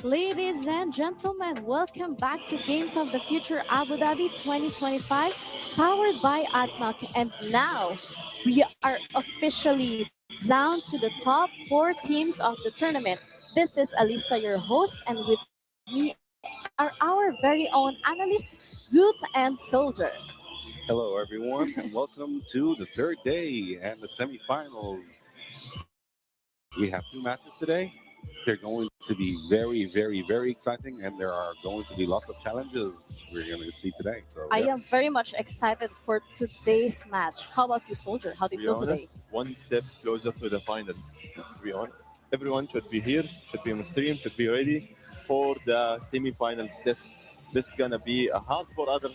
Ladies and gentlemen, welcome back to Games of the Future Abu Dhabi 2025, powered by ADNOC. And now we are officially down to the top four teams of the tournament. This is Alisa, your host, and with me are our very own analysts, Goots and Soldier. Hello, everyone, and welcome to the third day and the semifinals. We have two matches today. They're going to be very exciting, and there are going to be lots of challenges we're going to see today. So, I yeah. am very much excited for today's match. How about you, Soldier? How do To you be feel honest, today? one step closer to the final. To be honest, everyone should be here, should be on the stream, should be ready for the semi-finals test. This is gonna be a hard for other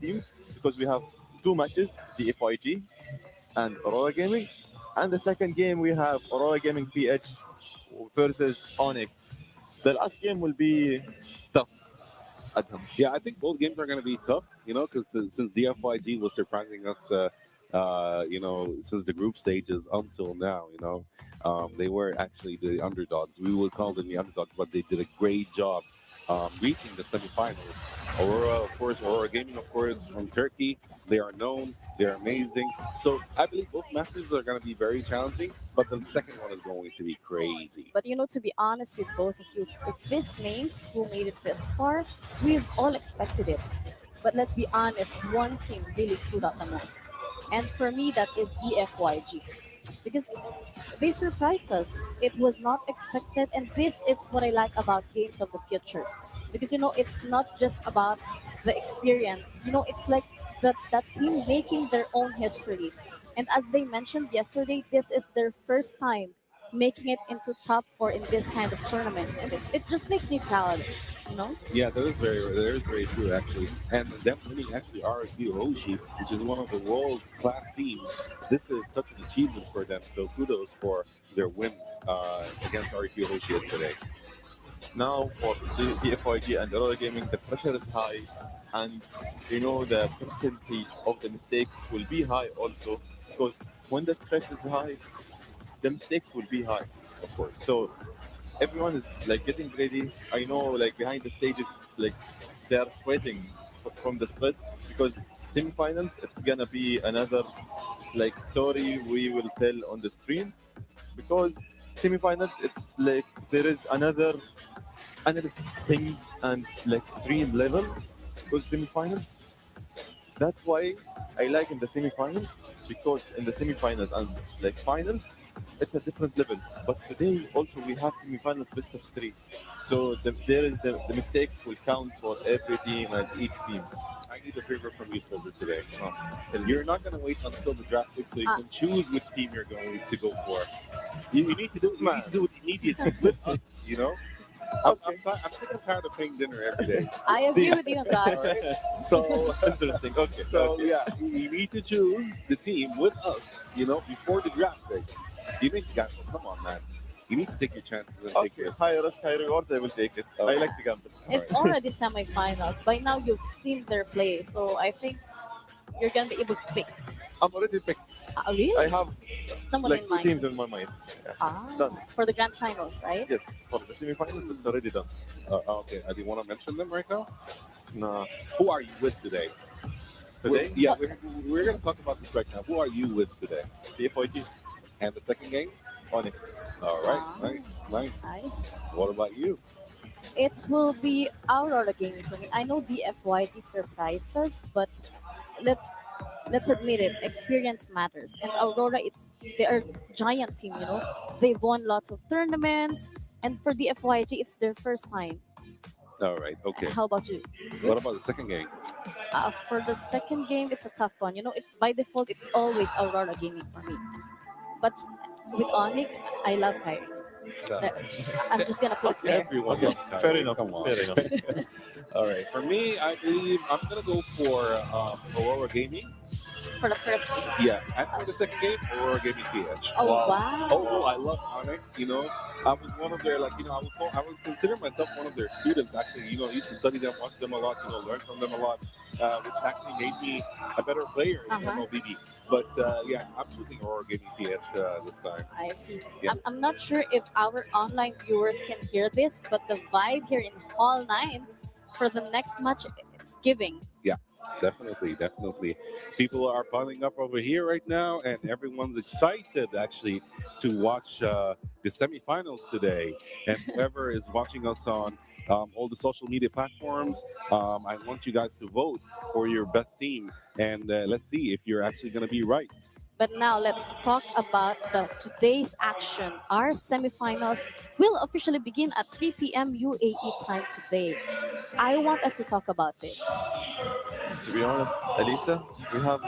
teams because we have two matches, the FIG and Aurora Gaming, and the second game we have Aurora Gaming PH versus Onyx. The last game will be tough, Adham. Yeah, I think both games are going to be tough, because since DFYG was surprising us, since the group stages until now, they were actually the underdogs. We would call them the underdogs, but they did a great job reaching the semifinals. Aurora Gaming, of course, from Turkey. They are known. They're amazing. So I believe both matches are going to be very challenging, but the second one is going to be crazy. But to be honest with both of you, with these names who made it this far, we've all expected it. But let's be honest, one team really stood out the most. And for me, that is DFYG. Because they surprised us. It was not expected, and this is what I like about Games of the Future. Because it's not just about the experience. It's like that team making their own history. And as they mentioned yesterday, this is their first time making it into top four in this kind of tournament. And it just makes me proud, you know? Yeah, that is very true actually. And them winning actually RSU Hoshi, which is one of the world class teams. This is such an achievement for them. So kudos for their win against RSU Hoshi yesterday. Now for the FIG and Aurora Gaming, the pressure is high, and the percentage of the mistakes will be high also because when the stress is high, the mistakes will be high, of course. So everyone is getting ready. I know behind the stages they are sweating from the stress because semifinals it's gonna be another story we will tell on the stream because semifinals it's there is another analyst thing and stream level because semifinals. That's why I like in the semifinals because in the semifinals and finals it's a different level. But today also we have semifinals best of three. So the mistakes will count for every team and each team. I need a favor from you, Silver, today. You're not going to wait until the draft pick so you can choose which team you're going to go for. You need to do it immediately with us, I'm sick and tired of paying dinner every day. I agree with you on that. So, Interesting. Okay. so okay. yeah, you need to choose the team with us, before the draft pick. You need to gamble. Come on, man. You need to take your chances and take Okay, risks. high risk, high reward. I will take it. I like to gamble. It's already semifinals. By now, you've seen their play, so I think you're gonna be able to pick. I'm already picked. Really? I have Someone in two mind. teams in my mind. Yeah. Done. For the grand finals, right? Yes, for the semifinals, it's already done. Okay, do you want to mention them right now? Nah. Who are you with today? Today, Yeah, we're going to talk about this right now. Who are you with today? the FIG And the second game? on it. All right, Ah. nice. Nice. What about you? It will be Aurora Gaming for me. I know the FYD surprised us, but let's admit it. Experience matters, and Aurora, they are giant team. They've won lots of tournaments, and for the FYG, it's their first time. All right, okay. How about you? What about the second game? For the second game, it's a tough one. It's by default, it's always Aurora Gaming for me. But with Onyx, I love Kyrie. Uh, I'm just gonna put it there. Everyone Okay, loves Kyrie. fair enough. Come on. Fair enough. All right, for me, I believe I'm going to go for Aurora Gaming. For the first game. Yeah, and for the second game, Aurora Gaming PH. Oh Wow. wow! Although I love Onyx, I was one of their I would consider myself one of their students. Actually, I used to study them, watch them a lot, learn from them a lot. which actually made me a better player in Uh-huh. MLBB. But yeah, I'm choosing Aurora Gaming TS this time. I see. Yeah, I'm not sure if our online viewers can hear this, but the vibe here in Hall 9 for the next match, it's giving. yeah, definitely, definitely. People are piling up over here right now, and everyone's excited actually to watch the semifinals today. And whoever is watching us on all the social media platforms, I want you guys to vote for your best team, and let's see if you're actually going to be right. But now let's talk about the today's action. Our semifinals will officially begin at 3 p.m. UAE time today. I want us to talk about this. To be honest, Elisa, we have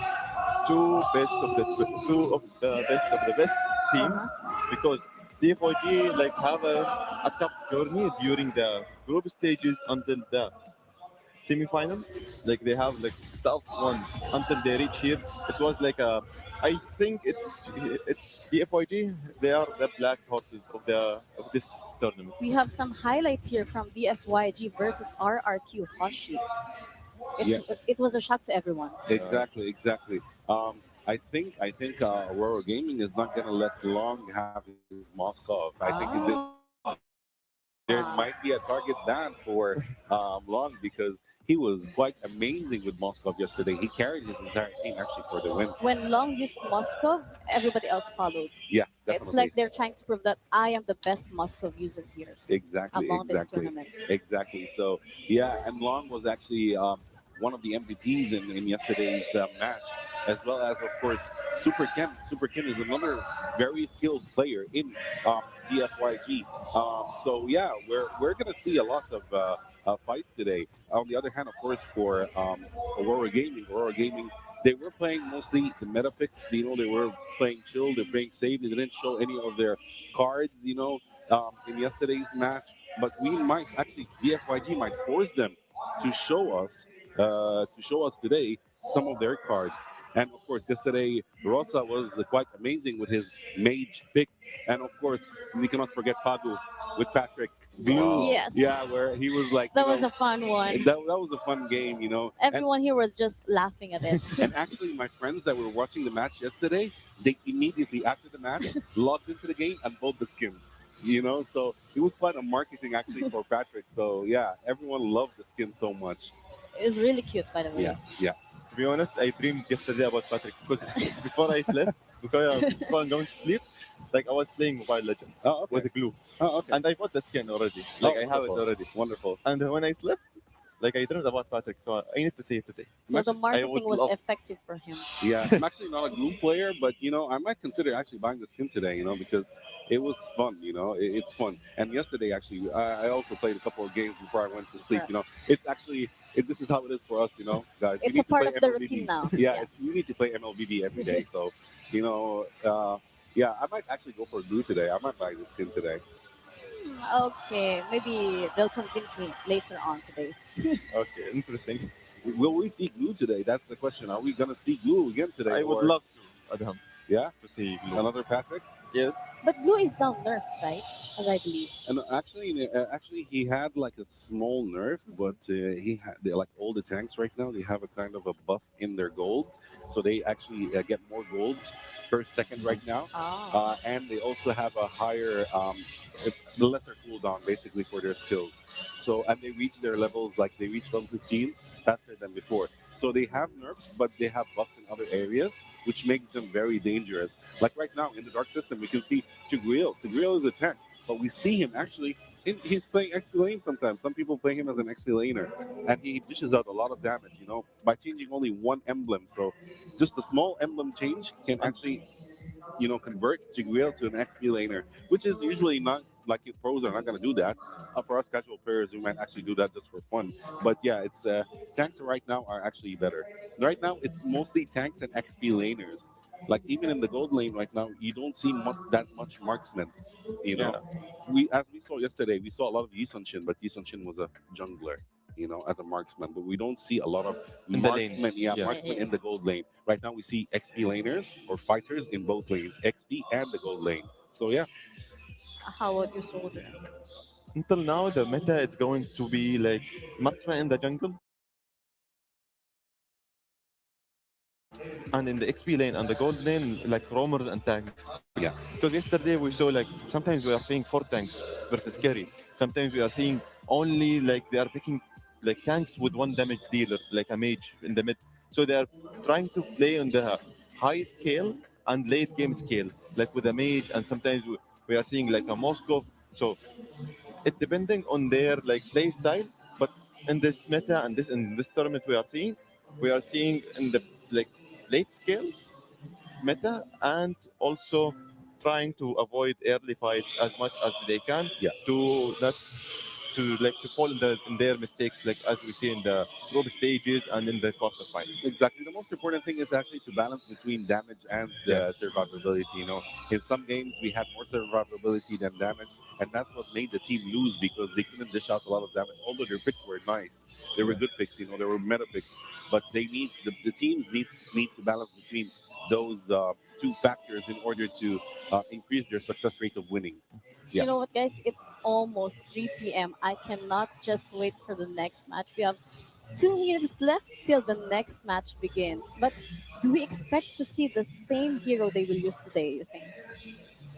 two of the best teams Uh-huh. because DFOG like have a tough journey during the group stages until the semifinals. Like they have like tough one until they reach here. It was like a I think it's DFOG. They are the black horses of this tournament. We have some highlights here from DFYG versus RRQ Hoshi. Yeah, It was a shock to everyone. exactly, exactly. I think Aurora Gaming is not going to let Long have his Moskov. I think there might be a target ban for Long because he was quite amazing with Moskov yesterday. He carried his entire team actually for the win. When Long used Moskov, everybody else followed. Yeah, It's definitely. like they're trying to prove that I am the best Moskov user here Exactly, among this exactly, tournament. exactly. So yeah, and Long was actually one of the MVPs in yesterday's match, as well as of course Super Ken. Super Ken is another very skilled player in DFYG. So yeah, we're gonna see a lot of fights today. On the other hand, of course, for Aurora Gaming, they were playing mostly the meta picks. You know, they were playing chill, they're playing safe. They didn't show any of their cards. You know, in yesterday's match. But we might actually DFYG might force them to show us today some of their cards. And of course, yesterday Rosa was quite amazing with his mage pick, and of course we cannot forget Pagu with Patrick Glue. Wow. Yes, Yeah, where he was like, that was a fun one. that was a fun game, you know. Everyone here was just laughing at it. And actually, my friends that were watching the match yesterday, they immediately after the match logged into the game and bought the skins. You know, so it was quite a marketing actually for Patrick. So yeah, everyone loved the skin so much. It was really cute, by the way. Yeah, yeah. To be honest, I dreamed yesterday about Patrick because before I slept, before I'm going to sleep, like I was playing Mobile Legends Oh, okay. with the glue, Oh, okay. and I bought the skin already. Like Oh, I have it wonderful. already. Wonderful. And when I slept, like I dreamed about Patrick, so I need to see it today. So the Actually, marketing would was love- effective for him. Yeah, I'm actually not a glue player, but you know, I might consider actually buying the skin today. You know, because it was fun. You know, it's fun. And yesterday, actually, I also played a couple of games before I went to sleep. You know, it's actually this is how it is for us. You know, guys. We It's a need to part play of the MLBB. routine now. Yeah, we need to play MLBB every day. So, you know, yeah, I might actually go for glue today. I might buy the skin today. Okay, maybe they'll convince me later on today. Okay, interesting. Will we see glue today? That's the question. Are we gonna see glue again today? I would or- love to, Adham, Yeah, to see glue. another Patrick. Yes. But Blue is down nerfed, right? As I believe. And actually, he had like a small nerf, but he had like all the tanks right now. They have a kind of a buff in their gold, so they actually get more gold per second right now. Oh. And they also have a higher, the lesser cooldown basically for their skills. So and they reach their levels like they reach level 15 faster than before. So they have nerfs, but they have buffs in other areas, which makes them very dangerous. Like right now in the dark system, we can see Tigreal. Tigreal is a tank, but we see him actually. He's playing XP lane sometimes. Some people play him as an XP laner, and he dishes out a lot of damage. You know, by changing only one emblem. So just a small emblem change can actually, you know, convert Tigreal to an XP laner, which is usually not like pros are not going to do that. For us casual players, we might actually do that just for fun. But yeah, it's tanks right now are actually better. Right now, it's mostly tanks and XP laners. Like even in the gold lane right now, you don't see that much marksman. You know, Yeah. as we saw yesterday, we saw a lot of Yi Sun-shin, but Yi Sun-shin was a jungler. You know, as a marksman, but we don't see a lot of In the lane. marksmen. Yeah, Yeah. marksmen in the gold lane. Right now, we see XP laners or fighters in both lanes, XP and the gold lane. So yeah, How about you, soldier? Until now, the meta is going to be like marksman in the jungle, and in the XP lane and the gold lane, like roamers and tanks. Yeah. Because yesterday we saw like sometimes we are seeing four tanks versus carry. Sometimes we are seeing only like they are picking like tanks with one damage dealer, like a mage in the mid. So they are trying to play on the high scale and late game scale, like with a mage, and sometimes we are seeing like a Moskov. So it depending on their like play style. But in this meta and this in this tournament we are seeing in the like late scale meta and also trying to avoid early fights as much as they can Yeah. to not to like to fall in their mistakes like as we see in the group stages and in the quarter final. Exactly. The most important thing is actually to balance between damage and Yeah. survivability. In some games we had more survivability than damage, and that's what made the team lose because they couldn't dish out a lot of damage. Although their picks were nice, they were good picks. They were meta picks, but they need the teams need to balance between those two factors in order to increase their success rate of winning. Yeah. You know what, guys? It's almost 3 p.m. I cannot just wait for the next match. We have 2 minutes left till the next match begins. But do we expect to see the same hero they will use today, you think?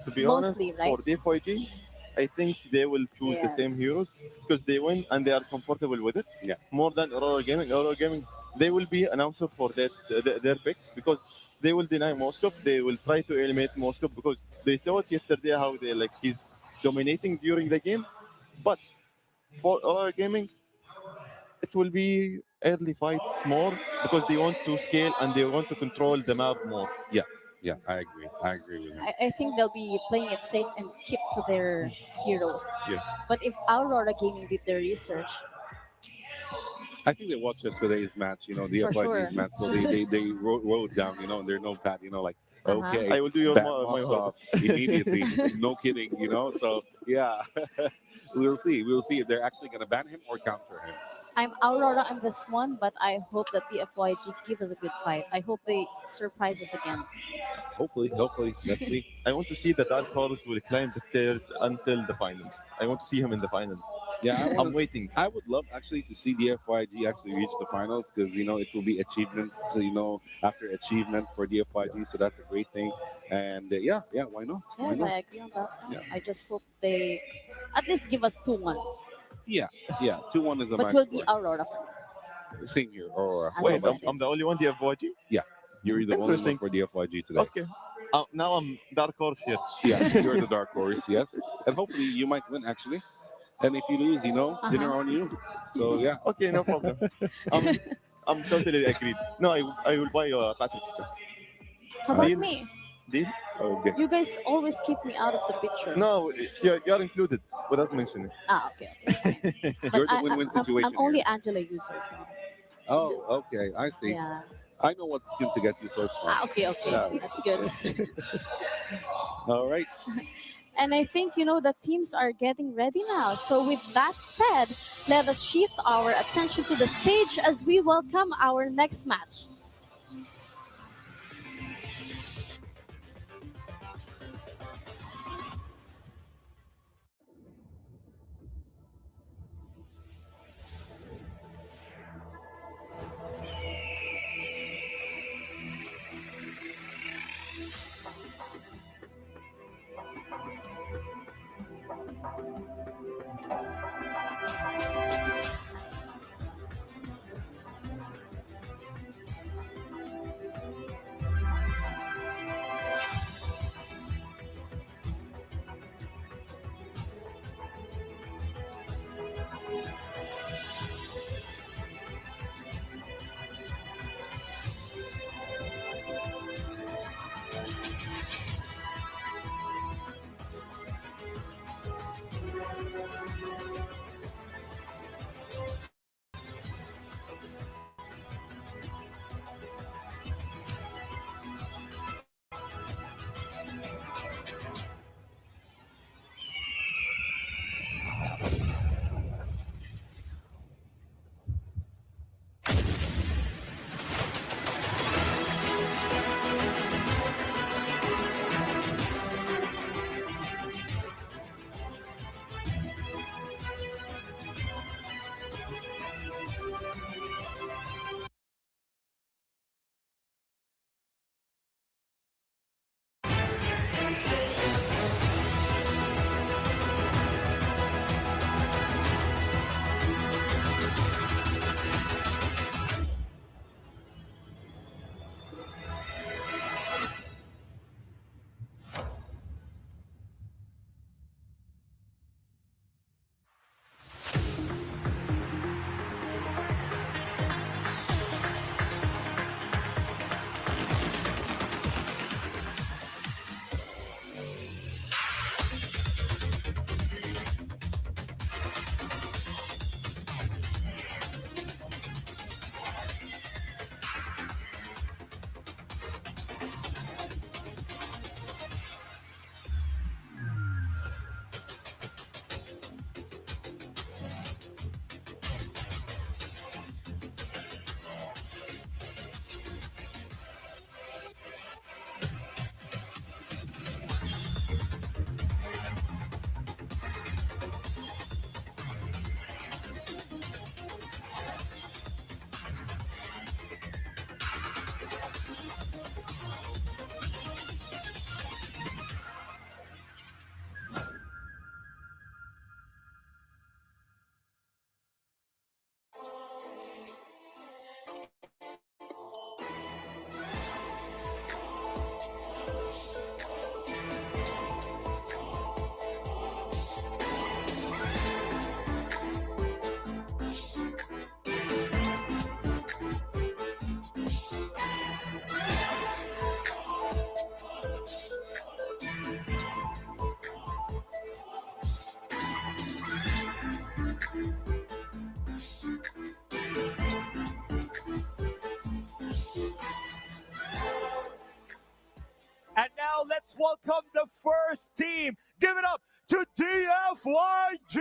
To be honest, Mostly, right? for DFYG, I think they will choose the same Yes. heroes because they win and they are comfortable with it. Yeah. More than Aurora Gaming. Aurora Gaming, they will be an answer for their picks because they will deny Moskov. They will try to eliminate Moskov because they saw it yesterday how they like he's dominating during the game. But for Aurora Gaming, it will be early fights more because they want to scale and they want to control the map more. Yeah. Yeah. I agree. I agree with you. I think they'll be playing it safe and keep to their heroes. Yeah. But if Aurora Gaming did their research, I think they watched yesterday's match, the for FYG's sure. match, so they wrote down, in their notepad, like, Uh-huh. okay, I will do your Bat my Moskov immediately, no kidding, So yeah, we'll see if they're actually gonna ban him or counter him. I'm Aurora on this one, but I hope that the FYG give us a good fight. I hope they surprise us again. Hopefully, let's see. I want to see the Dark Horse will climb the stairs until the finals. I want to see him in the finals. Yeah, I'm waiting. I would love actually to see the FYG actually reach the finals because it will be achievement. So after achievement for the FYG, so that's a great thing. And yeah, why not? Why Yes, not? I agree on that one. Yeah. I just hope they at least give us 2-1. Yeah, 2-1 is a But match will be score. Aurora. Same here, Aurora. As Wait, I I'm, said I'm the only one the FYG? You're the only one Interesting. for the FYG today. Okay. Now I'm Dark Horse here. Yeah, you're the dark horse, yes. And hopefully you might win actually. And if you lose, dinner on you. So yeah. Okay, no problem. I'm, I'm totally agreed. No, I will buy Patrick's car. How about Deal. me? Deal? Okay. You guys always keep me out of the picture. No, you're included without mentioning. Okay. You're the I- win-win I'm situation. only here. Angela user, so Oh, okay. I see. yeah. I know what skin to get you, so it's fine. Okay, Yeah. that's good. All right. And I think the teams are getting ready now. So with that said, let us shift our attention to the stage as we welcome our next match. let's welcome the first team. Give it up to DFYG!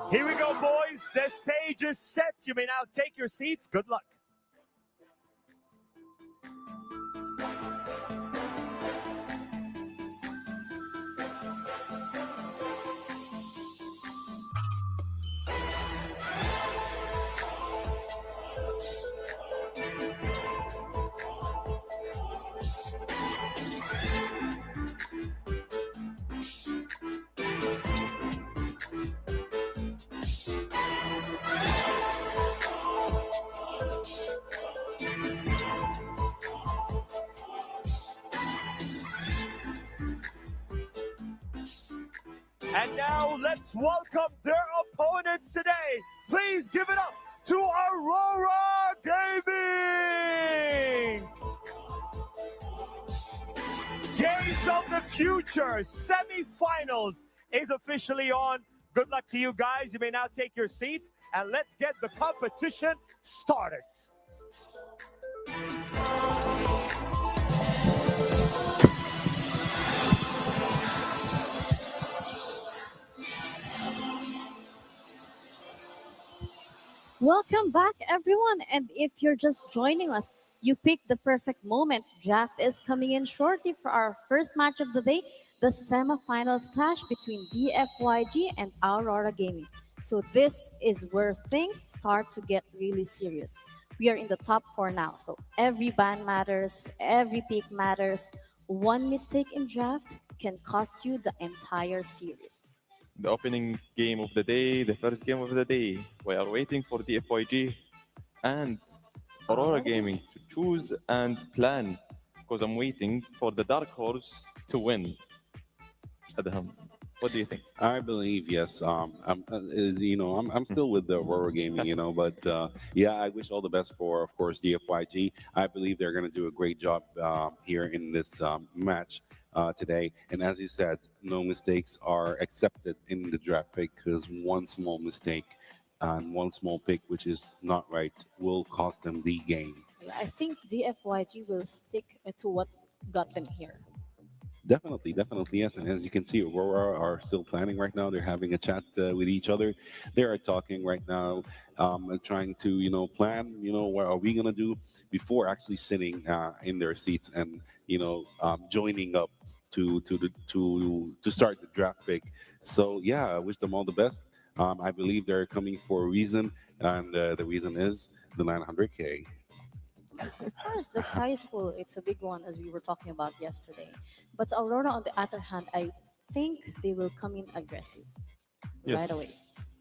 Here we go, boys. The stage is set. You may now take your seats. Good luck. And now let's welcome their opponents today. Please give it up to Aurora Gaming! Games of the Future semifinals is officially on. Good luck to you guys. You may now take your seats and let's get the competition started. Welcome back, everyone. And if you're just joining us, you picked the perfect moment. Draft is coming in shortly for our first match of the day, the semifinals clash between DFYG and Aurora Gaming. So this is where things start to get really serious. We are in the top four now, so every ban matters, every pick matters. One mistake in draft can cost you the entire series. The opening game of the day, the first game of the day. We are waiting for the FYG and Aurora Gaming to choose and plan because I'm waiting for the Dark Horse to win. Adham, what do you think? I believe yes. I'm still with the Aurora Gaming, but yeah, I wish all the best for, of course, the FYG. I believe they're going to do a great job here in this match today. And as you said, no mistakes are accepted in the draft pick because one small mistake and one small pick, which is not right, will cost them the game. I think DFYG will stick to what got them here. Definitely, yes. And as you can see, Aurora are still planning right now. They're having a chat with each other. They are talking right now, and trying to, plan, what are we gonna do before actually sitting in their seats and, joining up to start the draft pick. So yeah, I wish them all the best. I believe they're coming for a reason, and the reason is the 900K. Of course, the prize pool, it's a big one as we were talking about yesterday. But Aurora, on the other hand, I think they will come in aggressive right away.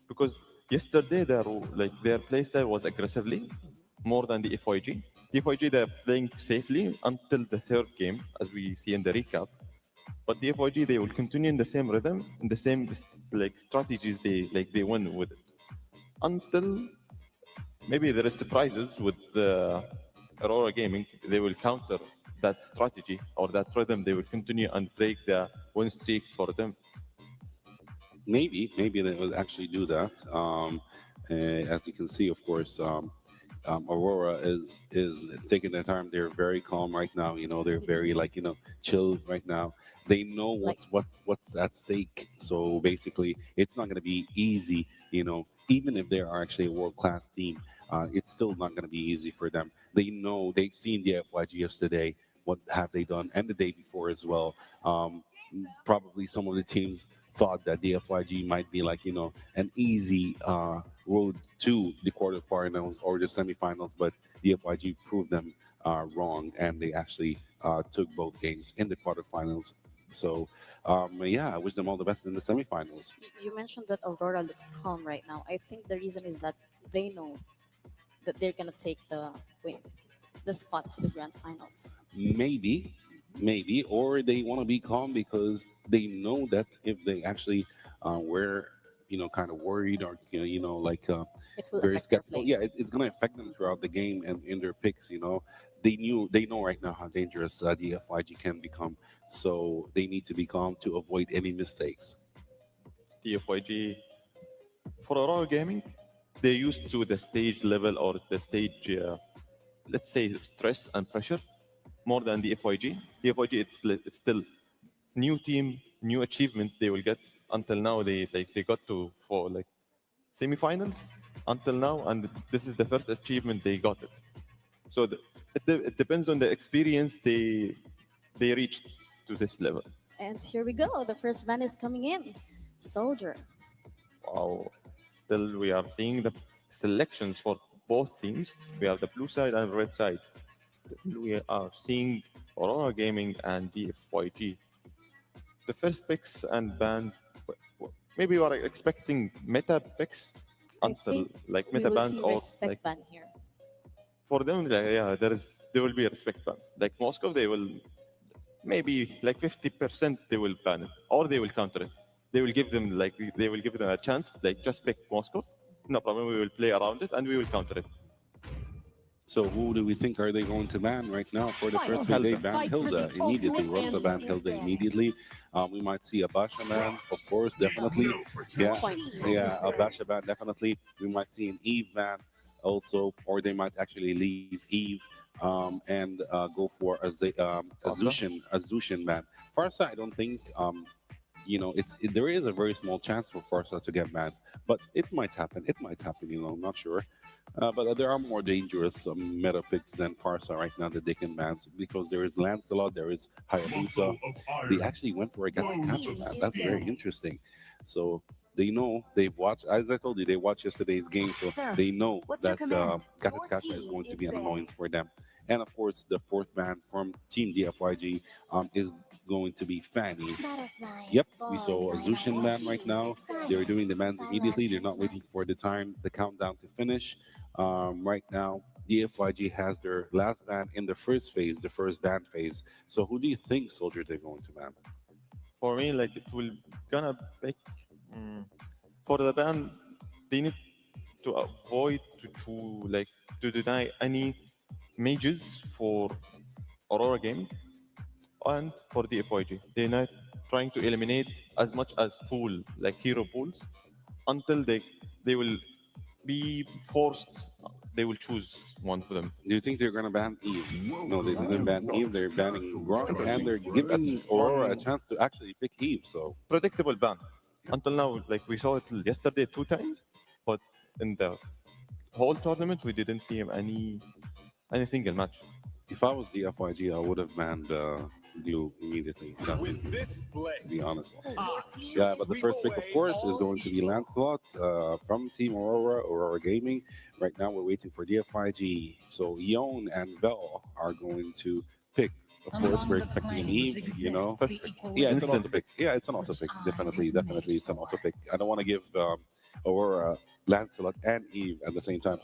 Because yesterday their playstyle was aggressively more than the FYG. The FYG they're playing safely until the third game, as we see in the recap. But the FYG they will continue in the same rhythm, in the same strategies they win with it. Until maybe there is surprises with the Aurora Gaming, they will counter that strategy or that rhythm. They will continue and break the win streak for them. Maybe they will actually do that. As you can see, of course, Aurora is taking their time. They're very calm right now. They're very chill right now. They know what's at stake. So basically, it's not going to be easy. Even if they are actually a world-class team, it's still not going to be easy for them. They know they've seen the FYG yesterday. What have they done? And the day before as well. Probably some of the teams thought that the FYG might be an easy road to the quarterfinals or the semifinals, but the FYG proved them wrong, and they actually took both games in the quarterfinals. So, yeah, I wish them all the best in the semifinals. You mentioned that Aurora looks calm right now. I think the reason is that they know that they're going to take the spot to the grand finals. Maybe, or they want to be calm because they know that if they actually were, kind of worried or, It will very affect their skeptical. play. Yeah, it's going to affect them throughout the game and in their picks. They know right now how dangerous the FYG can become, so they need to be calm to avoid any mistakes. The FYG for Aurora Gaming, they're used to the stage level or the stage, let's say, stress and pressure more than the FYG. The FYG, it's still new team, new achievements they will get. Until now, they got to for like semifinals until now, and this is the first achievement they got it. So it depends on the experience they reached to this level. And here we go. The first ban is coming in. Soldier. Wow. Still, we are seeing the selections for both teams. We have the blue side and red side. We are seeing Aurora Gaming and DFYG. The first picks and bans, maybe you are expecting meta picks I until think like we meta will bans see or respect like ban here. for them, like, yeah, there will be a respect ban. Like Moscow, they will maybe like 50% they will ban it or they will counter it. They will give them a chance. Like just pick Moscow, no problem. We will play around it and we will counter it. So who do we think are they going to ban right now for the first Hilda. day? They ban Hilda immediately. Rosa ban Hilda immediately. We might see a Basha ban, of course, definitely. Yeah, Point. yeah, a Basha ban definitely. We might see an Eve ban also, or they might actually leave Eve and go for a Zushin ban. Farsa, I don't think. There is a very small chance for Farsa to get banned, but it might happen. It might happen. I'm not sure. But there are more dangerous meta picks than Farsa right now that they can ban because there is Lancelot, there is Hayabusa. They actually went for a Gatakacha ban. That's very interesting. So they know they've watched, as I told you, they watched yesterday's game, so they know that Gatakacha is going to be an annoyance for them. And of course, the fourth ban from Team DFYG is going to be Fanny. Yep, we saw a Zushin ban right now. They're doing the bans immediately. They're not waiting for the countdown to finish. Right now, DFYG has their last ban in the first phase, the first ban phase. So who do you think, Soldier, they're going to ban? For me, like it will gonna pick for the ban. They need to avoid to deny any mages for Aurora game and for the FYG. They're not trying to eliminate as much as pool, like hero pools, until they will be forced. They will choose one for them. Do you think they're going to ban Eve? No, they didn't ban Eve. They're banning Gronk, and they're giving Aurora a chance to actually pick Eve. So Predictable ban. Until now, like we saw it yesterday 2 times, but in the whole tournament we didn't see him any single match. if I was the FYG, I would have banned Glue immediately. To be honest. Yeah, but the first pick, of course, is going to be Lancelot from Team Aurora Gaming. Right now, we're waiting for DFIG. So Yon and Vel are going to pick. Of course, we're expecting an Eve, First pick. Yeah, it's an auto pick. Yeah, it's an auto pick. Definitely, it's an auto pick. I don't want to give Aurora, Lancelot, and Eve at the same time,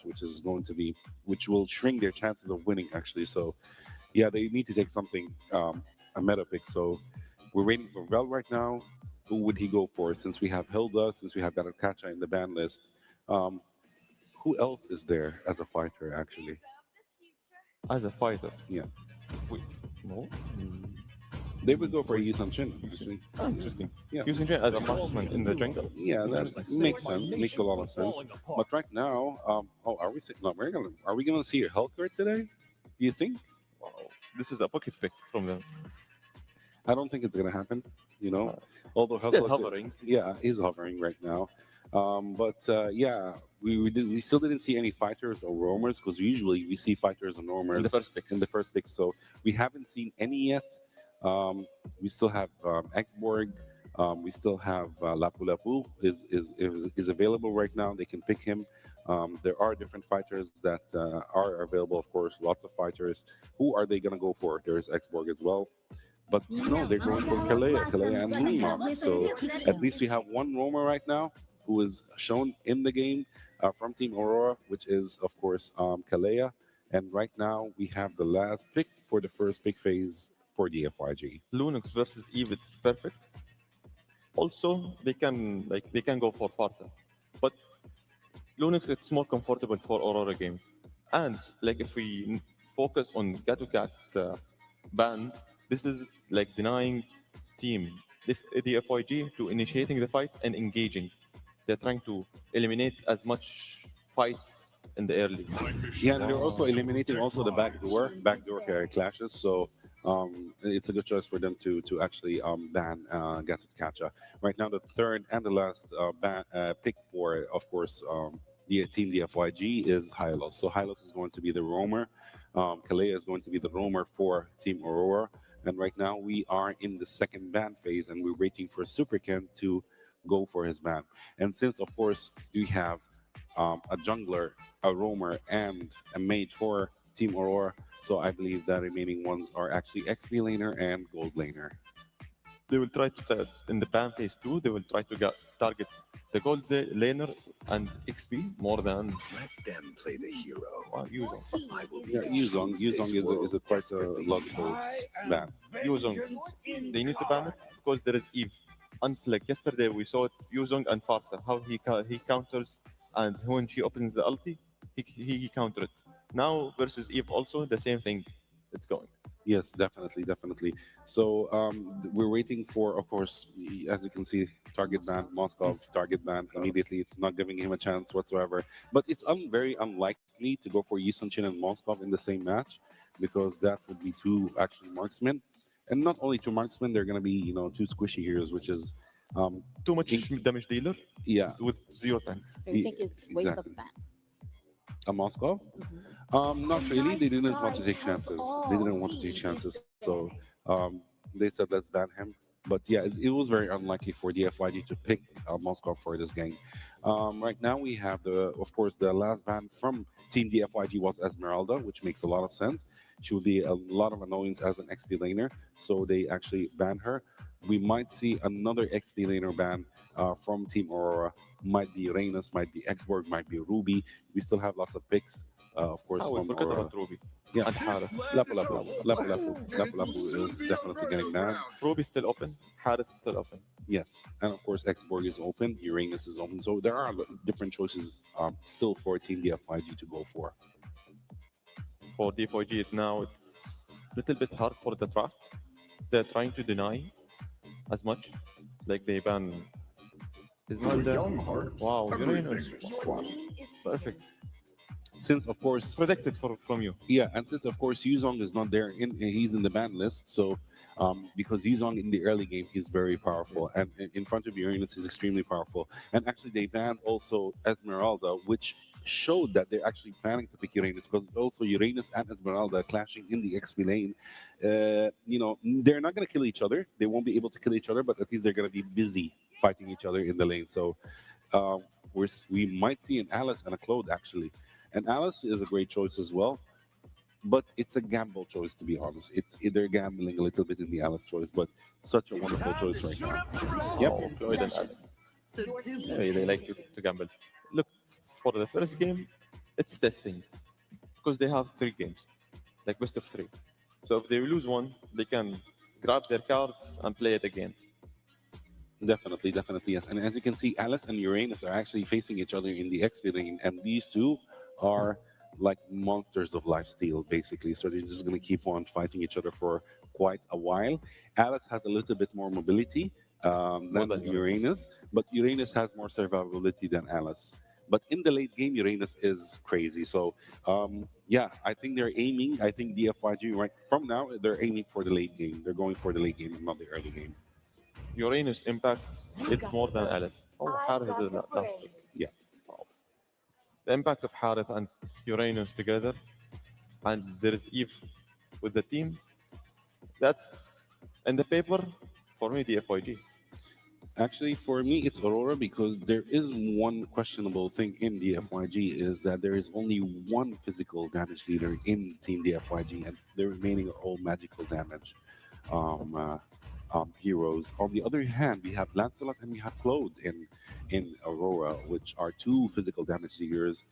which will shrink their chances of winning, actually. So, yeah, they need to take something, a meta pick. So, we're waiting for Vel right now. Who would he go for? Since we have Hilda, since we have Gatakacha in the ban list, who else is there as a fighter, actually? As a fighter. Yeah. Wait, no? They would go for Yusan Shin, actually. Oh, interesting. Yeah. Using Jin as a marksman in the jungle. Yeah, that makes sense. Makes a lot of sense. But right now, are we gonna see a Helker today? Do you think? Wow. This is a pocket pick from them. I don't think it's gonna happen. Although Still hovering. Yeah, he's hovering right now. Yeah, we still didn't see any fighters or roamers because usually we see fighters and roamers In the first picks. in the first pick. So we haven't seen any yet. We still have Xborg. We still have Lapu Lapu is available right now. They can pick him. There are different fighters that are available, of course. Lots of fighters. Who are they gonna go for? There's Xborg as well. But no, they're going for Kalea and Moonmox. So at least we have one roamer right now who is shown in the game from Team Aurora, which is, of course, Kalea. And right now we have the last pick for the first pick phase for the FYG. Lunux versus Eve, it's perfect. Also, they can go for Farsa, but Lunux it's more comfortable for Aurora game. And like if we focus on Gatukat ban, this is like denying team the FYG to initiating the fight and engaging. They're trying to eliminate as much fights in the early. Yeah, and they're also eliminating also the backdoor clashes. So it's a good choice for them to actually ban Gatot Kacha. Right now, the third and the last pick for, of course, the team DFYG is Hylos. So Hylos is going to be the roamer. Kalea is going to be the roamer for Team Aurora. And right now we are in the second ban phase, and we're waiting for Super Ken to go for his ban. And since, of course, we have a jungler, a roamer, and a mage for Team Aurora. So I believe the remaining ones are actually XP laner and gold laner. They will try to in the ban phase 2. They will try to target the gold laners and XP more than Let them play the hero. Yuzong. I will be Yeah, Yuzong. Yuzong is a quite a logical ban. Yuzong. They need to ban it because there is Eve. Until like yesterday, we saw it, Yuzong and Farsa, how he counters, and when she opens the ulti, he counter it. Now versus Eve also, the same thing. It's going. Yes, definitely, definitely. So we're waiting for, of course, as you can see, target ban, Moscow target ban immediately, not giving him a chance whatsoever. But it's very unlikely to go for Yisanchin and Moscow in the same match because that would be two actually marksmen, and not only two marksmen, they're going to be two squishy heroes, which is Too much damage dealer yeah, with zero tanks. I think it's waste exactly. of ban. A Moscow. Not really. They didn't want to take chances. They didn't want to take chances. So they said let's ban him. But yeah, it was very unlikely for DFYG to pick Moscow for this game. Right now we have of course, the last ban from Team DFYG was Esmeralda, which makes a lot of sense. She would be a lot of annoyance as an XP laner, so they actually ban her. We might see another XP laner ban from Team Aurora. Might be Reynos, might be Xborg, might be Ruby. We still have lots of picks, of course, Oh, we from forgot Aurora. about Ruby. Yeah, And Harith. Lapu is definitely getting banned. Ruby still open. Harith still open. Yes, and of course, Xborg is open, Uranus is open. So there are different choices still for Team DFYG to go for. For D4G now it's a little bit hard for the draft. They're trying to deny as much. Like they ban Ismailda. Wow, Uranus. Wow. Perfect. Since, of course, Predicted from you. yeah, and since, of course, Yuzong is not there, he's in the ban list. So because Yuzong in the early game, he's very powerful. And in front of Uranus, he's extremely powerful. And actually, they banned also Esmeralda, which showed that they're actually planning to pick Uranus because also Uranus and Esmeralda clashing in the XP lane. They're not going to kill each other. They won't be able to kill each other, but at least they're going to be busy fighting each other in the lane. So we might see an Alice and a Claude, actually. And Alice is a great choice as well. But it's a gamble choice, to be honest. They're gambling a little bit in the Alice choice, but such a wonderful choice right now. Yep. Floyd and Alice. They like to gamble. Look, for the first game, it's testing. Because they have 3 games. Like best of 3. So if they lose one, they can grab their cards and play it again. Definitely, yes. And as you can see, Alice and Uranus are actually facing each other in the XP lane, and these two are like monsters of lifesteal, basically. So they're just going to keep on fighting each other for quite a while. Alice has a little bit more mobility than Uranus, but Uranus has more survivability than Alice. But in the late game, Uranus is crazy. So, yeah, I think they're aiming. I think DFYG, right from now, they're aiming for the late game. They're going for the late game, not the early game. Uranus impacts it's more than Alice. Oh, Harith is not last. Yeah. The impact of Harith and Uranus together, and there is Eve with the team. That's in the paper for me. The FYG. Actually, for me, it's Aurora because there is one questionable thing in the FYG is that there is only one physical damage leader in Team DFYG, and the remaining are all magical damage heroes. On the other hand, we have Lancelot and we have Claude in Aurora, which are 2 physical damage leaders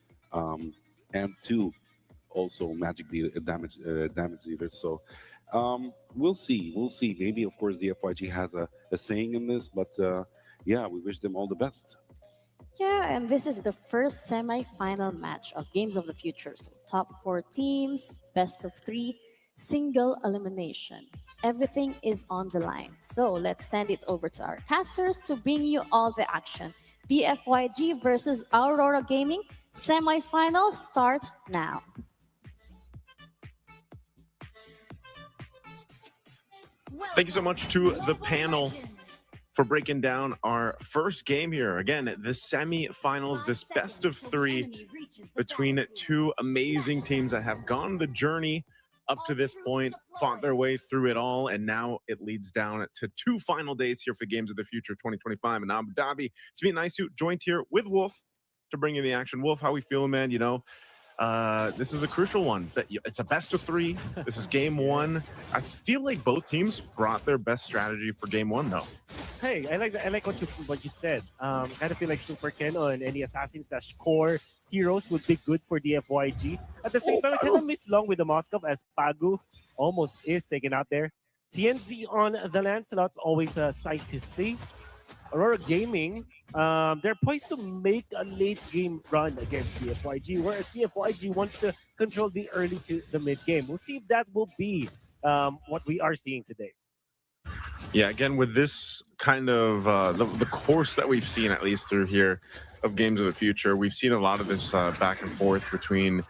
and 2 also damage leaders. So we'll see. Maybe, of course, the FYG has a saying in this, but yeah, we wish them all the best. Yeah, and this is the first semi-final match of Games of the Future. So top 4 teams, best of 3, single elimination. Everything is on the line. So let's send it over to our casters to bring you all the action. DFYG versus Aurora Gaming. Semifinals start now. Thank you so much to the panel for breaking down our first game here. Again, the semifinals, this best of three between two amazing teams that have gone the journey up to this point, fought their way through it all, and now it leads down to two final days here for Games of the Future 2025 in Abu Dhabi. It's me, Nice joined here with Wolf to bring you the action. Wolf, how we feeling, man? You know, this is a crucial one. It's a best of three. This is game one. I feel like both teams brought their best strategy for game one, though. Hey, I like what you said. Kind of feel like Super Ken and any assassin/core heroes would be good for the FYG. At the same time, I kind of miss Long with the Moskov as Pagu almost is taken out there. TNZ on the Lancelot's always a sight to see. Aurora Gaming, they're poised to make a late game run against the FYG, whereas the FYG wants to control the early to the mid game. We'll see if that will be what we are seeing today. Yeah, again, with this kind of the course that we've seen, at least through here, of Games of the Future, we've seen a lot of this back and forth between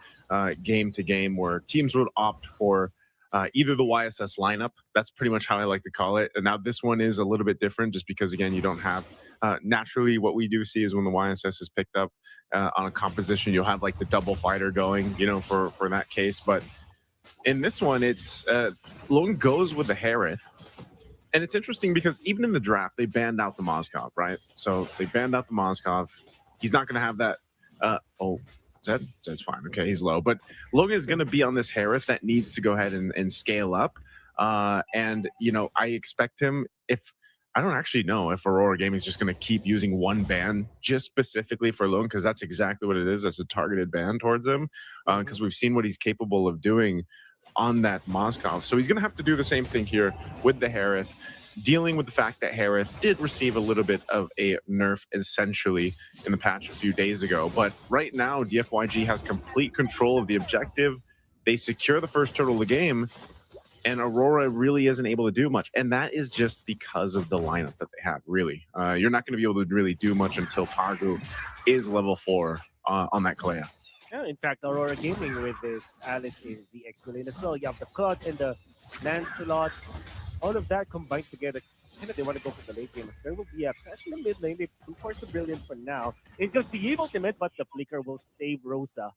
game to game where teams would opt for either the YSS lineup. That's pretty much how I like to call it. And now this one is a little bit different just because, again, you don't have naturally what we do see is when the YSS is picked up on a composition, you'll have like the double fighter going, you know, for that case. But in this one, it's Lone goes with the Harith. And it's interesting because even in the draft, they banned out the Moskov, right? So they banned out the Moskov. He's not going to have that. Zed's fine. Okay, he's low. But Logan is going to be on this Harith that needs to go ahead and scale up. And, you know, I expect him, I don't actually know if Aurora Gaming is just going to keep using one ban just specifically for Logan, because that's exactly what it is. That's a targeted ban towards him, because we've seen what he's capable of doing on that Moskov. So he's going to have to do the same thing here with the Harith, dealing with the fact that Harith did receive a little bit of a nerf essentially in the patch a few days ago. But right now, DFYG has complete control of the objective. They secure the first turtle of the game, and Aurora really isn't able to do much. And that is just because of the lineup that they have, really. You're not going to be able to really do much until Pagu is level 4 on that Kalea. Yeah, in fact, Aurora Gaming with this Alice in the X-Men lane as well. You have the Cut and the Lancelot. All of that combined together. I think they want to go for the late game. So there will be a clash in the mid lane. They force the Brilliance for now. It goes the ultimate, but the Flicker will save Rosa.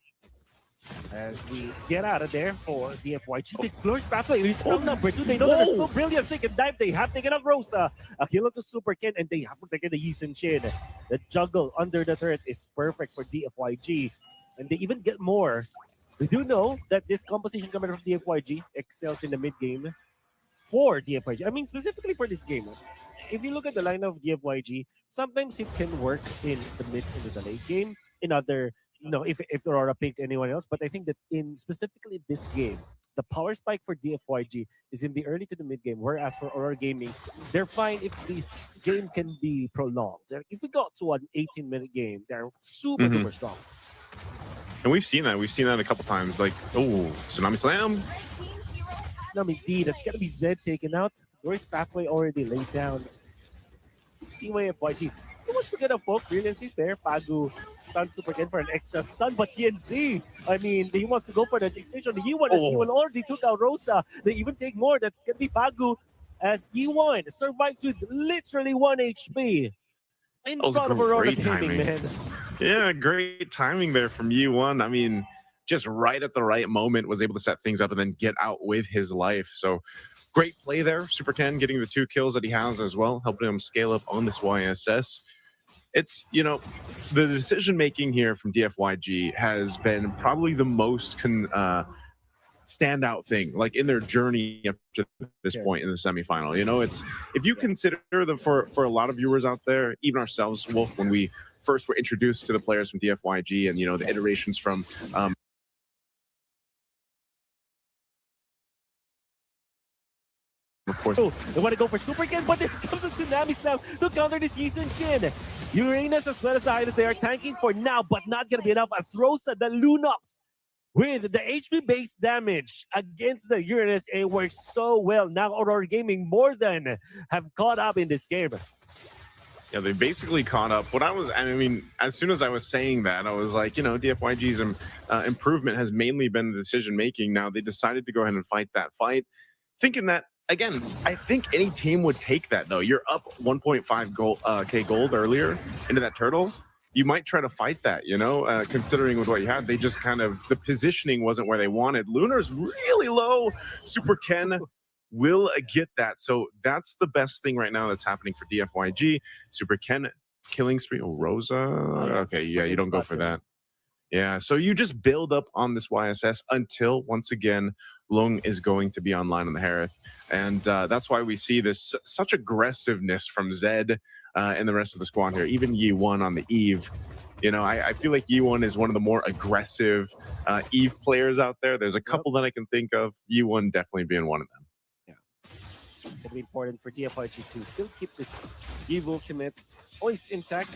As we get out of there for the FYG. The Glorious Pathway is on number 2. They know that there's no Brilliance. They can dive. They have taken out Rosa. A kill to Super Ken, and they have to take the Yisun Shin. The juggle under the turret is perfect for DFYG. And they even get more. We do know that this composition coming from DFYG excels in the mid-game for DFYG. I mean, specifically for this game. If you look at the line of DFYG, sometimes it can work in the mid into the late game. In other, you know, if Aurora picked anyone else. But I think that in specifically this game, the power spike for DFYG is in the early to the mid game, whereas for Aurora Gaming, they're fine if this game can be prolonged. If we got to an 18-minute game, they're super duper strong. And we've seen that. We've seen that a couple times. Like, oh, Tsunami Slam. Tsunami D, that's going to be Zed taken out. Glorious Pathway already laid down. Anyway, FYG. Who wants to get a poke? Brilliance is there. Pagu stuns Super Ken for an extra stun, but TNZ, I mean, he wants to go for the exchange on the E1 as E1 already took out Rosa. They even take more. That's going to be Pagu as E1 survives with literally 1 HP. In front of Aurora Gaming, man. Yeah, great timing there from U1. I mean, just right at the right moment, was able to set things up and then get out with his life. So great play there. Super Ken getting the 2 kills that he has as well, helping him scale up on this YSS. It's, you know, the decision-making here from DFYG has been probably the most standout thing, like in their journey up to this point in the semifinal. You know, it's, if you consider for a lot of viewers out there, even ourselves, Wolf, when we first were introduced to the players from DFYG and, you know, the iterations from of course. They want to go for Super Ken, but there comes a Tsunami Slam to counter this Yisun Shin. Uranus as well as the Hydras, they are tanking for now, but not going to be enough as Rosa, the Lunox, with the HP-based damage against the Uranus, it works so well. Now Aurora Gaming more than have caught up in this game. Yeah, they basically caught up. I mean, as soon as I was saying that, I was like, DFYG's improvement has mainly been the decision making. Now they decided to go ahead and fight that fight, thinking that again. I think any team would take that though. You're up 1.5 gold, K gold earlier into that turtle. You might try to fight that, considering with what you had. They just kind of the positioning wasn't where they wanted. Lunar's really low. Super Ken will get that. So that's the best thing right now that's happening for DFYG. Super Ken killing spree. Oh, Rosa. Okay, yeah, you don't go for that. Yeah, so you just build up on this YSS until once again Lung is going to be online on the Harith, and that's why we see this such aggressiveness from Zed and the rest of the squad here. Even Yi1 on the Eve. I feel like Yi1 is one of the more aggressive Eve players out there. There's a couple that I can think of. Yi1 definitely being one of them. It'll be important for DFIG to still keep this Eve ultimate always intact.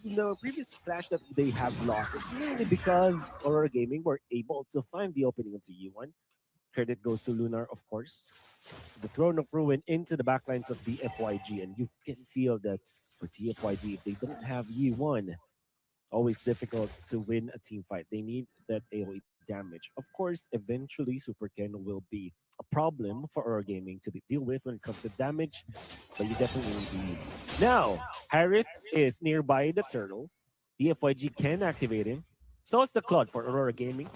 The previous splash that they have lost, it's mainly because Aurora Gaming were able to find the opening into U1. Credit goes to Lunar, of course. The Throne of Ruin into the backlines of DFYG, and you can feel that for DFYG, if they don't have U1, always difficult to win a team fight. They need that AoE damage. Of course, eventually Super Ken will be a problem for Aurora Gaming to deal with when it comes to damage, but you definitely need. Now, Harith is nearby the turtle. DFYG can activate him. So is the Claude for Aurora Gaming.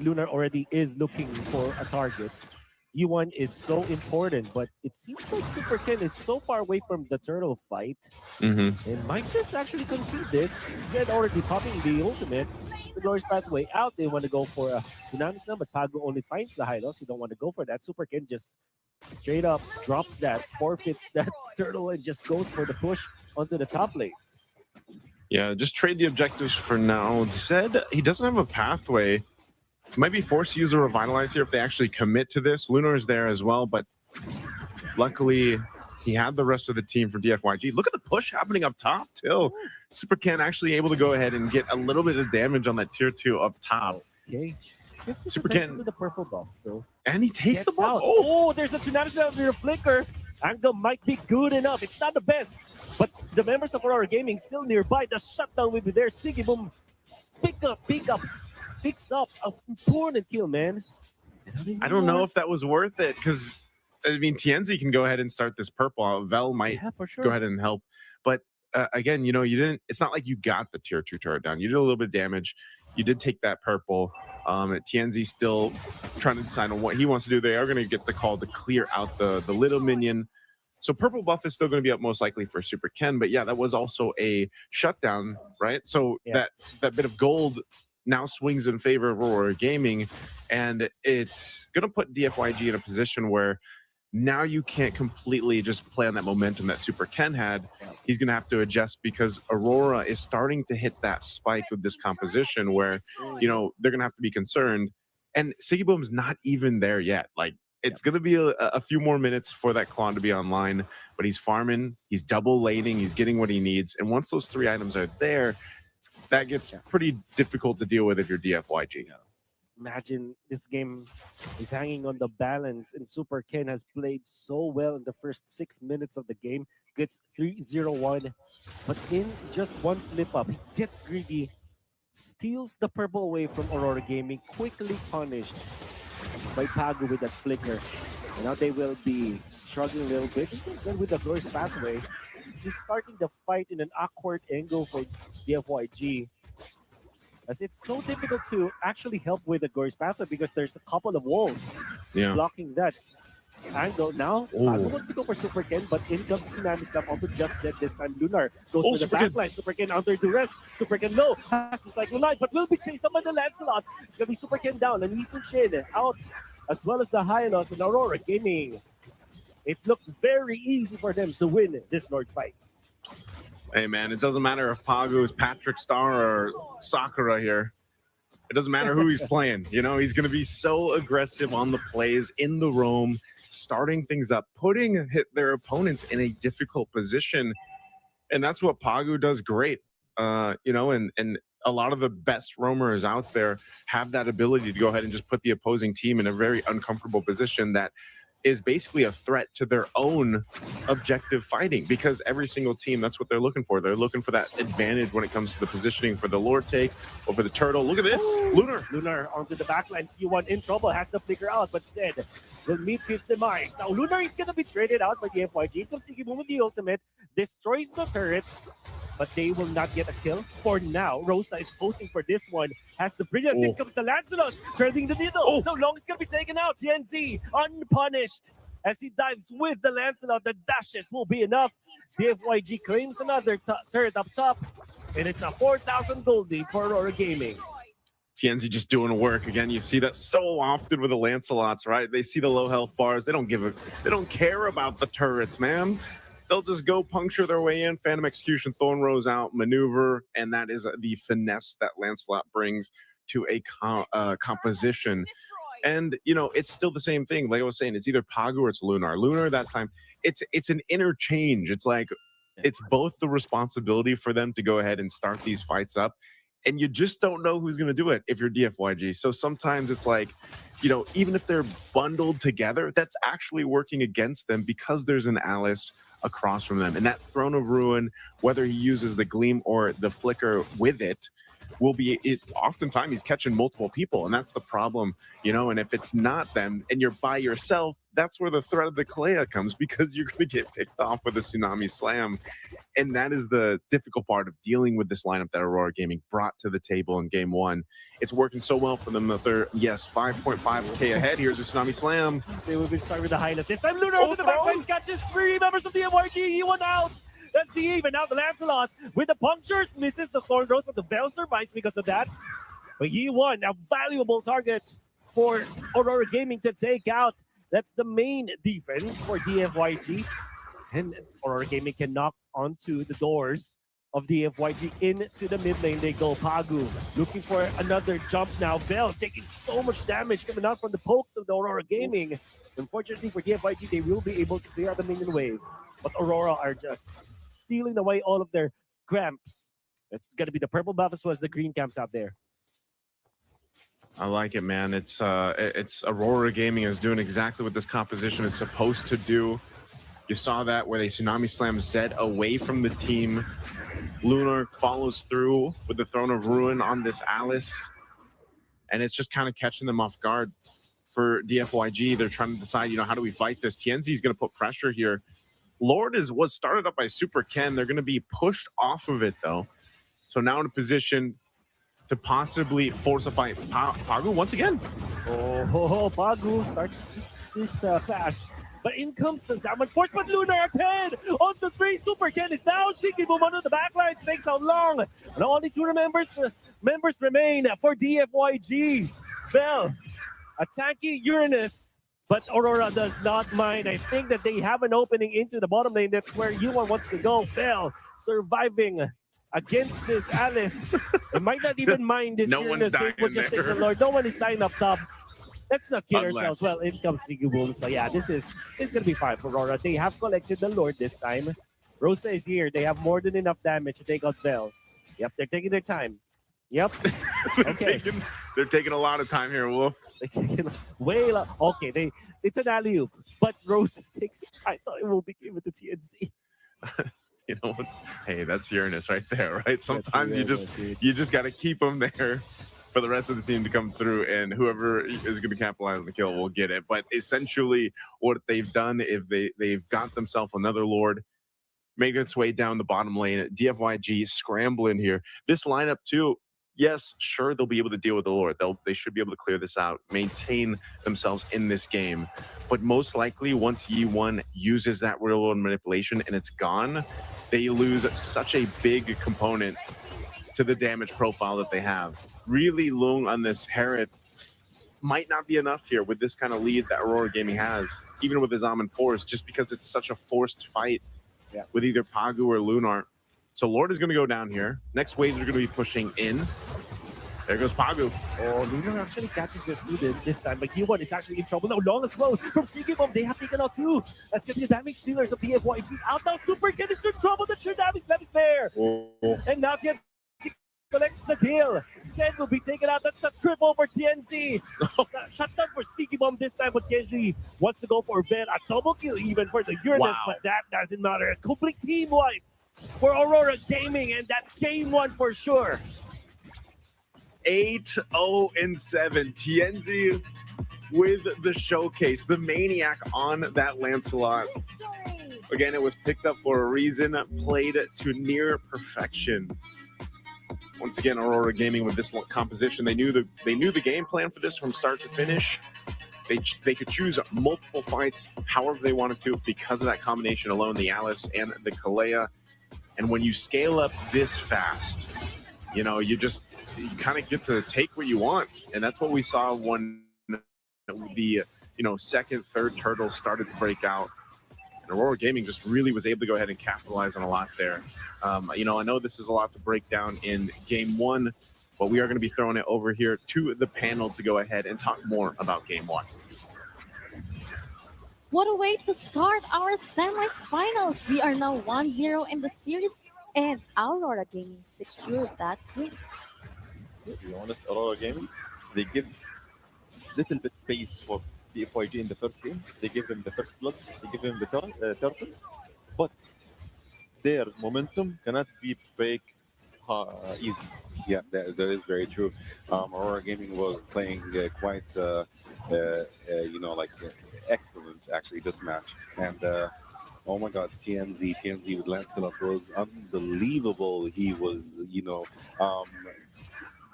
Lunar already is looking for a target. U1 is so important, but it seems like Super Ken is so far away from the turtle fight. And might just actually concede this. Zed already popping the ultimate. The Glorious Pathway out. They want to go for a Tsunami Slam, but Pago only finds the high loss. You don't want to go for that. Super Ken just straight up drops that, forfeits that turtle, and just goes for the push onto the top lane. Yeah, just trade the objectives for now. Zed, he doesn't have a pathway. Might be forced to use a Revitalize here if they actually commit to this. Lunar is there as well, but luckily he had the rest of the team for DFYG. Look at the push happening up top, too. Super Ken actually able to go ahead and get a little bit of damage on that tier 2 up top. Okay. Super Ken to the purple buff, though. And he takes the buff. Oh, there's a Tsunami under a flicker. Angle might be good enough. It's not the best, but the members of Aurora Gaming still nearby. The shutdown will be there. Sigibum picks up an important kill, man. I don't know if that was worth it, because I mean, Tienzi can go ahead and start this purple. Vel might for sure go ahead and help, but again, you didn't. It's not like you got the tier 2 turret down. You did a little bit of damage. You did take that purple. Tienzi still trying to decide on what he wants to do. They are going to get the call to clear out the little minion. So purple buff is still going to be up most likely for Super Ken. But yeah, that was also a shutdown, right? So that bit of gold now swings in favor of Aurora Gaming, and it's going to put DFYG in a position where now you can't completely just play on that momentum that Super Ken had. He's going to have to adjust because Aurora is starting to hit that spike with this composition where, they're going to have to be concerned. And Siggy Boom's not even there yet. Like, it's going to be a few more minutes for that Klon to be online, but he's farming, he's double laning, he's getting what he needs. And once those 3 items are there, that gets pretty difficult to deal with if you're DFYG. Imagine this game is hanging on the balance, and Super Ken has played so well in the first 6 minutes of the game. Gets 3-0-1, but in just one slip up, he gets greedy, steals the purple away from Aurora Gaming, quickly punished by Pago with that flicker. And now they will be struggling a little bit. And with the Glorious Pathway, he's starting the fight in an awkward angle for DFYG. As it's so difficult to actually help with the Glorious Pathway because there's a couple of walls blocking that angle. Now, Pago wants to go for Super Ken, but in comes Tsunami Snap onto just Zed this time. Lunar goes for the backline. Super Ken under duress. Super Ken low. Has the Cyclone Line, but will be chased up by the Lancelot. It's going to be Super Ken down and Nisun Shin out, as well as the high loss in Aurora Gaming. It looked very easy for them to win this Lord fight. Hey, man, it doesn't matter if Pago is Patrick Star or Sakura here. It doesn't matter who he's playing. He's going to be so aggressive on the plays, in the roam, starting things up, putting their opponents in a difficult position. And that's what Pago does great. And a lot of the best roamers out there have that ability to go ahead and just put the opposing team in a very uncomfortable position that is basically a threat to their own objective fighting, because every single team, that's what they're looking for. They're looking for that advantage when it comes to the positioning for the Lord take or for the turtle. Look at this, Lunar onto the backline. C1 in trouble, has to flicker out, but Zed will meet his demise. Now Lunar is going to be traded out by the FYG. Comes Sigibum with the ultimate, destroys the turret, but they will not get a kill for now. Rosa is posing for this one. Has the brilliance. In comes the Lancelot, threading the needle. No long is going to be taken out. TNZ unpunished as he dives with the Lancelot. The dashes will be enough. The FYG claims another turret up top, and it's a 4,000 gold lead for Aurora Gaming. TNZ just doing work again. You see that so often with the Lancelots, right? They see the low health bars. They don't care about the turrets, man. They'll just go puncture their way in. Phantom Execution, Thorn Rose out, maneuver, and that is the finesse that Lancelot brings to a composition. And, you know, it's still the same thing. Like I was saying, it's either Pagu or it's Lunar. Lunar that time, it's an interchange. It's like, it's both the responsibility for them to go ahead and start these fights up, and you just don't know who's going to do it if you're DFYG. So sometimes it's like, you know, even if they're bundled together, that's actually working against them because there's an Alice across from them. And that Throne of Ruin, whether he uses the Gleam or the Flicker with it, will be it. Oftentimes he's catching multiple people, and that's the problem, you know. And if it's not them and you're by yourself, that's where the threat of the Kalea comes, because you're going to get picked off with a Tsunami Slam. And that is the difficult part of dealing with this lineup that Aurora Gaming brought to the table in game one. It's working so well for them that they're, yes, 5.5k ahead. Here's a Tsunami Slam. They will be starting with the highness. This time Lunar over the backline catches 3 members of the MYG. He went out. That's the even. Now the Lancelot with the punctures misses the Thorn Rose, but the Bell survives because of that. But he won, a valuable target for Aurora Gaming to take out. That's the main defense for DFYG. And Aurora Gaming can knock onto the doors of DFYG into the mid lane. They go. Pagu looking for another jump now. Bell taking so much damage coming out from the pokes of the Aurora Gaming. Unfortunately for DFYG, they will be able to clear out the minion wave. But Aurora are just stealing away all of their cramps. It's going to be the purple buff as well as the green camps out there. I like it, man. It's Aurora Gaming is doing exactly what this composition is supposed to do. You saw that where they Tsunami Slam Zed away from the team. Lunar follows through with the Throne of Ruin on this Alice. And it's just kind of catching them off guard. For DFYG, they're trying to decide, you know, how do we fight this? TNZ is going to put pressure here. Lord was started up by Super Ken. They're going to be pushed off of it, though. So now in a position to possibly force a fight. Pagu once again. Pagu starts this clash. But in comes the Salmon Force, but Lunar ahead on the 3. Super Ken is now seeking Boom on the backline. Snakes out long. And only 2 members remain for DFYG. Bell attacking Uranus. But Aurora does not mind. I think that they have an opening into the bottom lane. That's where Yuan wants to go. Bell surviving against this Alice. They might not even mind this. No one's dying will just take the Lord. No one is dying up top. Let's not kid Unless. ourselves. Well, in comes Sigibum. So yeah, this is gonna be fine for Aurora. They have collected the Lord this time. Rosa is here. They have more than enough damage to take out Bell. Yep, they're taking their time. Yep. Okay. They're taking a lot of time here, Wolf. They're taking way long. Okay, it's an alley-oop, but Rosa takes it. I thought it will be given to TNC. You know what? Hey, that's Uranus right there, right? Sometimes you just got to keep them there for the rest of the team to come through, and whoever is going to capitalize on the kill will get it. But essentially, what they've done is they've got themselves another Lord, making its way down the bottom lane. DFYG scrambling here. This lineup too. Yes, sure, they'll be able to deal with the Lord. They should be able to clear this out, maintain themselves in this game. But most likely, once Yi1 uses that real-world manipulation and it's gone, they lose such a big component to the damage profile that they have. Really long on this Herod might not be enough here with this kind of lead that Aurora Gaming has, even with his Almond Force, just because it's such a forced fight with either Pagu or Lunar. So Lord is going to go down here. Next waves are going to be pushing in. There goes Pagu. Oh, Lunar actually catches their student this time, but Yuan is actually in trouble. Now, long as well from Sigibum. They have taken out 2. That's going to be the damage dealers of DFYG. Out now, Super Ken is in trouble. The true damage left is there. And now TNC collects the kill. Zen will be taken out. That's a triple for TNZ. Shut down for CT Bomb this time, but TNZ wants to go for a double kill even for the Uranus, Wow. but that doesn't matter. A complete team wipe for Aurora Gaming, and that's game one for sure. 8-0-7. TNZ with the showcase, the maniac on that Lancelot. Again, it was picked up for a reason, played to near perfection. Once again, Aurora Gaming with this composition, they knew the game plan for this from start to finish. They could choose multiple fights however they wanted to because of that combination alone, the Alice and the Kalea. And when you scale up this fast, you kind of get to take what you want. And that's what we saw when the second, third turtle started to break out. And Aurora Gaming just really was able to go ahead and capitalize on a lot there. I know this is a lot to break down in game one, but we are going to be throwing it over here to the panel to go ahead and talk more about game one. What a way to start our semifinals. We are now 1-0 in the series, and Aurora Gaming secured that win. To be honest, Aurora Gaming, they give little bit space for the FYG in the first game. They give them the first blood, they give them the turtle, but their momentum cannot be break easy. Yeah, that is very true. Aurora Gaming was playing quite, excellent actually this match. And oh my God, TNZ with Lancelot was unbelievable. He was,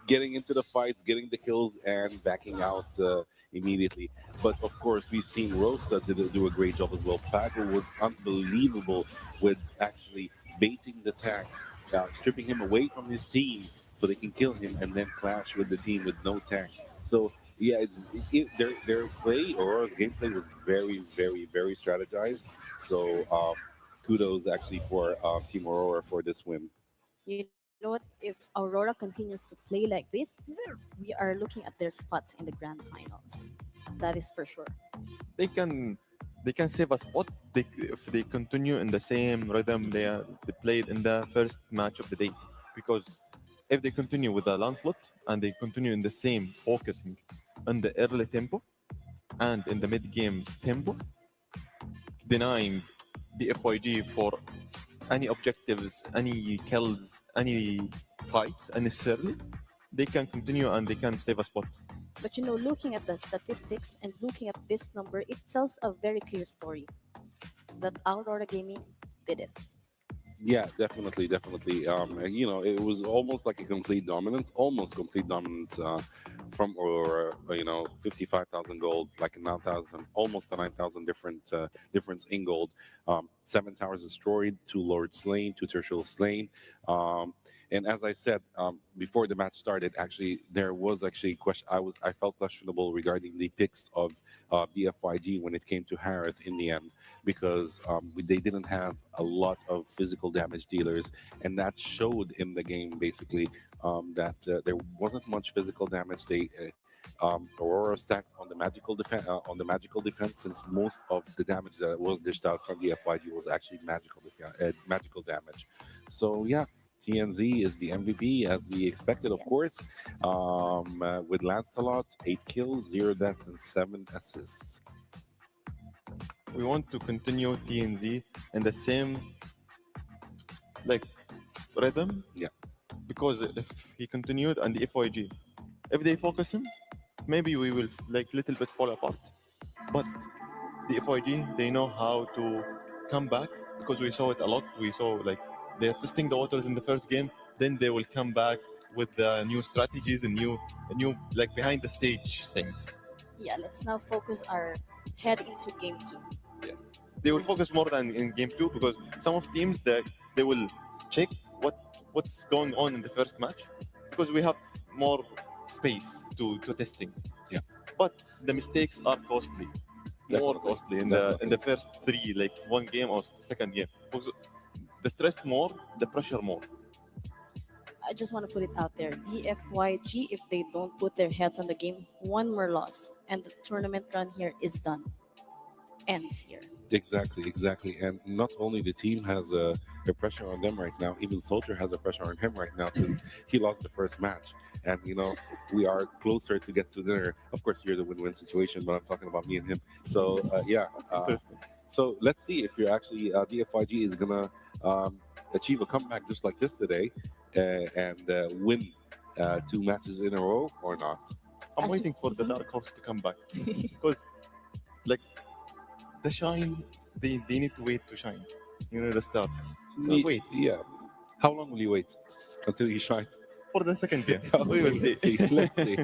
getting into the fights, getting the kills, and backing out immediately. But of course, we've seen Rosa do a great job as well. Pago was unbelievable with actually baiting the tag, stripping him away from his team so they can kill him and then clash with the team with no tag. So yeah, their play, Aurora's gameplay was very, very, very strategized. So kudos actually for Team Aurora for this win. You know what? If Aurora continues to play like this, we are looking at their spots in the grand finals. That is for sure. They can save a spot if they continue in the same rhythm they played in the first match of the day. Because if they continue with the Lancelot and they continue in the same focusing on the early tempo and in the mid game tempo, denying the FYG for any objectives, any kills, any fights unnecessarily, they can continue and they can save a spot. But looking at the statistics and looking at this number, it tells a very clear story that Aurora Gaming did it. Yeah, definitely. It was almost like a almost complete dominance from Aurora. 55,000 gold, like 9,000, almost a 9,000 difference in gold. 7 towers destroyed, 2 lords slain, 2 tertials slain. And as I said before the match started, actually there was actually question. I felt questionable regarding the picks of BFYG when it came to Harith in the end, because they didn't have a lot of physical damage dealers, and that showed in the game basically that there wasn't much physical damage. Aurora stacked on the magical defense, since most of the damage that was dished out from the FYG was actually magical damage. So yeah, TNZ is the MVP as we expected, of course, with Lancelot, 8 kills, 0 deaths, and 7 assists. We want to continue TNZ in the same rhythm. Yeah. Because if he continued and the FYG, if they focus him, maybe we will little bit fall apart. But the FYG, they know how to come back, because we saw it a lot. We saw they're testing the waters in the first game, then they will come back with the new strategies and new behind the stage things. Yeah, let's now focus our head into game 2. Yeah, they will focus more than in game 2, because some of teams they will check what's going on in the first match, because we have more space to testing. Yeah, but the mistakes are costly. More costly in the first 3, one game or second game. Because the stress more, the pressure more. I just want to put it out there. DFYG, if they don't put their heads on the game, one more loss, and the tournament run here is done. Ends here. Exactly. And not only the team has a pressure on them right now, even Soldier has a pressure on him right now since he lost the first match. And we are closer to get to dinner. Of course, you're the win-win situation, but I'm talking about me and him. So yeah. Interesting. So let's see if you're actually DFIG is gonna achieve a comeback just like this today and win 2 matches in a row or not. I'm As- waiting for the Dark Horse to come back because, like, the shine, they need to wait to shine. The star. So wait Yeah. How long will you wait until you shine? for the second game. We will see. Let's see.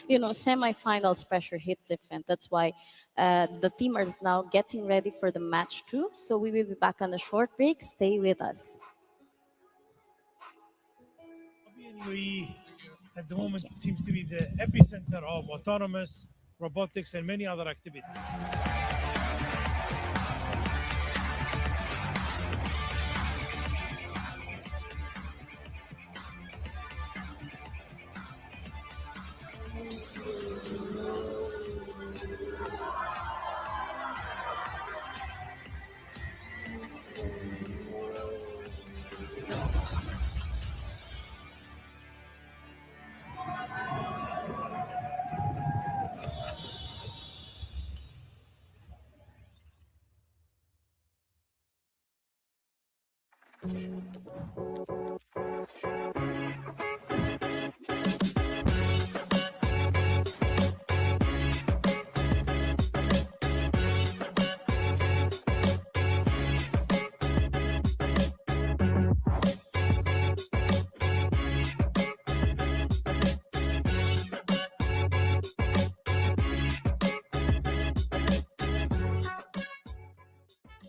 Semifinals pressure hits different. That's why the team is now getting ready for the match 2. So we will be back on a short break. Stay with us. UAE at the moment seems to be the epicenter of autonomous robotics and many other activities.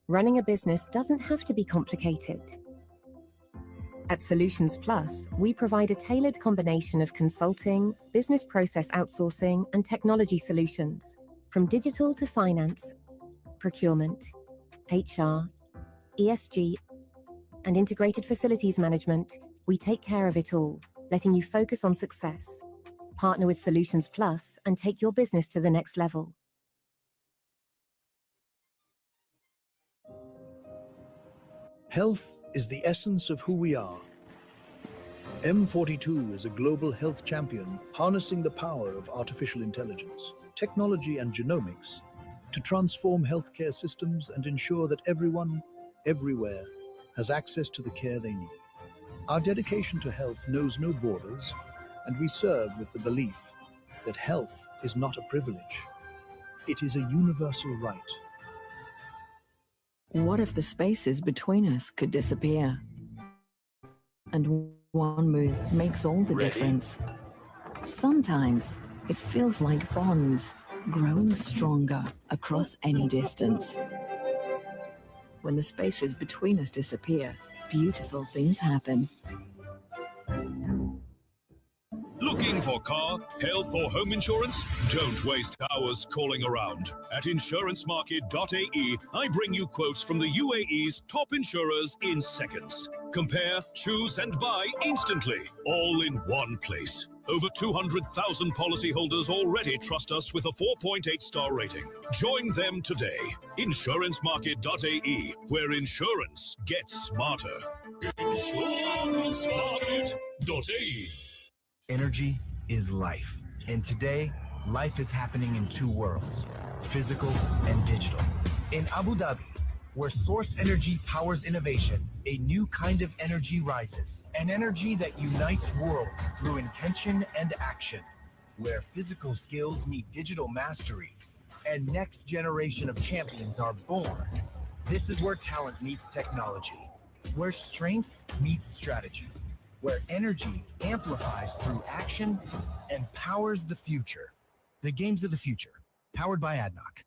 Running a business doesn't have to be complicated. At Solutions Plus, we provide a tailored combination of consulting, business process outsourcing, and technology solutions, from digital to finance, procurement, HR, ESG, and integrated facilities management. We take care of it all, letting you focus on success. Partner with Solutions Plus and take your business to the next level. Health is the essence of who we are. M42 is a global health champion harnessing the power of artificial intelligence, technology, and genomics to transform healthcare systems and ensure that everyone, everywhere, has access to the care they need. Our dedication to health knows no borders, and we serve with the belief that health is not a privilege. It is a universal right. What if the spaces between us could disappear? And one move makes all the difference. Sometimes it feels like bonds growing stronger across any distance. When the spaces between us disappear, beautiful things happen. Looking for car, health or home insurance? Don't waste hours calling around. At insurancemarket.ae, I bring you quotes from the UAE's top insurers in seconds. Compare, choose and buy instantly, all in one place. Over 200,000 policyholders already trust us with a 4.8-star rating. Join them today. Insurancemarket.ae, where insurance gets smarter. Insurancemarket.ae. Energy is life. And today, life is happening in 2 worlds, physical and digital. In Abu Dhabi, where source energy powers innovation, a new kind of energy rises. An energy that unites worlds through intention and action. Where physical skills meet digital mastery, and next generation of champions are born. This is where talent meets technology. Where strength meets strategy. Where energy amplifies through action and powers the future. The games of the future, powered by ADNOC.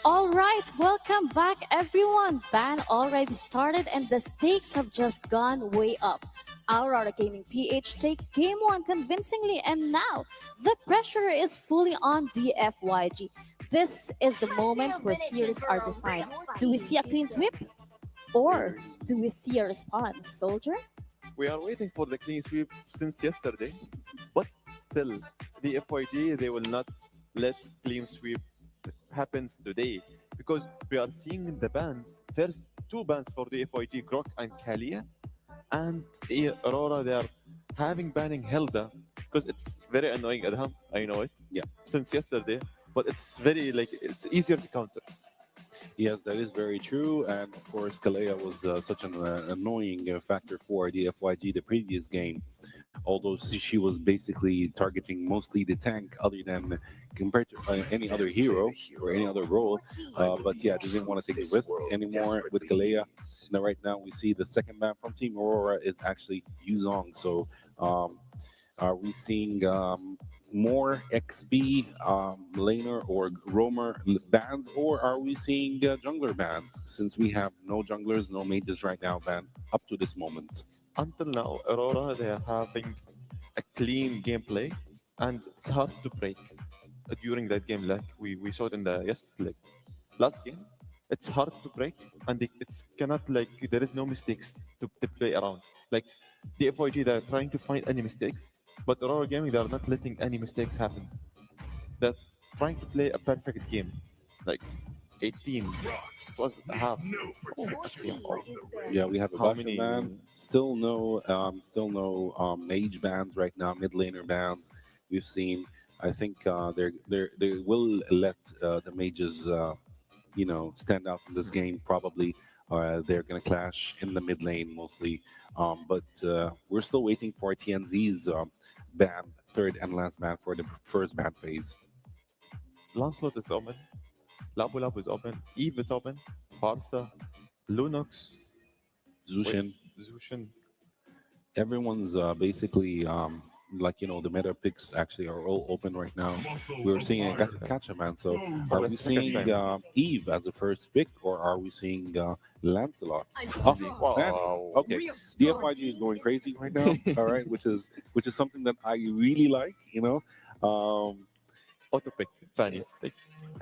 All right, welcome back, everyone. Ban already started, and the stakes have just gone way up. Aurora Gaming PH take game one convincingly, and now the pressure is fully on DFYG. This is the moment where series are defined. Do we see a clean sweep, or do we see a response, Soldier? We are waiting for the clean sweep since yesterday, but still, the FYG they will not let clean sweep happens today because we are seeing the bans. First two bans for the FYG, Grok and Kalia, and Aurora they are having banning Hilda because it's very annoying. Adham, I know it. Yeah. Since yesterday, but it's very like it's easier to counter. Yes, that is very true. And of course, Kalea was such an annoying factor for the FYG the previous game. Although she was basically targeting mostly the tank, other than compared to any other hero or any other role. But yeah, didn't want to take the risk anymore with Kalea. Now, right now, we see the second map from Team Aurora is actually Yuzong. So, are we seeing more XP laner or roamer bans, or are we seeing jungler bans? Since we have no junglers, no mages right now banned up to this moment. Until now, Aurora they are having a clean gameplay, and it's hard to break during that game. Like we saw it in the like last game, it's hard to break, and it's cannot like there is no mistakes to play around. Like the FYG, they're trying to find any mistakes, but Aurora Gaming they are not letting any mistakes happen. They're trying to play a perfect game, like 18 was half. Yeah, we have a How Bastion many- ban. Still no mage bans right now. Mid laner bans. We've seen. I think they will let the mages, stand out in this game. Probably they're gonna clash in the mid lane mostly. But we're still waiting for TNZ's ban, third and last ban for the first ban phase. Lancelot is open, Labu Labu is open, Eve is open, Farsa, Lunox, Zushin. Zushin. Everyone's basically the meta picks actually are all open right now. We're seeing a Gacha man. So are we seeing Eve as the first pick, or are we seeing Lancelot? Oh, man. Okay, DFYG is going crazy right now. All right, which is something that I really like. Auto pick, Fanny.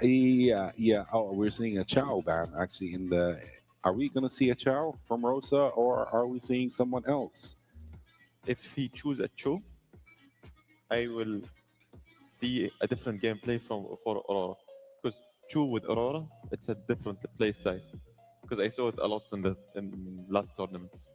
Yeah. Oh, we're seeing a Chow ban actually in the. Are we gonna see a Chow from Rosa, or are we seeing someone else? If he choose a Cho, I will see a different gameplay for Aurora. Because Chu with Aurora, it's a different play style. Because I saw it a lot in last tournaments.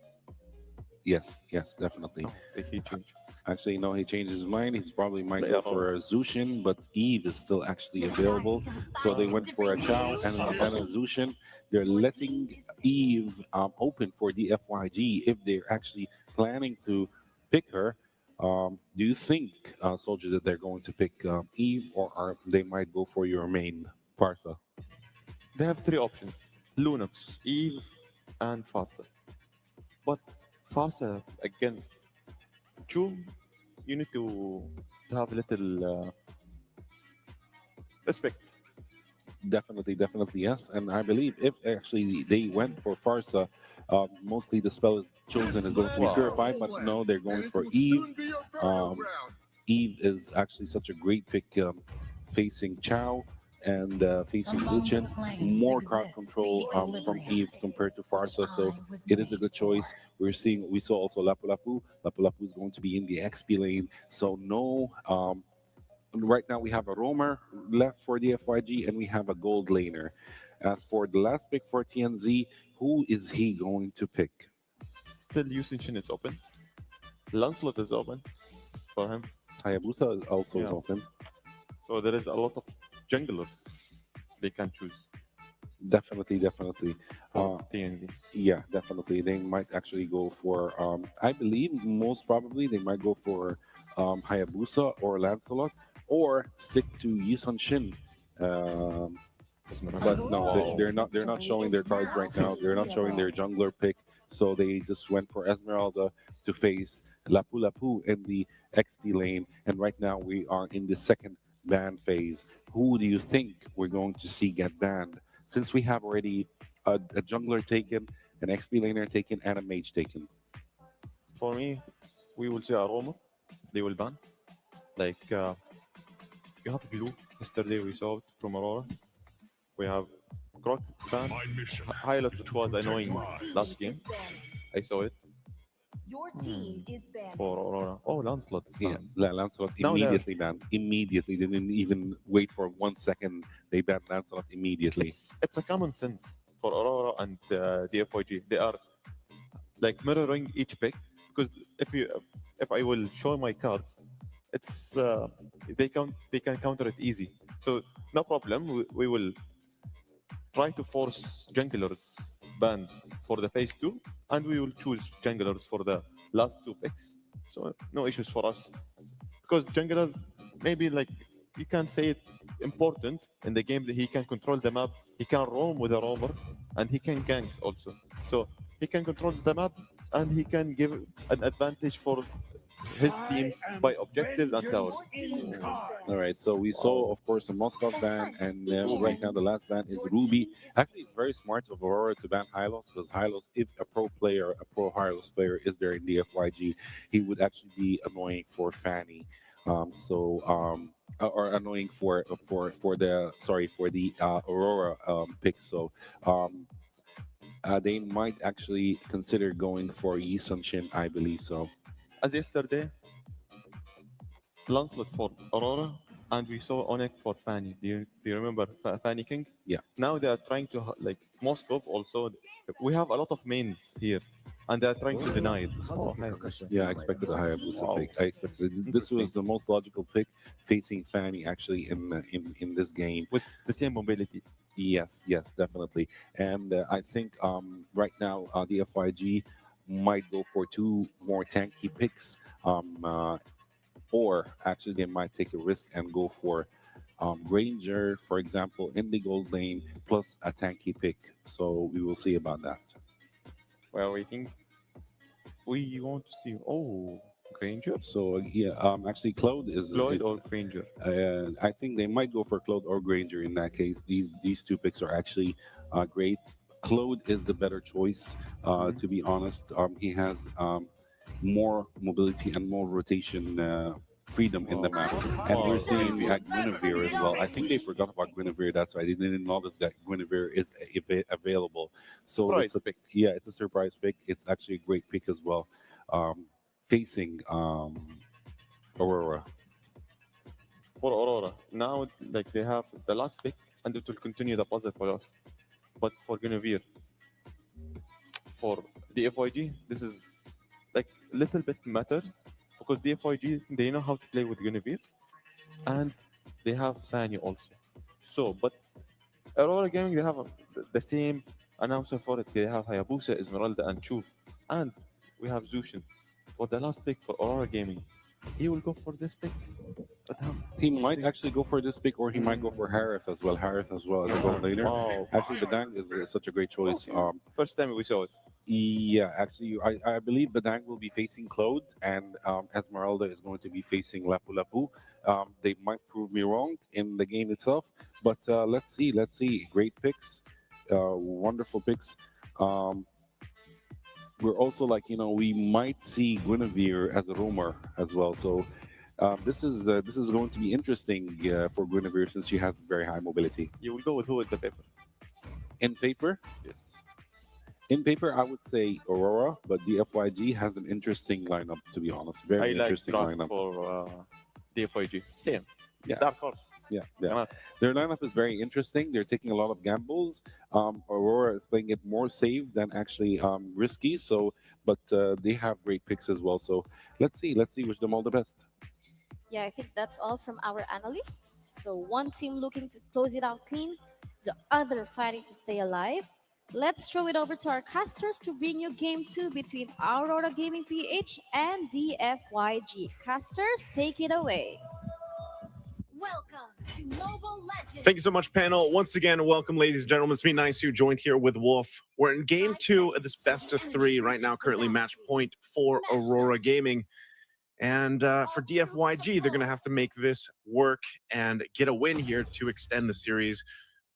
Yes, definitely. He changed. Actually, no, he changed his mind. He's probably might Later go for a Zushin, but Eve is still actually available. So they went for a Chow and a Zushin. They're letting Eve open for the FYG if they're actually planning to pick her. Do you think, Soldier, that they're going to pick Eve, or they might go for your main Farsa? They have three options: Lunox, Eve, and Farsa. But Farsa against Chu, you need to have a little respect. Definitely, yes. And I believe if actually they went for Farsa, mostly the spell is chosen is going to be purified, but no, they're going for Eve. Eve is actually such a great pick facing Chow and facing Zuchin. More crowd control from Eve compared to Farsa, so it is a good choice. We saw also Lapu Lapu. Lapu Lapu is going to be in the XP lane, so no. Right now we have a roamer left for the FYG, and we have a gold laner. As for the last pick for TNZ, who is he going to pick? Still, Yusin is open. Lancelot is open for him. Hayabusa is also Yeah. open. So there is a lot of junglers they can choose. Definitely. TNZ. Yeah, definitely. They might actually go for, I believe most probably they might go for Hayabusa or Lancelot, or stick to Yisun Shin. But no, they're not showing their cards right now. They're not showing their jungler pick. So they just went for Esmeralda to face Lapu Lapu in the XP lane. And right now we are in the second ban phase, who do you think we're going to see get banned? Since we have already a jungler taken, an XP laner taken, and a mage taken. For me, we will see Aroma. They will ban. Like, you have Glue. Yesterday we saw it from Aurora. We have Croc ban. Highlights, it was annoying last game. I saw it. Your team is banned. For Aurora. Oh, Lancelot. is Yeah, banned. Lancelot Now they're- immediately banned. Immediately, they didn't even wait for 1 second. They banned Lancelot immediately. It's a common sense for Aurora and DFYG. They are like mirroring each pick because if I will show my cards, it's they can counter it easy. So no problem. We will try to force junglers bans for the phase 2, and we will choose junglers for the last 2 picks. So no issues for us because junglers maybe like you can say it important in the game that he can control the map, he can roam with a roamer, and he can ganks also. So he can control the map and he can give an advantage for his team by objectives and towers. All right, so we saw, of course, a Moskov ban, and right now the last ban is Ruby. Actually, it's very smart of Aurora to ban Hylos, because Hylos, if a pro Hylos player is there in the FYG, he would actually be annoying for Fanny. Or annoying for the Aurora pick. So they might actually consider going for Yi Sun Shin, I believe so. As yesterday, Lancelot for Aurora, and we saw Onyx for Fanny. Do you remember Fanny King? Yeah. Now they are trying to like Moscow also. We have a lot of mains here, and they are trying to deny it. Yeah, I expected a Hayabusa pick. I expected this was the most logical pick facing Fanny actually in this game with the same mobility. Yes, definitely. And I think right now the FYG might go for 2 more tanky picks, or actually they might take a risk and go for Ranger, for example, in the gold lane plus a tanky pick. So we will see about that. Well, I think we want to see Granger. So actually Claude or Granger. I think they might go for Claude or Granger in that case. These 2 picks are actually great. Claude is the better choice, to be honest. He has more mobility and more rotation freedom in the map. And we're seeing Guinevere as well. I think they forgot about Guinevere. That's why they didn't notice that Guinevere is available. So it's a pick. Yeah, it's a surprise pick. It's actually a great pick as well. Facing Aurora. For Aurora, now like they have the last pick, and it will continue the puzzle for us. But for Guinevere, for the FYG, this is like a little bit matters because the FYG, they know how to play with Guinevere, and they have Fanny also. So, but Aurora Gaming, they have the same announcer for it. They have Hayabusa, Esmeralda, and Chu, and we have Zushin. For the last pick for Aurora Gaming, he will go for this pick. But he might actually go for this pick, or he might go for Harith as well. Harith as well as a gold laner. Actually, Badang is such a great choice. First time we saw it. Yeah, actually, I believe Badang will be facing Claude, and Esmeralda is going to be facing Lapu Lapu. They might prove me wrong in the game itself, but let's see. Great picks, wonderful picks. We're also we might see Guinevere as a roamer as well. So this is going to be interesting for Guinevere since she has very high mobility. You will go with who in the paper? In paper? Yes. In paper, I would say Aurora, but DFYG has an interesting lineup, to be honest. Very interesting lineup. For DFYG. Same. Yeah. Dark Horse. Yeah. Their lineup is very interesting. They're taking a lot of gambles. Aurora is playing it more safe than actually risky. So, but they have great picks as well. So let's see. Wish them all the best. Yeah, I think that's all from our analysts. So one team looking to close it out clean, the other fighting to stay alive. Let's throw it over to our casters to bring you Game 2 between Aurora Gaming PH and DFYG. Casters, take it away. Welcome to Mobile Legends. Thank you so much, panel. Once again, welcome, ladies and gentlemen. It's me, Nice, who joined here with Wolf. We're in Game 2 of this best of 3 right now, currently match point for Aurora Gaming. And for DFYG, they're going to have to make this work and get a win here to extend the series.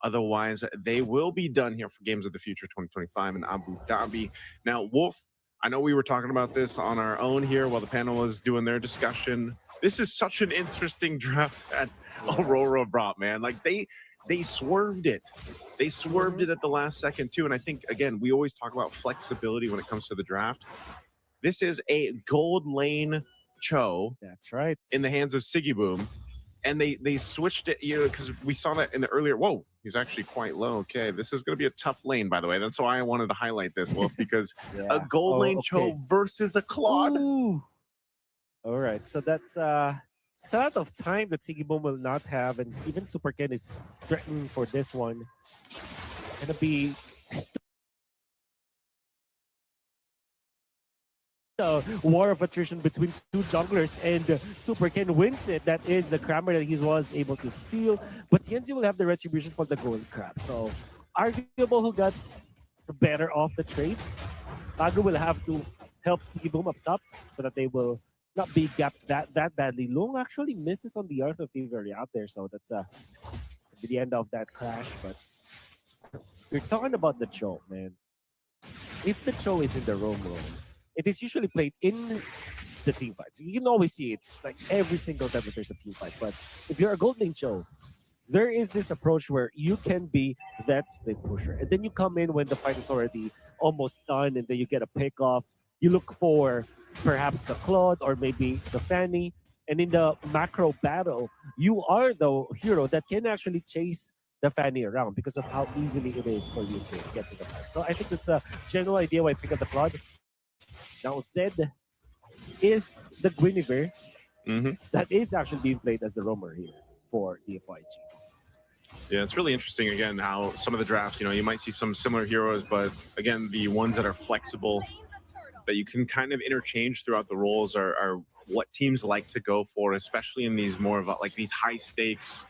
Otherwise, they will be done here for Games of the Future 2025 in Abu Dhabi. Now, Wolf, I know we were talking about this on our own here while the panel was doing their discussion. This is such an interesting draft that Aurora brought, man. Like, they swerved it. They swerved it at the last second, too. And I think, again, we always talk about flexibility when it comes to the draft. This is a gold lane Cho. That's right. In the hands of Siggy Boom. And they switched it, you know, because we saw that in the earlier. Whoa, he's actually quite low. Okay, this is going to be a tough lane, by the way. That's why I wanted to highlight this, Wolf, because a gold lane Cho versus a Claude. Ooh. All right, so that's it's a lot of time that Siggy Boom will not have, and even Super Ken is threatening for this one. Gonna be a war of attrition between two junglers, and Super Ken wins it. That is the Crammer that he was able to steal, but TNC will have the retribution for the gold crab. So arguable who got better off the trades. Pago will have to help Siggy Boom up top so that they will not be gapped that badly. Long actually misses on the Arthur Thievery out there, so that's the end of that crash. But we're talking about the Cho, man. If the Cho is in the roam, it is usually played in the team fights. You can always see it like every single time that there's a team fight. But if you're a Gold Lane Cho, there is this approach where you can be that split pusher. And then you come in when the fight is already almost done, and then you get a pick off. You look for perhaps the Claude or maybe the Fanny. And in the macro battle, you are the hero that can actually chase the Fanny around because of how easily it is for you to get to the fight. So I think that's a general idea why I pick up the Claude. Now, Zed is the Guinevere that is actually being played as the roamer here for DFYG. Yeah, it's really interesting, again, how some of the drafts, you know, you might see some similar heroes, but again, the ones that are flexible, that you can kind of interchange throughout the roles are what teams like to go for, especially in these more of like these high stakes,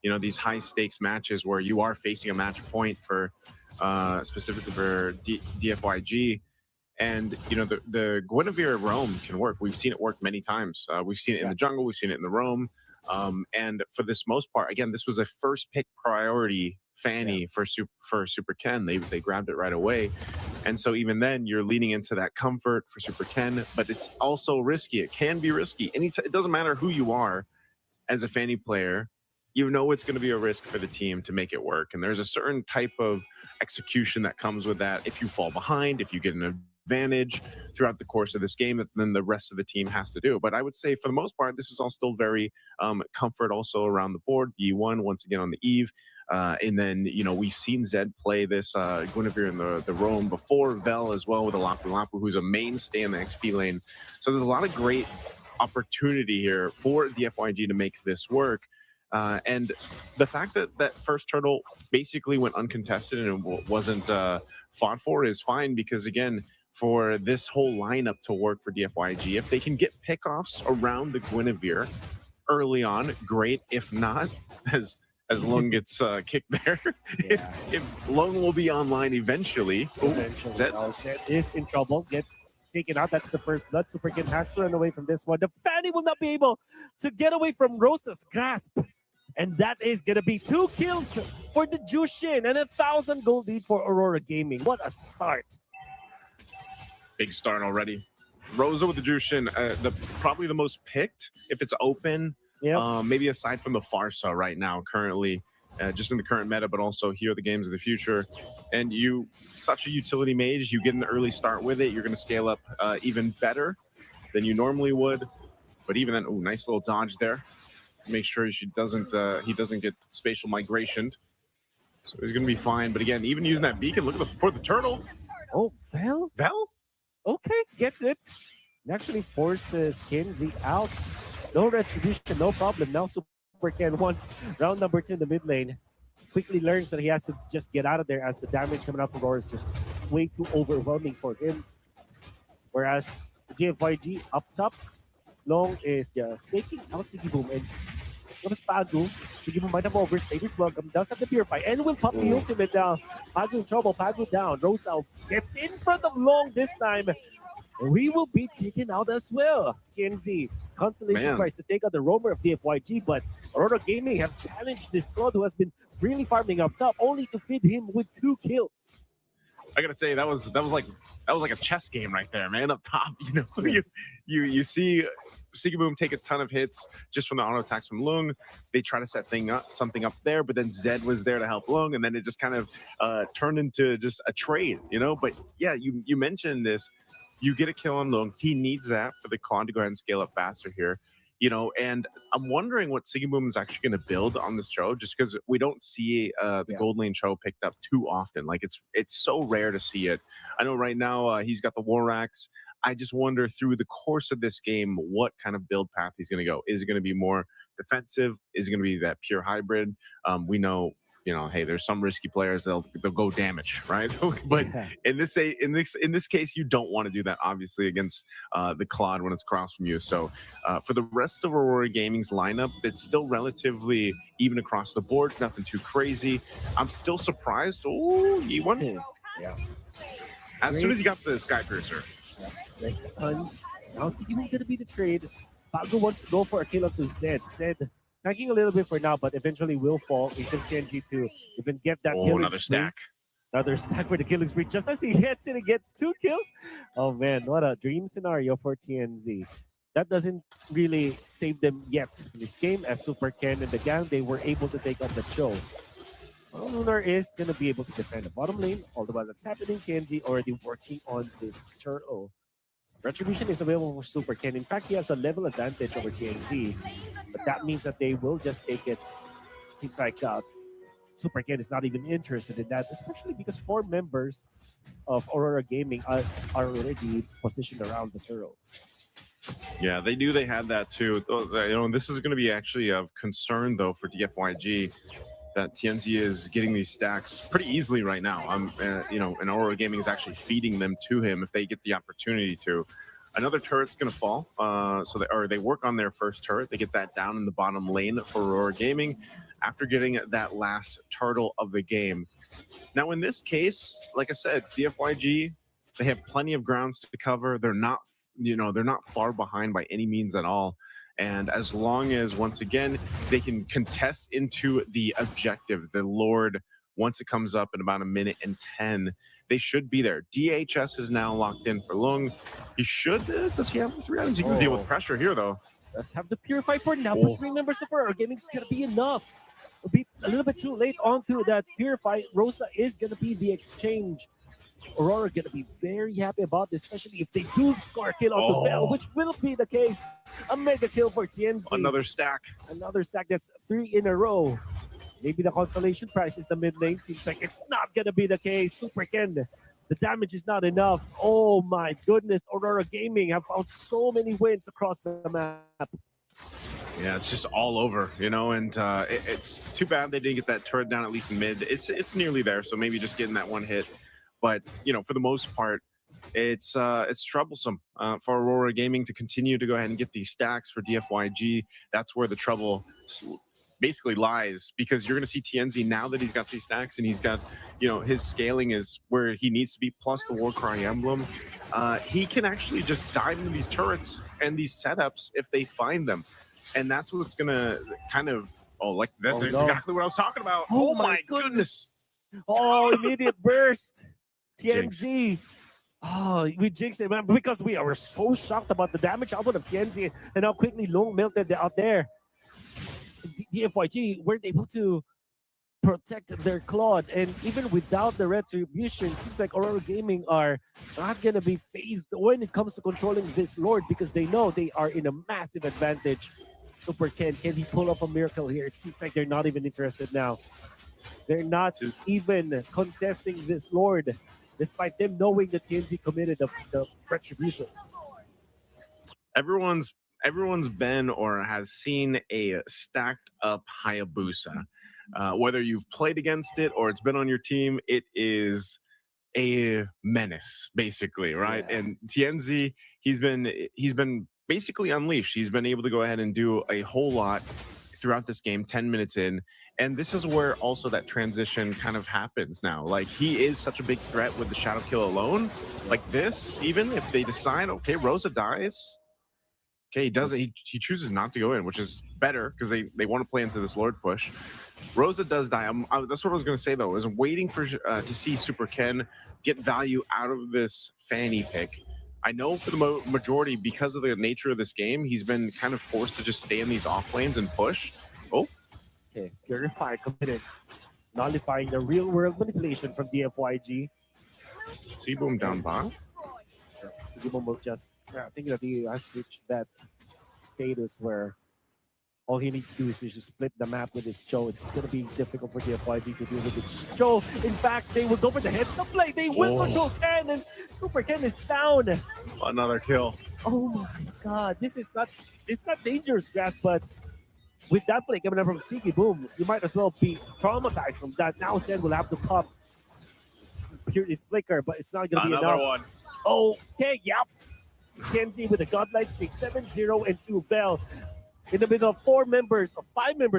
you know, these high stakes matches where you are facing a match point for specifically for DFYG. And, you know, the Guinevere roam can work. We've seen it work many times. We've seen it in the jungle. We've seen it in the roam. And for this most part, again, this was a first pick priority Fanny for Super Ken. They grabbed it right away. And so even then, you're leaning into that comfort for Super Ken, but it's also risky. It can be risky. It doesn't matter who you are as a Fanny player. You know it's going to be a risk for the team to make it work. And there's a certain type of execution that comes with that. If you fall behind, if you get an advantage throughout the course of this game, that then the rest of the team has to do. But I would say for the most part, this is all still very comfort also around the board. E1 once again on the Eve. And then, you know, we've seen Zed play this Guinevere in the roam before, Vel as well with a Lapu Lapu, who's a mainstay in the XP lane. So there's a lot of great opportunity here for the FYG to make this work. And the fact that that first turtle basically went uncontested and wasn't fought for is fine, because again, for this whole lineup to work for DFYG, if they can get pickoffs around the Guinevere early on, great. If not, as Lung gets kicked there, if Lung will be online eventually. Zed is in trouble. Get taken out. That's the first blood. Super Ken has to run away from this one. The Fanny will not be able to get away from Rosa's grasp. And that is going to be 2 kills for the Jushin and 1,000 gold lead for Aurora Gaming. What a start. Big start already. Rosa with the Jushin, probably the most picked if it's open. Maybe aside from the Farsa right now, currently, just in the current meta, but also here at the Games of the Future. And you, such a utility mage, you get an early start with it. You're going to scale up even better than you normally would. But even then, nice little dodge there. Make sure he doesn't get spatial migration. So he's going to be fine. But again, even using that beacon, look for the turtle. Oh, Vel? Vel? Okay, gets it. And actually forces Kenzie out. No retribution, no problem. Now Super Ken wants round number 2 in the mid lane. Quickly learns that he has to just get out of there as the damage coming out from Aurora is just way too overwhelming for him. Whereas GFYG up top, Long is just taking out Siggy Boom, and comes Pagu. Siggy Boom might have overstayed his welcome, does have the purify, and will pop the ultimate down. Pagu in trouble, Pagu down. Rosa gets in front of Long this time. we will be taken out as well. TNZ consolation Man. prize to take out the roamer of DFYG, but Aurora Gaming have challenged this squad who has been freely farming up top, only to feed him with 2 kills. I gotta say that was like a chess game right there, man. Up top, you see Sigaboom take a ton of hits just from the auto attacks from Lung. They try to set something up there, but then Zed was there to help Lung, and then it just kind of turned into just a trade, But yeah, you mentioned this. You get a kill on Lung. He needs that for the Klon to go ahead and scale up faster here. And I'm wondering what Sigaboom is actually going to build on this show, just because we don't see the gold lane show picked up too often. Like it's so rare to see it. I know right now he's got the War Axe. I just wonder through the course of this game what kind of build path he's going to go. Is it going to be more defensive? Is it going to be that pure hybrid? We know. Hey, there's some risky players they'll go damage, right? But in this case, you don't want to do that, obviously, against the Claude when it's across from you. So for the rest of Aurora Gaming's lineup, it's still relatively even across the board, nothing too crazy. I'm still surprised. Oh, he won. Yeah. As soon as he got the Sky Piercer. Like stuns. Now Sigaboom gonna be the trade. Bago wants to go for a kill up to Zed. Zed tanking a little bit for now, but eventually will fall into CNG to even get that killing another spree. stack. Another stack for the killing spree. Just as he hits it, he gets 2 kills. Oh man, what a dream scenario for TNZ. That doesn't really save them yet in this game, as Super Ken and the gang, they were able to take on the show. Lunar is going to be able to defend the bottom lane, all the while that's happening. TNZ already working on this turtle. Retribution is available for Super Ken. In fact, he has a level advantage over TNZ, but that means that they will just take it. Seems like Super Ken is not even interested in that, especially because 4 members of Aurora Gaming are already positioned around the turtle. Yeah, they knew they had that too. This is going to be actually of concern though for DFYG. That TNZ is getting these stacks pretty easily right now. And Aurora Gaming is actually feeding them to him if they get the opportunity to. Another turret's going to fall. They work on their first turret. They get that down in the bottom lane for Aurora Gaming after getting that last turtle of the game. Now, in this case, like I said, DFYG, they have plenty of grounds to cover. They're not far behind by any means at all. And as long as, once again, they can contest into the objective, the Lord, once it comes up in about 1 minute and 10, they should be there. DHS is now locked in for Lung. He should, does he have the 3 items? He can deal with pressure here, though. Let's have the Purify for now, but 3 members of Aurora Gaming is going to be enough. It'll be a little bit too late onto that Purify. Rosa is going to be the exchange. Aurora going to be very happy about this, especially if they do score a kill onto Bell, which will be the case. A mega kill for TNZ. Another stack. Another stack. That's 3 in a row. Maybe the consolation prize is the mid lane. Seems like it's not going to be the case. Super Ken, the damage is not enough. Oh my goodness. Aurora Gaming have found so many wins across the map. Yeah, it's just all over, and it's too bad they didn't get that turret down at least in mid. It's nearly there, so maybe just getting that 1 hit. But, for the most part, it's troublesome for Aurora Gaming to continue to go ahead and get these stacks for DFYG. That's where the trouble basically lies, because you're going to see TNZ now that he's got these stacks and he's got, his scaling is where he needs to be, plus the Warcry emblem. He can actually just dive into these turrets and these setups if they find them. And that's what's going to kind of, this is exactly what I was talking about. Oh my goodness. Oh, immediate burst. TNZ. Oh, we jinxed it, man, because we were so shocked about the damage output of TNZ and how quickly Long melted out there. DFYG weren't able to protect their Claude, and even without the retribution, seems like Aurora Gaming are not going to be phased when it comes to controlling this Lord, because they know they are in a massive advantage. Super Ken, can he pull off a miracle here? It seems like they're not even interested now. They're not even contesting this Lord, despite them knowing that TNZ committed the retribution. Everyone's been or has seen a stacked up Hayabusa. Whether you've played against it or it's been on your team, it is a menace, basically, right? Yeah. And TNZ, he's been basically unleashed. He's been able to go ahead and do a whole lot throughout this game, 10 minutes in. And this is where also that transition kind of happens now. Like, he is such a big threat with the Shadow Kill alone. Like this, even if they decide, okay, Rosa dies. Okay, he doesn't. He chooses not to go in, which is better because they want to play into this Lord push. Rosa does die. That's what I was going to say, though. I was waiting for to see Super Ken get value out of this Fanny pick. I know for the majority, because of the nature of this game, he's been kind of forced to just stay in these off lanes and push. Oh. Okay, Purify committed. Nullifying the real-world manipulation from DFYG. Seaboom down bot. Seaboom will just, I think that he has reached that status where all he needs to do is to just split the map with his Cho. It's going to be difficult for DFYG to deal with his Cho. In fact, they will go for the heads to play. They will control Ken, and Super Ken is down. Another kill. Oh my God, this is not dangerous, Grass, but with that play coming up from Sigi Boom, you might as well be traumatized from that. Now Zen will have to pop his flicker, but it's not going to be enough. Another one. Okay, yep. TNZ with a godlike streak, 7-0 and 2 Bell. In the middle of 5 members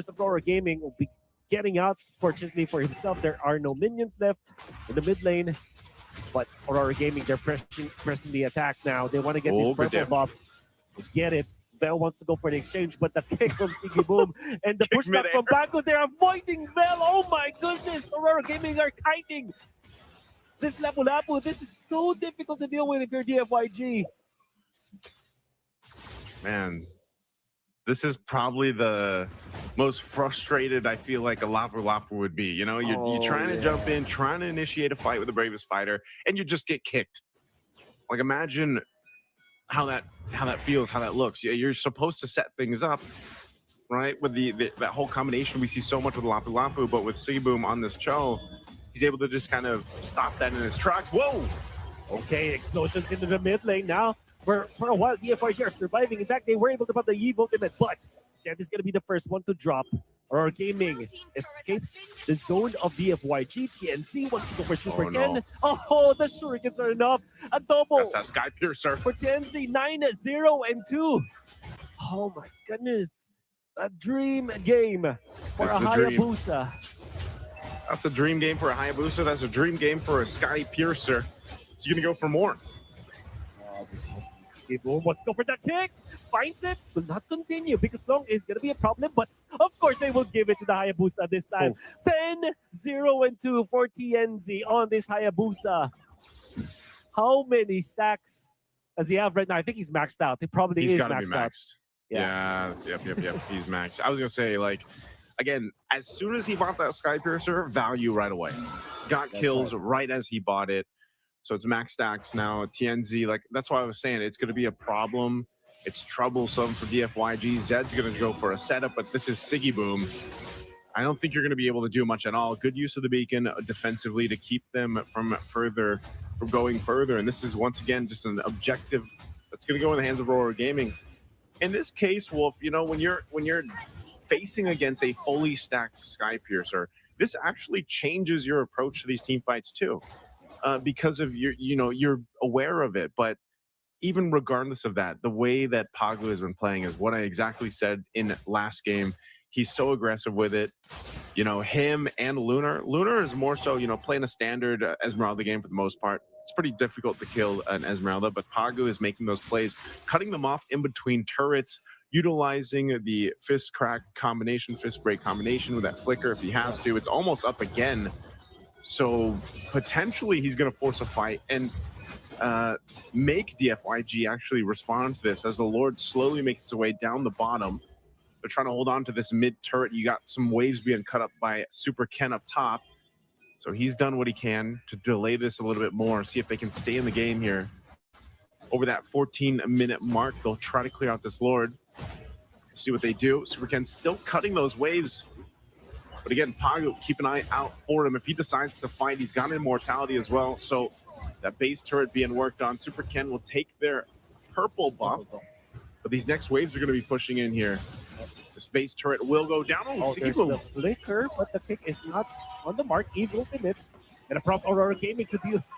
of Aurora Gaming will be getting out. Fortunately for himself, there are no minions left in the mid lane. But Aurora Gaming, they're pressing the attack now. They want to get this purple buff. Get it. Bell wants to go for the exchange, but the kick from Sneaky Boom and the pushback from Baku, they're avoiding Bell. Oh my goodness, Aurora Gaming are kiting. This Lapu-Lapu, this is so difficult to deal with if you're DFYG. Man, this is probably the most frustrated I feel like a Lapu-Lapu would be. You know, you're trying to jump in, trying to initiate a fight with the bravest fighter, and you just get kicked. Like, imagine how that feels, how that looks. You're supposed to set things up, right? With that whole combination we see so much with Lapu-Lapu, but with Seaboom on this Cho, he's able to just kind of stop that in his tracks. Whoa! Okay, explosions into the mid lane now. For a while, DFYG are surviving. In fact, they were able to pop the Eve ultimate, but Zed is going to be the first one to drop. Aurora Gaming escapes the zone of DFYG. TNC wants to go for Super Ken. Oh, the shurikens are enough. A double. That's that Sky Piercer. For TNC, 9-0 and 2. Oh my goodness. A dream game for a Hayabusa. That's a dream game for a Hayabusa. That's a dream game for a Sky Piercer. So you're going to go for more. Let's go for that kick. Finds it. Will not continue because long is going to be a problem. But of course, they will give it to the Hayabusa this time. 10-0 and 2 for TNZ on this Hayabusa. How many stacks does he have right now? I think he's maxed out. He probably is maxed out. Yeah. Yep. He's maxed. I was going to say, like, again, as soon as he bought that Sky Piercer, value right away. Got kills right as he bought it. So it's max stacks now. TNZ, like, that's why I was saying it's going to be a problem. It's troublesome for DFYG. Zed's going to go for a setup, but this is Siggy Boom. I don't think you're going to be able to do much at all. Good use of the beacon defensively to keep them from going further. And this is once again just an objective that's going to go in the hands of Aurora Gaming. In this case, Wolf, you know, when you're facing against a fully stacked Sky Piercer, this actually changes your approach to these team fights too. Because of you're aware of it, but even regardless of that, the way that Pagu has been playing is what I exactly said in last game. He's so aggressive with it. You know, him and Lunar. Lunar is more so, you know, playing a standard Esmeralda game for the most part. It's pretty difficult to kill an Esmeralda, but Pagu is making those plays, cutting them off in between turrets, utilizing the fist crack combination, fist break combination with that flicker if he has to. It's almost up again. So potentially he's going to force a fight and make DFYG actually respond to this as the Lord slowly makes its way down the bottom. They're trying to hold on to this mid turret. You got some waves being cut up by Super Ken up top. So he's done what he can to delay this a little bit more, see if they can stay in the game here. Over that 14-minute mark, they'll try to clear out this Lord. See what they do. Super Ken still cutting those waves. But again, Pagu, keep an eye out for him. If he decides to fight, he's got immortality as well. So that base turret being worked on, Super Ken will take their purple buff. But these next waves are going to be pushing in here. This base turret will go down. There's the flicker, but the kick is not on the mark. Eve ultimate. And a prompt Aurora Gaming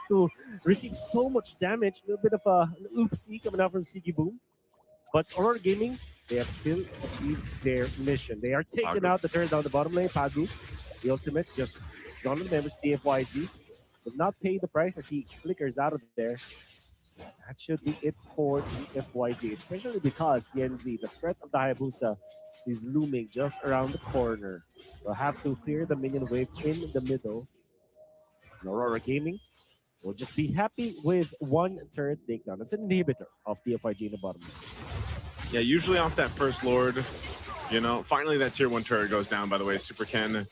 to receive so much damage. A little bit of an oopsie coming out from Sigi Boom. But Aurora Gaming they have still achieved their mission. They are taking Pagu. out the turret down the bottom lane. Pagu, the ultimate, just gone with members. DFYG did not pay the price as he flickers out of there. That should be it for DFYG, especially because TNZ, the threat of the Hayabusa, is looming just around the corner. They'll have to clear the minion wave in the middle. And Aurora Gaming will just be happy with one turret takedown. It's an inhibitor of DFYG in the bottom. Yeah, usually off that first Lord, you know, finally that tier 1 turret goes down, by the way. Super Ken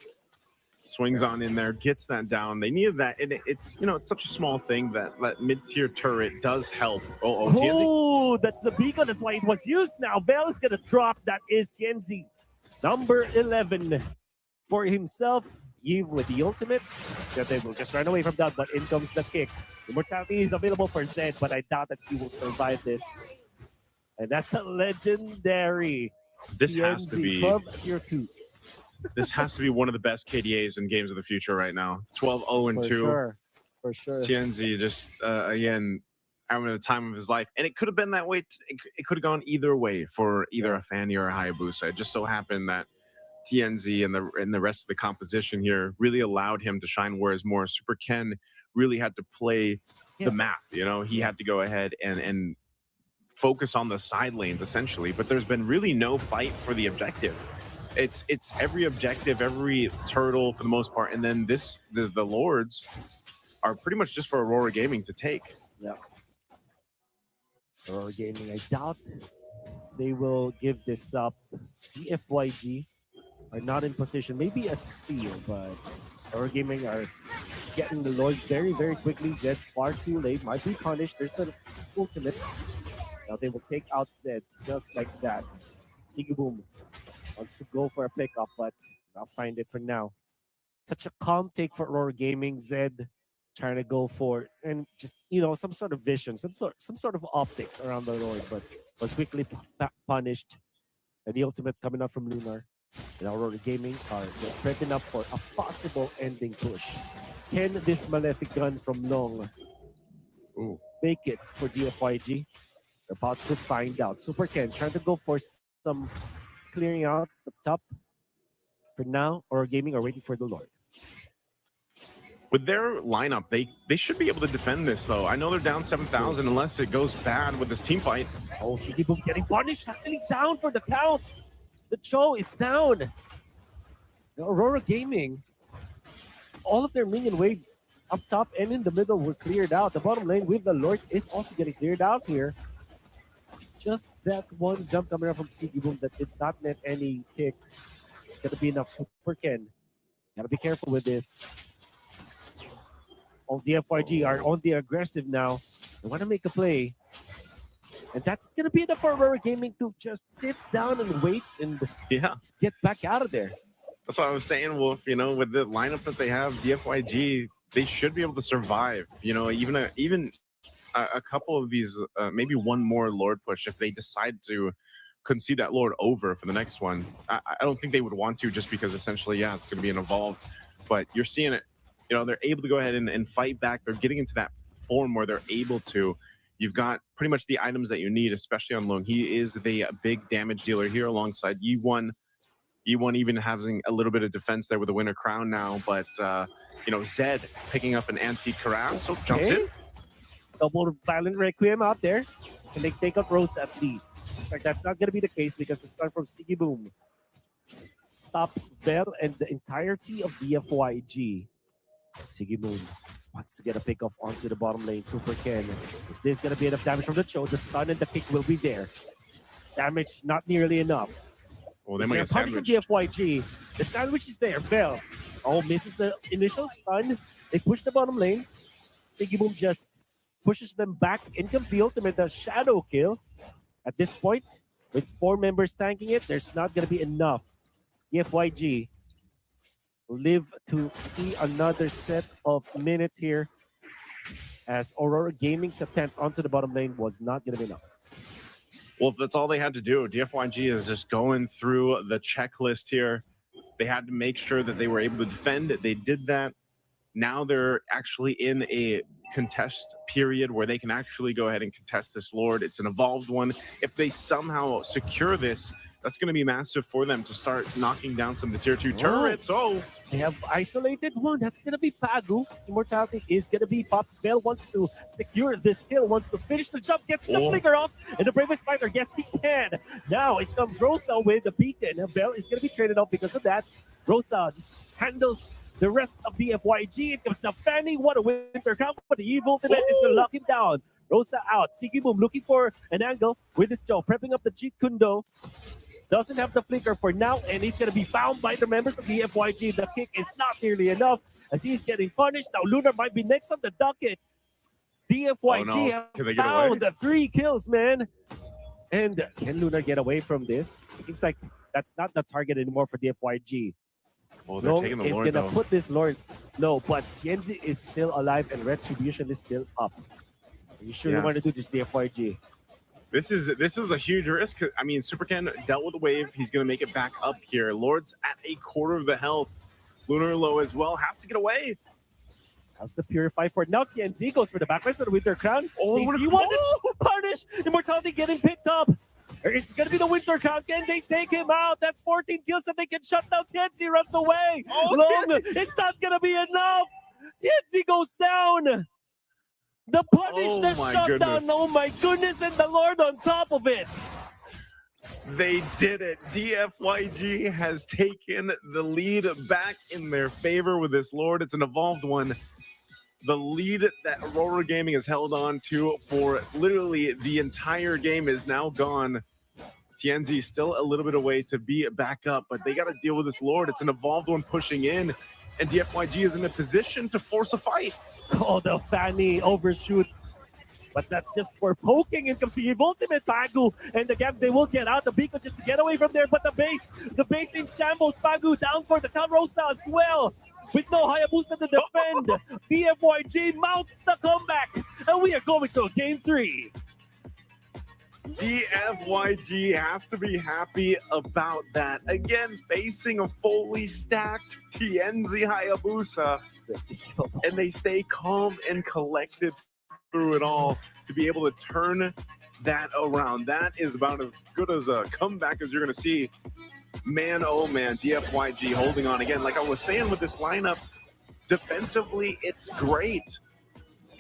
swings on in there, gets that down. They needed that. And it's, you know, it's such a small thing that mid-tier turret does help. TNZ. Oh, that's the beacon. That's why it was used now. Bell is going to drop. That is TNZ. Number 11 for himself. Eve with the ultimate. That they will just run away from that, but in comes the kick. Immortality is available for Zed, but I doubt that he will survive this. And that's a legendary. This TNZ, has to be 12-0-2. This has to be one of the best KDAs in Games of the Future right now. 12-0-2. For sure. TNZ just again having the time of his life, and it could have been that way. It could have gone either way for either a Fanny or a Hayabusa. It just so happened that TNZ and the rest of the composition here really allowed him to shine. Whereas more Super Ken really had to play the map. You know, he had to go ahead and focus on the side lanes essentially. But there's been really no fight for the objective. It's every objective, every turtle for the most part, and then the Lords are pretty much just for Aurora Gaming to take. Yeah. Aurora Gaming, I doubt they will give this up. DFYG are not in position. Maybe a steal, but Aurora Gaming are getting the Lord very, very quickly. Zed far too late. Might be punished. There's the ultimate. Now they will take out Zed just like that. Sigiboom wants to go for a pickup, but I'll find it for now. Such a calm take for Aurora Gaming. Zed trying to go for and just, you know, some sort of vision, some sort of optics around the Lord, but was quickly punished. And the ultimate coming up from Lunar. And Aurora Gaming are just prepping up for a possible ending push. Can this malefic gun from Long make it for DFYG? They're about to find out. Super Ken trying to go for some clearing out the top. For now, Aurora Gaming are waiting for the Lord. With their lineup, they should be able to defend this, though. I know they're down 7,000 unless it goes bad with this team fight. Oh, Sigiboom getting punished. Actually down for the count. The Cho is down. The Aurora Gaming, all of their minion waves up top and in the middle were cleared out. The bottom lane with the Lord is also getting cleared out here. Just that one jump coming up from Sigiboom that did not net any kick. It's going to be enough. Super Ken. Gotta be careful with this. All DFYG are on the aggressive now. They want to make a play. And that's going to be enough for Aurora Gaming to just sit down and wait and get back out of there. That's what I was saying, Wolf. You know, with the lineup that they have, DFYG, they should be able to survive. You know, even a couple of these, maybe one more Lord push if they decide to concede that Lord over for the next one. I don't think they would want to, just because essentially, it's going to be an evolved. But you're seeing it. You know, they're able to go ahead and fight back. They're getting into that form where they're able to. You've got pretty much the items that you need, especially on Long. He is the big damage dealer here alongside E1. E1 even having a little bit of defense there with the Winter Crown now. But, you know, Zed picking up an anti-Karas. Jumps in. Double Violent Requiem out there. Can they take out Roast at least? Looks like that's not going to be the case because the stun from Sigiboom stops Bell and the entirety of DFYG. Sigiboom wants to get a pick off onto the bottom lane. Super Ken. Is this going to be enough damage from the Cho? The stun and the kick will be there. Damage not nearly enough. Well, they might get punch from DFYG. The sandwich is there. Bell. Oh, misses the initial stun. They push the bottom lane. Sigiboom just pushes them back. In comes the ultimate, the shadow kill. At this point, with 4 members tanking it, there's not going to be enough. DFYG live to see another set of minutes here, as Aurora Gaming's attempt onto the bottom lane was not going to be enough. Well, if that's all they had to do, DFYG is just going through the checklist here. They had to make sure that they were able to defend. They did that. Now they're actually in a contest period where they can actually go ahead and contest this Lord. It's an evolved one. If they somehow secure this, that's going to be massive for them to start knocking down some of the tier 2 turrets. Oh, they have isolated one. That's going to be Pagu. Immortality is going to be popped. Bell wants to secure this kill, wants to finish the jump, gets the flicker off, and the bravest fighter, yes, he can. Now it comes Rosa with the beacon. Bell is going to be traded off because of that. Rosa just handles the rest of the FYG. It comes now Fanny. What a winter crown, but the evil ultimate is going to lock him down. Rosa out. Sigi Boom looking for an angle with his Joe, prepping up the Jeet Kundo. Doesn't have the flicker for now, and he's going to be found by the members of the FYG. The kick is not nearly enough as he's getting punished. Now Lunar might be next on the docket. The FYG have found the 3 kills, man. And can Lunar get away from this? It seems like that's not the target anymore for the FYG. Oh, they're taking the Lord, is going to put this Lord low, but Tienzi is still alive and Retribution is still up. Are you sure you want to do this, the FYG? This is a huge risk. I mean, Supercan dealt with the wave. He's going to make it back up here. Lord's at a quarter of the health. Lunar low as well. Has to get away. How's the Purify for now? TNZ goes for the backlash, but with their crown. Oh, he wanted to punish. Immortality getting picked up. It's going to be the Winter Crown. Can they take him out? That's 14 kills that they can shut down. TNZ runs away. Long. It's not going to be enough. TNZ goes down. The punish, the shutdown, oh my goodness, and the Lord on top of it. They did it. DFYG has taken the lead back in their favor with this Lord. It's an evolved one. The lead that Aurora Gaming has held on to for literally the entire game is now gone. TNZ still a little bit away to be back up, but they got to deal with this Lord. It's an evolved one pushing in, and DFYG is in a position to force a fight. Oh, the Fanny overshoots. But that's just for poking. In comes the ultimate Pagu. And the gap, they will get out. The beacon just to get away from there. But the base in shambles. Pagu down for the count. Rosa as well. With no Hayabusa to defend. DFYG mounts the comeback. And we are going to game 3. DFYG has to be happy about that. Again, facing a fully stacked TNZ Hayabusa. And they stay calm and collected through it all to be able to turn that around. That is about as good as a comeback as you're going to see. Man, oh man, DFYG holding on again. Like I was saying with this lineup, defensively, it's great.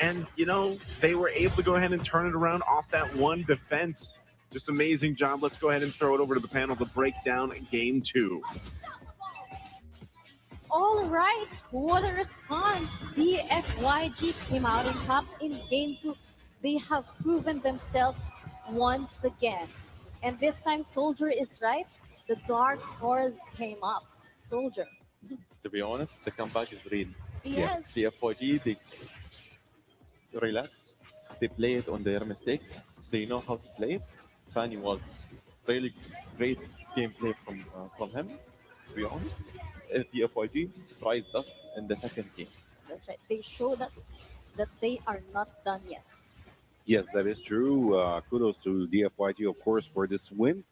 And, you know, they were able to go ahead and turn it around off that one defense. Just amazing job. Let's go ahead and throw it over to the panel to break down game 2. All right, what a response. DFYG came out on top in game 2. They have proven themselves once again. And this time, Soldier is right. The Dark Horse came up. Soldier. To be honest, the comeback is real. Yes. Yeah, DFYG, they relaxed. They played on their mistakes. They know how to play it. Fanny was really great gameplay from him, to be honest. DFYG surprised us in the second game. That's right. They show that they are not done yet. Yes, that is true. Kudos to DFYG, of course, for this win.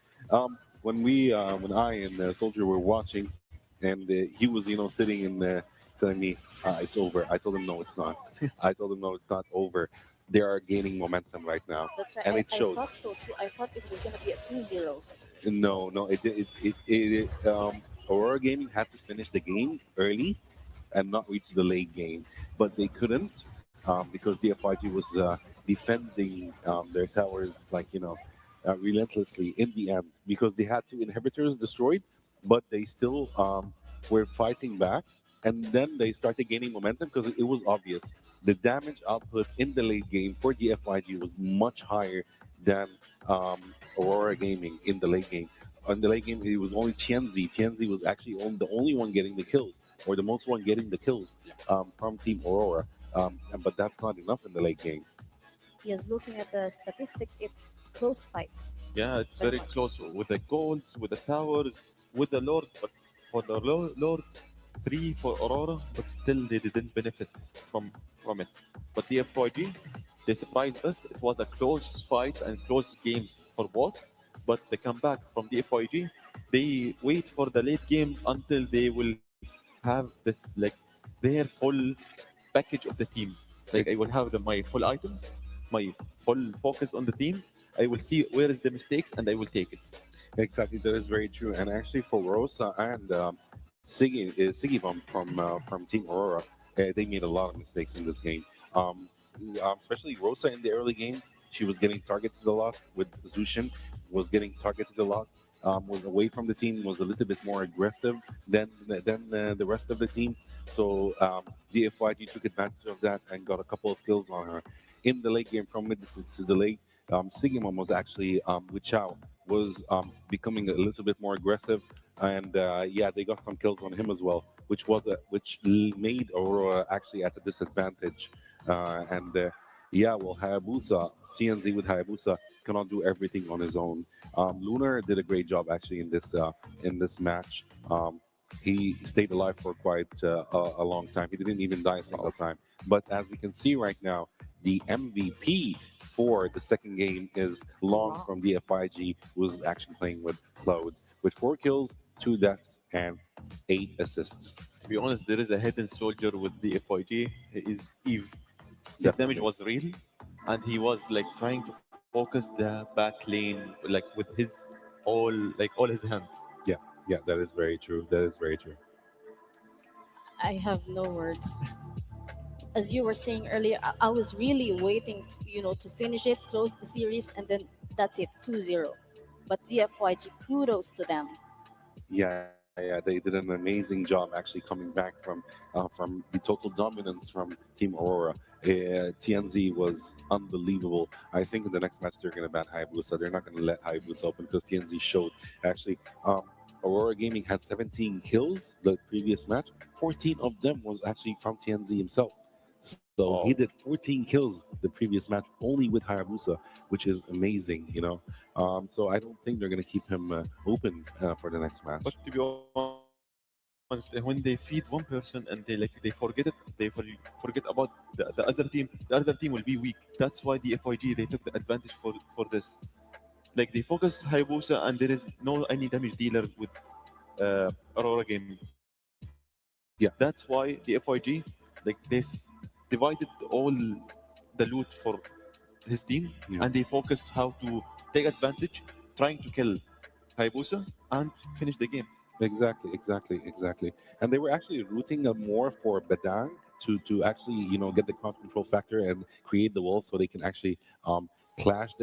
When I and Soldier were watching, and he was, sitting in telling me it's over. I told him no, it's not. I told him no, it's not over. They are gaining momentum right now, That's right. and it shows. I thought so too. I thought it was going to be a 2-0. No, it Aurora Gaming had to finish the game early and not reach the late game, but they couldn't because DFYG was defending their towers relentlessly in the end because they had 2 inhibitors destroyed, but they still were fighting back, and then they started gaining momentum because it was obvious the damage output in the late game for DFYG was much higher than Aurora Gaming in the late game. In the late game, it was only Tienzi. Tienzi was actually the only one getting the kills, or the most one getting the kills from Team Aurora. But that's not enough in the late game. Yes, looking at the statistics, it's close fight. Yeah, it's very close with the golds, with the towers, with the Lord. But for the Lord, 3 for Aurora, but still they didn't benefit from it. But the FYG, they surprised us. It was a close fight and close games for both. But the comeback from the FYG, they wait for the late game until they will have this their full package of the team. Like I will have my full items, my full focus on the team. I will see where is the mistakes and I will take it. Exactly, that is very true. And actually, for Rosa and Siggy from Team Aurora, they made a lot of mistakes in this game. Especially Rosa in the early game, she was getting targeted a lot with Zushin, was getting targeted a lot. Was away from the team, was a little bit more aggressive than the rest of the team. So the FYG took advantage of that and got a couple of kills on her. In the late game, from mid to the late, Sigimon was actually with Chao was becoming a little bit more aggressive, and yeah, they got some kills on him as well, which made Aurora actually at a disadvantage. And yeah, well, Hayabusa, TNZ with Hayabusa cannot do everything on his own. Lunar did a great job actually in this match. He stayed alive for quite a long time. He didn't even die a single time. But as we can see right now, the MVP for the second game is Long from the FIG, who was actually playing with Cloud, with 4 kills, 2 deaths, and 8 assists. To be honest, there is a hidden soldier with the FYG. He is Eve. His damage was real, and he was like trying to focus the back lane like with his all his hands. Yeah, that is very true. That is very true. I have no words. As you were saying earlier, I was really waiting to finish it, close the series, and then that's it, 2-0. But DFYG, kudos to them. Yeah, they did an amazing job actually coming back from the total dominance from Team Aurora. TNZ was unbelievable. I think in the next match they're going to ban Hayabusa. They're not going to let Hayabusa open because TNZ showed actually. Aurora Gaming had 17 kills the previous match. 14 of them was actually from TNZ himself. So he did 14 kills the previous match only with Hayabusa, which is amazing. So I don't think they're going to keep him open for the next match. But to be honest, when they feed one person and they forget it, they forget about the other team. The other team will be weak. That's why the FYG they took the advantage for this. Like they focus Hayabusa and there is no any damage dealer with Aurora Gaming. Yeah, that's why the FYG divided all the loot for his team, and they focused how to take advantage, trying to kill Hayabusa and finish the game. Exactly. And they were actually rooting more for Badang to actually get the crowd control factor and create the wall so they can actually clash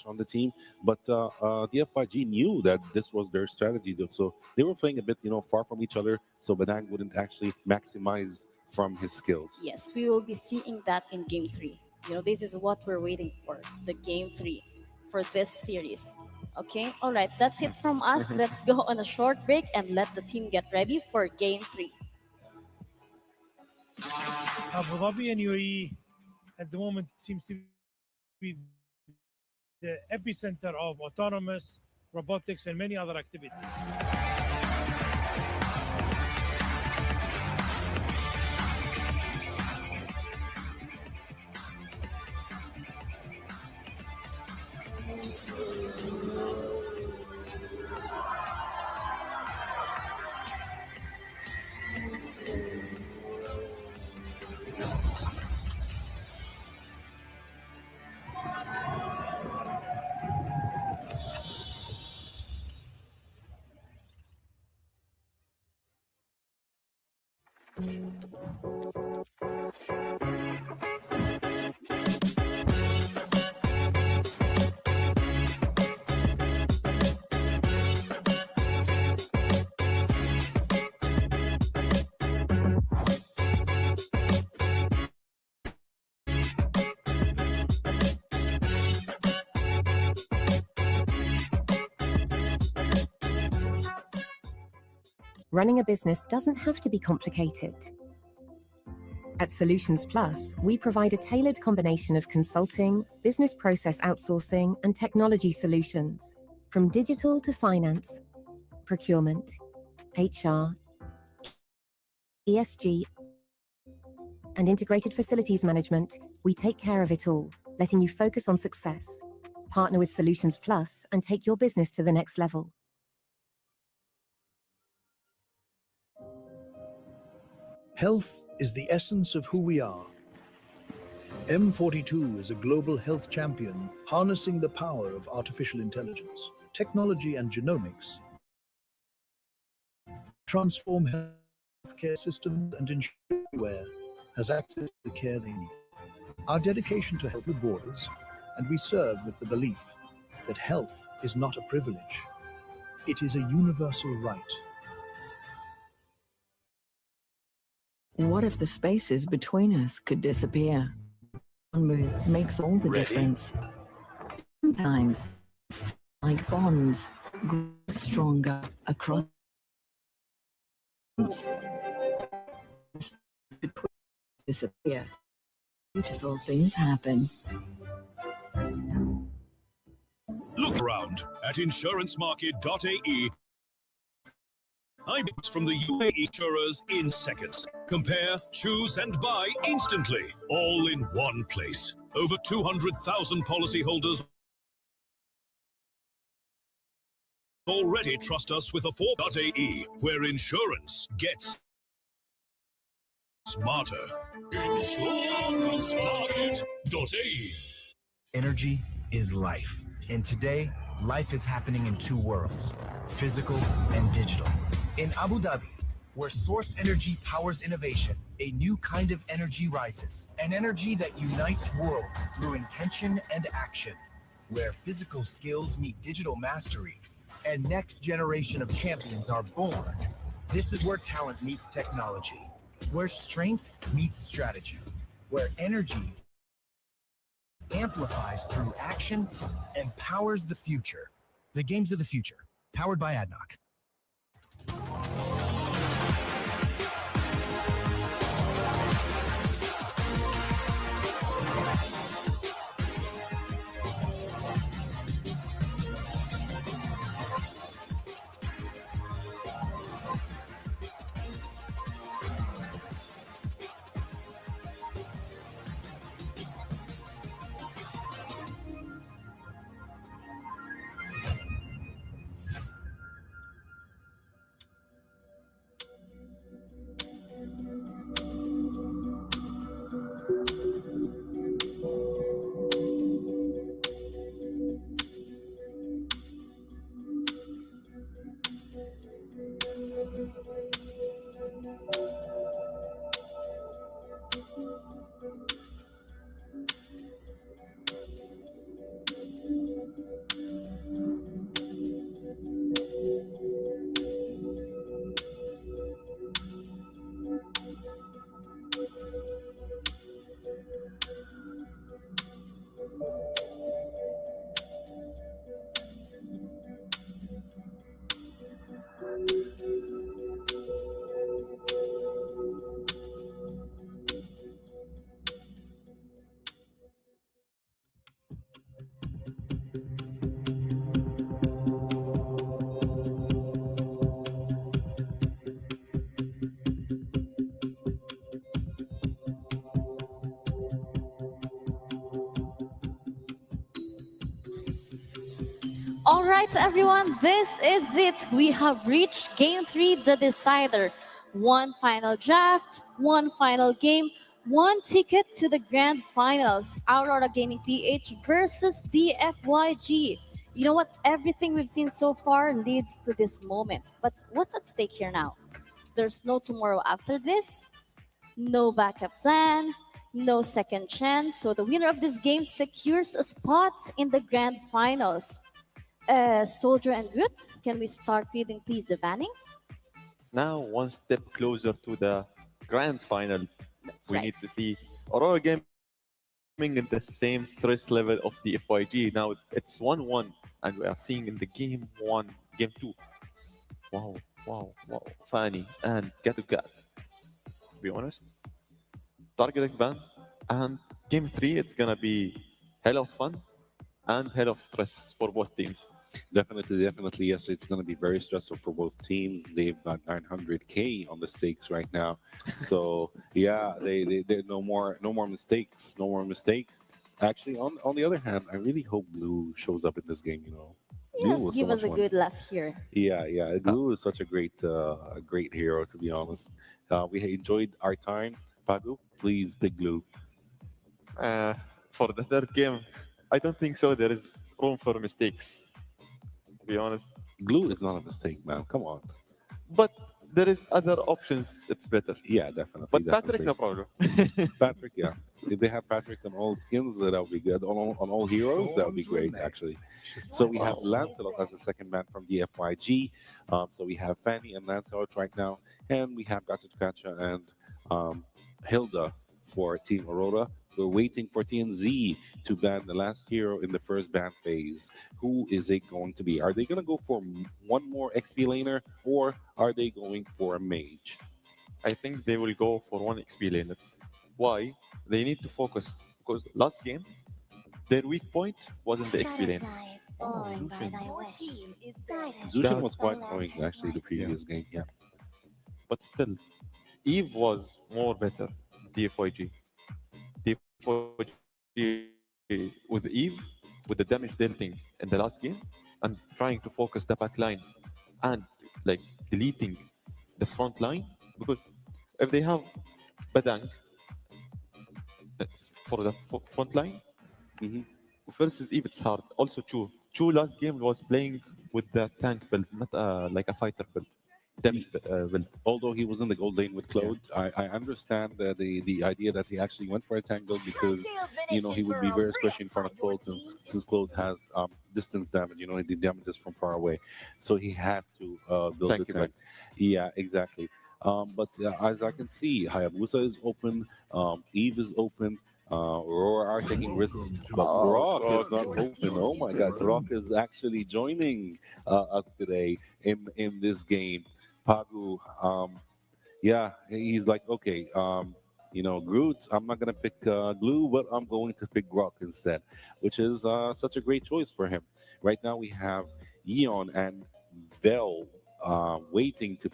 on the team. But the FIG knew that this was their strategy, so they were playing a bit far from each other, so Badang wouldn't actually maximize from his skills. Yes, we will be seeing that in Game 3. This is what we're waiting for, the Game 3 for this series. Okay, all right, that's it from us. Let's go on a short break and let the team get ready for Game 3. Abu Dhabi and UAE at the moment seems to be the epicenter of autonomous robotics and many other activities. Running a business doesn't have to be complicated. At Solutions Plus, we provide a tailored combination of consulting, business process outsourcing, and technology solutions, from digital to finance, procurement, HR, ESG, and integrated facilities management. We take care of it all, letting you focus on success. Partner with Solutions Plus and take your business to the next level. Health is the essence of who we are. M42 is a global health champion harnessing the power of artificial intelligence, technology, and genomics transform healthcare systems and ensure everywhere has access to the care they need. Our dedication to health with borders, and we serve with the belief that health is not a privilege, it is a universal right. What if the spaces between us could disappear? One move makes all the difference. Sometimes, like bonds, grow stronger across disappear. Beautiful things happen. Look around at insurancemarket.ae. IBIDs from the UAE insurers in seconds. Compare, choose, and buy instantly, all in one place. Over 200,000 policyholders already trust us with a 4.ae, where insurance gets smarter. Insurancemarket.ae. Energy is life. And today, life is happening in two worlds, physical and digital. In Abu Dhabi, where source energy powers innovation, a new kind of energy rises. An energy that unites worlds through intention and action. Where physical skills meet digital mastery, and next generation of champions are born. This is where talent meets technology. Where strength meets strategy. Where energy amplifies through action and powers the future. The games of the future, powered by ADNOC. All right, everyone, this is it. We have reached Game 3, the decider. One final draft, one final game, one ticket to the grand finals. Aurora Gaming PH versus DFYG. You know what? Everything we've seen so far leads to this moment. But what's at stake here now? There's no tomorrow after this, no backup plan, no second chance. So the winner of this game secures a spot in the grand finals. Soldier and Groot, can we start reading, please, the banning? Now, one step closer to the grand finals. That's We right. need to see Aurora Gaming in the same stress level of the FYG. Now it's 1-1, and we are seeing in the game 1, game 2. Wow, wow, wow. Fanny and Gatugat. To be honest, targeting ban. And game 3, it's gonna be hell of fun and hell of stress for both teams. Definitely, yes. It's going to be very stressful for both teams. They've got 900K on the stakes right now, so yeah, they no more mistakes, no more mistakes. Actually, on the other hand, I really hope Blue shows up in this game. You know, Blue Yes, was give so us much a fun. good laugh here. Yeah. Blue is such a great hero, to be honest. We enjoyed our time. Pagu, please, Big Blue. For the third game, I don't think so. There is room for mistakes, to be honest. Glue is not a mistake, man. Come on. But there is other options. It's better. Yeah, definitely. But Patrick, no problem. Patrick, yeah. If they have Patrick on all skins, that would be good. On all heroes, that would be great, actually. So we have Lancelot as the second man from the FYG. So we have Fanny and Lancelot right now. And we have Gacha and Hilda for Team Aurora. We're waiting for TNZ to ban the last hero in the first ban phase. Who is it going to be? Are they going to go for one more XP laner or are they going for a mage? I think they will go for one XP laner. Why? They need to focus because last game, their weak point wasn't the XP lane. Zushin was quite annoying actually the previous game, yeah. But still, Eve was more better, DFYG. DFYG with Eve, with the damage dealing in the last game, and trying to focus the back line and like deleting the front line. Because if they have Badang for the front line, versus Eve, it's hard. Also, Chu last game was playing with the tank build, not like a fighter build. Damage build. Although he was in the gold lane with Claude, I understand the idea that he actually went for a tank build because he would be very squishy in front of Claude since Claude has distance damage. He damages from far away, so he had to build the tank. Yeah, exactly. But as I can see, Hayabusa is open, Eve is open. Aurora are taking risks, but Brock is not open. Oh my God, Brock is actually joining us today in this game. Pagu, yeah, he's like, okay, Groot, I'm not gonna pick Glue, but I'm going to pick Brock instead, which is such a great choice for him. Right now we have Eon and Vel waiting to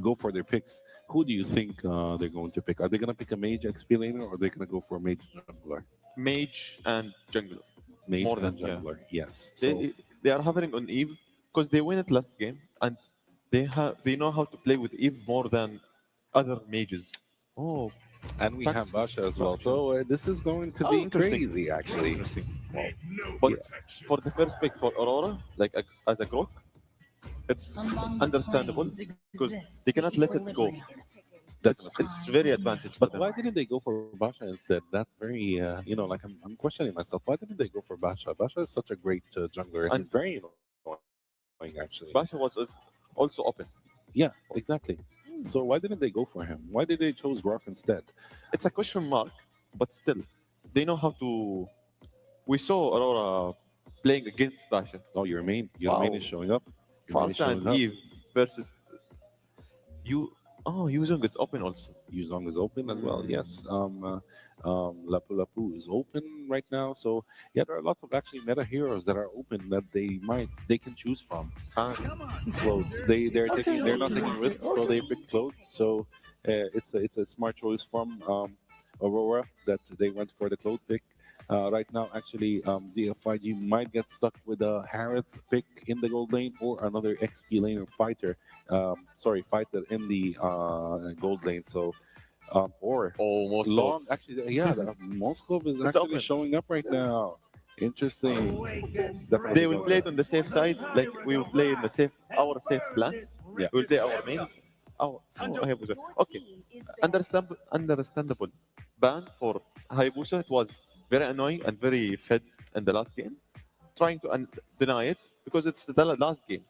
go for their picks. Who do you think they're going to pick? Are they going to pick a mage XP laner or are they going to go for a mage jungler? Mage and jungler. Mage more and than jungler, yes. They are hovering on Eve because they win it last game and they know how to play with Eve more than other mages. Oh, and we have Basha as well. So this is going to be crazy, actually. But for the first pick for Aurora, like as a Grok, it's understandable because they cannot let it go. It's very advantageous. But why didn't they go for Basha instead? That's very, like I'm questioning myself. Why didn't they go for Basha? Basha is such a great jungler and he's very annoying, actually. Basha was also open. Yeah, exactly. So why didn't they go for him? Why did they choose Rock instead? It's a question mark, but still, they know how to. We saw Aurora playing against Basha. Oh, your main is showing up. Falsa and Eve versus you. Oh, Yuzong is open also. Yuzong is open as well. Yes. Lapu Lapu is open right now. So yeah, there are lots of actually meta heroes that are open that they can choose from. Claude. They're not taking risks, so they pick Claude. So it's a smart choice from Aurora that they went for the Claude pick. Right now, actually, the FIG might get stuck with a Harith pick in the gold lane or another XP lane fighter. Fighter in the gold lane. So, or Moskov. Long. Actually, yeah, Moskov is actually showing up right now. Interesting. They will play it on the safe side, like we will play in the our safe plan. Yeah, we'll play our mains. Okay, understandable. Ban for Hayabusa. It was very annoying and very fed in the last game. Trying to deny it because it's the last game.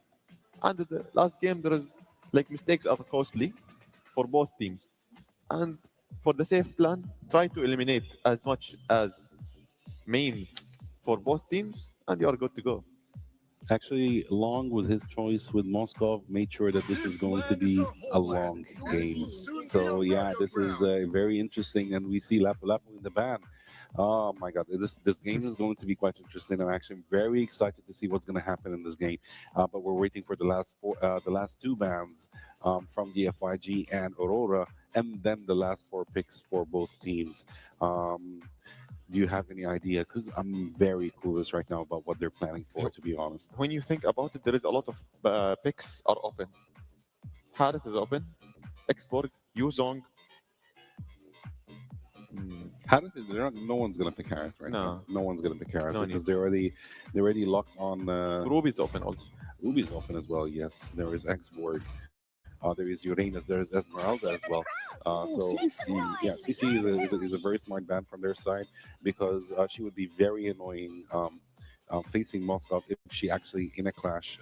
And the last game, there is like mistakes are costly for both teams. And for the safe plan, try to eliminate as much as mains for both teams, and you are good to go. Actually, Long with his choice with Moskov made sure that this is going to be a long game. So yeah, this is very interesting, and we see Lapu Lapu in the ban. Oh my God, this game is going to be quite interesting. I'm actually very excited to see what's going to happen in this game. But we're waiting for the last two bans from the FYG and Aurora, and then the last four picks for both teams. Do you have any idea? Because I'm very clueless right now about what they're planning for, to be honest. When you think about it, there is a lot of picks are open. Harith is open. Exporg, Yuzong. Harith, no one's gonna pick Harith right No. now. No one's gonna pick Harith No because need. they're already locked on. Ruby's open also. Ruby's open as well. Yes, there is X-Borg. There is Uranus. There is Esmeralda as well. So CC is a very smart ban from their side because she would be very annoying facing Moskov if she actually in a clash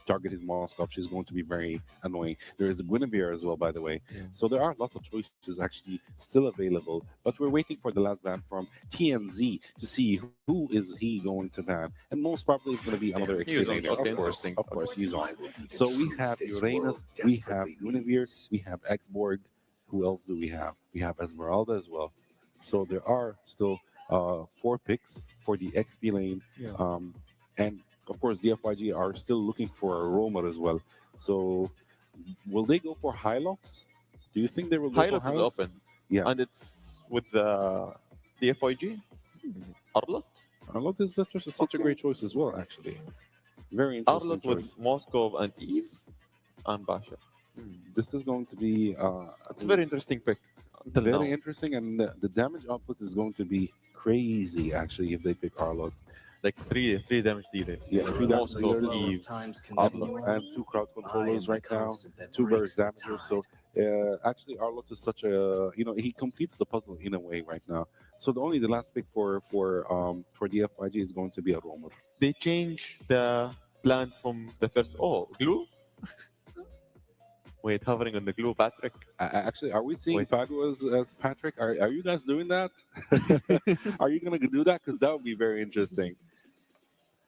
targeted Moskov. She's going to be very annoying. There is Guinevere as well, by the way. So there are lots of choices actually still available, but we're waiting for the last ban from TNZ to see who is he going to ban, and most probably it's going to be another He was on, Exterminator. okay, Of course, he's on. So we have Uranus, we have Guinevere, we have X-Borg. Who else do we have? We have Esmeralda as well. So there are still 4 picks for the XP lane, and of course, the FYG are still looking for a roamer as well. So, will they go for Hylox? Do you think they will go Hylox for is Hylox? open. Yeah. And it's with the FYG. Arlot. Arlot is such a great choice as well, actually. Very interesting Arlot choice. with Moskov and Eve and Basha. This is going to be It's a very interesting pick. Until very now. interesting, and the damage output is going to be crazy actually if they pick Arlot. Like three damage dealer. Yeah, 3 damage Moskov, dealers, Eve. Arlot, and 2 crowd controllers right now, 2 burst damagers. So actually, Arlot is such a he completes the puzzle in a way right now. So the last pick for the FYG is going to be a roamer. They changed the plan from the first. Oh, glue. Wait, hovering on the glue, Patrick. Actually, are we seeing Padu as Patrick? Are you guys doing that? Are you gonna do that? Because that would be very interesting.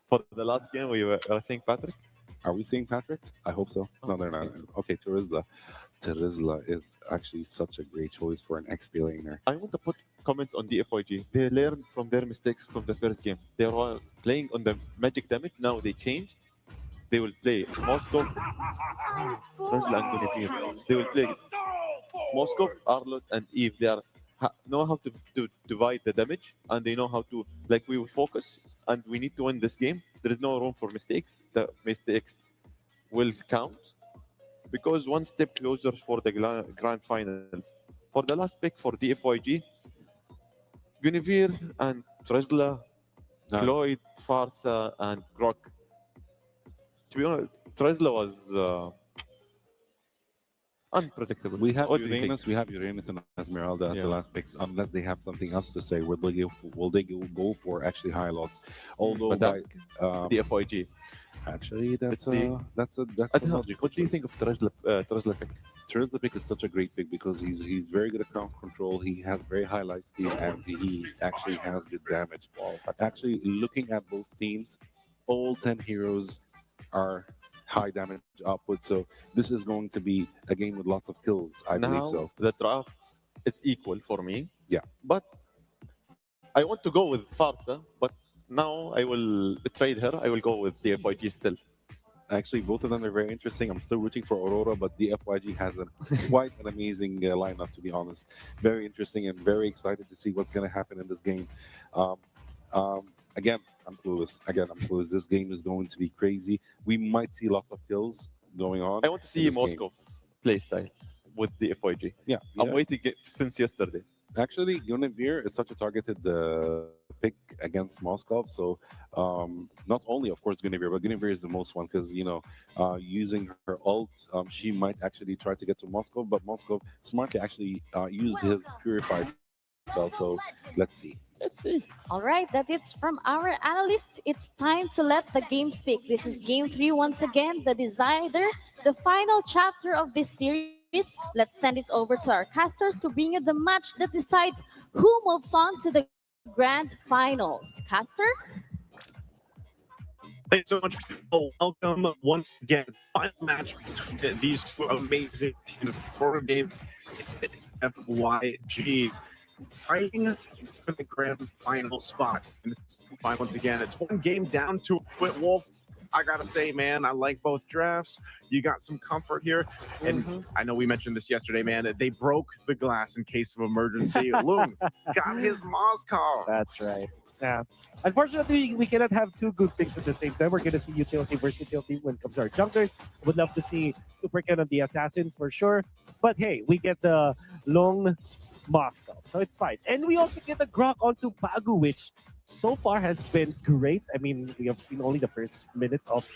For the last game, we were seeing Patrick. Are we seeing Patrick? I hope so. No, they're not. Okay, Terizla. Terizla is actually such a great choice for an XP laner. I want to put comments on the FYG. They learned from their mistakes from the first game. They were playing on the magic damage. Now they changed. They will play Moskov, Terizla, and Guinevere. They will play Moskov, Arlot, and Eve. They know how to divide the damage, and they know how to, like, we will focus, and we need to win this game. There is no room for mistakes. The mistakes will count because one step closer for the grand finals. For the last pick for the FYG, Guinevere and Terizla, Floyd, Farsa, and Grok. To be honest, Terizla was unpredictable. We have What do you Uranus. think? We have Uranus and Esmeralda at the last picks, unless they have something else to say. Will they go for actually high loss? Although But that, the FYG. Actually, that's see. a logical What do you choice. think of Terizla pick? Terizla pick is such a great pick because he's very good at count control. He has very high life steal, and he actually has good damage. Actually, looking at both teams, all 10 heroes are high damage output. So this is going to be a game with lots of kills. I believe Now so. the draft is equal for me. Yeah. But I want to go with Farsa, but now I will trade her. I will go with the FYG still. Actually, both of them are very interesting. I'm still rooting for Aurora, but the FYG has quite an amazing lineup, to be honest. Very interesting and very excited to see what's going to happen in this game. Again, I'm clueless. This game is going to be crazy. We might see lots of kills going on. I want to see Moskov playstyle with the FYG. Yeah, I'm waiting since yesterday. Actually, Guinevere is such a targeted pick against Moskov. So not only, of course, Guinevere, but Guinevere is the most one because, using her ult, she might actually try to get to Moskov, but Moskov smartly actually used his Purified spell. So let's see. All right, that's it from our analysts. It's time to let the game speak. This is game 3 once again, the decider, the final chapter of this series. Let's send it over to our casters to bring you the match that decides who moves on to the grand finals. Casters? Thanks so much. Welcome once again. Final match between these two amazing teams for game FYG. Fighting for the grand final spot. And it's fine once again. It's one game down to Quit Wolf. I gotta say, man, I like both drafts. You got some comfort here. And I know we mentioned this yesterday, man. They broke the glass in case of emergency. Loom got his Moscow. That's right. Yeah. Unfortunately, we cannot have two good things at the same time. We're going to see utility versus utility when it comes to our junglers. Would love to see Super Ken on the Assassins for sure. But hey, we get the long Moscow. So it's fine. And we also get the Grok onto Pagu, which so far has been great. I mean, we have seen only the first minute of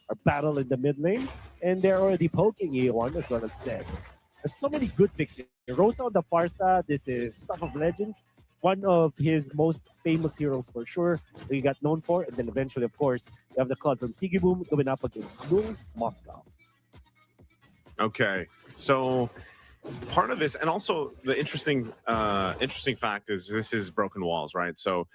our battle in the mid lane, and they're already poking E1 as well as Zed. There's so many good picks here. Rosa on the Farsa, this is Stuff of Legends. One of his most famous heroes for sure, that he got known for. And then eventually, of course, you have the Cloud from Sigiboom going up against Lungs Moscow. Okay, so part of this, and also the interesting fact is this is broken walls, right? So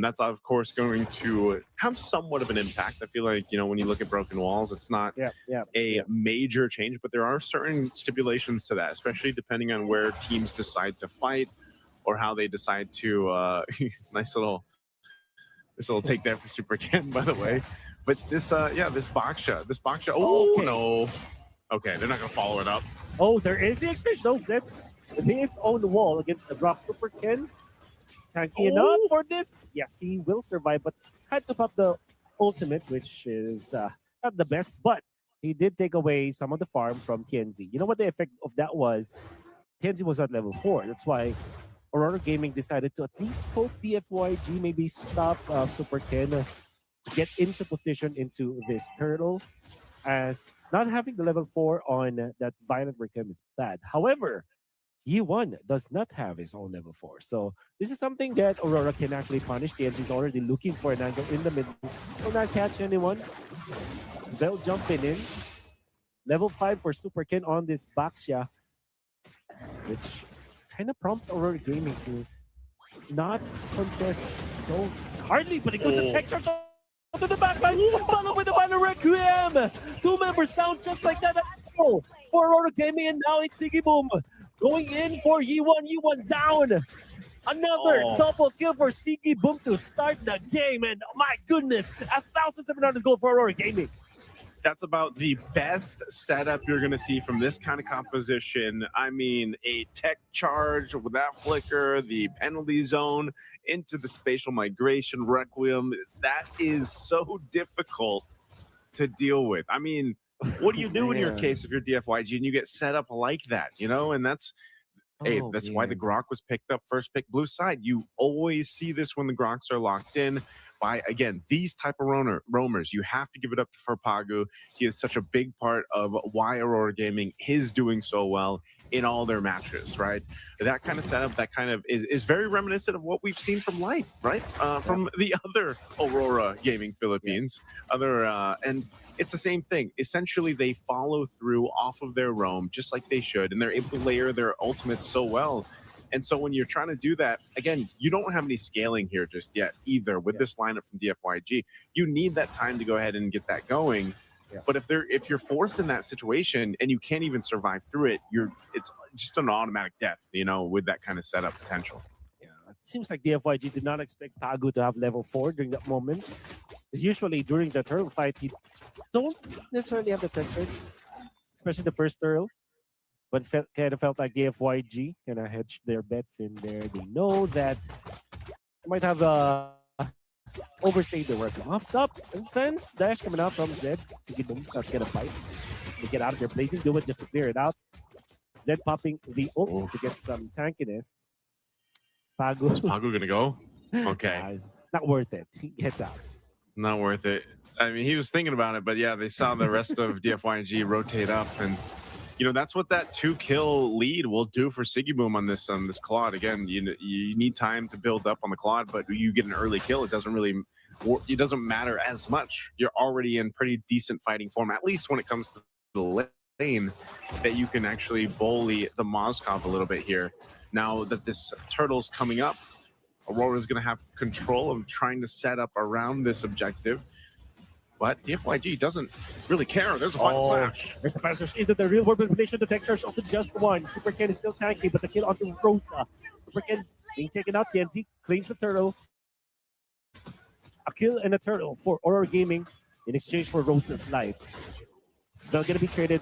that's of course going to have somewhat of an impact. I feel like, you know, when you look at broken walls, it's not a major change, but there are certain stipulations to that, especially depending on where teams decide to fight or how they decide to nice little take there for Super Ken, by the way. But this this Baksha, oh no. Okay, they're not gonna follow it up. Oh, there is the exchange. So Zed with his own wall against the drop Super Ken. Tanky enough for this. Yes, he will survive, but had to pop the ultimate, which is not the best, but he did take away some of the farm from TNZ. You know what the effect of that was? TNZ was at level 4. That's why Aurora Gaming decided to at least poke DFYG, maybe stop Super Ken, get into position into this turtle, as not having the level 4 on that Violent Reclaim is bad. However, Yi1 does not have his own level 4. So this is something that Aurora can actually punish. TNZ is already looking for an angle in the middle. Will not catch anyone. Bell jumping in. Level 5 for Super Ken on this Baksha, which kind of prompts Aurora Gaming to not contest so hardly, but it goes to tech charge to the backline, followed with the Violent Requiem. 2 members down just like that. For Aurora Gaming, and now it's Sigiboom going in for Yi1. Yi1 down. Another double kill for Sigiboom to start the game, and my goodness, 1,700 gold for Aurora Gaming. That's about the best setup you're going to see from this kind of composition. I mean, a tech charge with that flicker, the penalty zone into the spatial migration Requiem. That is so difficult to deal with. I mean, what do you do in your case if you're DFYG and you get set up like that, you know? And that's that's why the Grok was picked up first pick blue side. You always see this when the Groks are locked in by, again, these type of roamers. You have to give it up for Pagu. He is such a big part of why Aurora Gaming is doing so well in all their matches, right? That kind of setup, that kind of is very reminiscent of what we've seen from Light, right? From the other Aurora Gaming Philippines. And it's the same thing. Essentially, they follow through off of their roam just like they should, and they're able to layer their ultimates so well. And so when you're trying to do that, again, you don't have any scaling here just yet either with this lineup from DFYG. You need that time to go ahead and get that going. But if you're forced in that situation and you can't even survive through it, it's just an automatic death, you know, with that kind of setup potential. Yeah, it seems like DFYG did not expect Pagu to have level 4 during that moment. Because usually during the turtle fight, you don't necessarily have the tension, especially the first turtle. But kind of felt like DFYG kind of hedged their bets in there. They know that they might have overstayed their work. Off top, and fence dash coming out from Zed. Sigiboom's not gonna fight. They get out of their blazing, do it just to clear it out. Zed popping the ult to get some tankiness. Pagu. Is Pagu gonna go? Okay. Not worth it. He gets out. Not worth it. I mean, he was thinking about it, but yeah, they saw the rest of DFYG rotate up, and you know, that's what that 2-kill lead will do for Sigiboom on this Claude. Again, you need time to build up on the Claude, but you get an early kill, it doesn't matter as much. You're already in pretty decent fighting form, at least when it comes to the lane, that you can actually bully the Mozkov a little bit here. Now that this turtle's coming up, Aurora's going to have control of trying to set up around this objective. But DFYG doesn't really care. There's a final flash. There's the passage into the real world manipulation. The tech charge onto just one. Super Ken is still tanky, but the kill onto Rosa. Super Ken being taken out. TNZ claims the turtle. A kill and a turtle for Aurora Gaming in exchange for Rosa's life. They're going to be traded.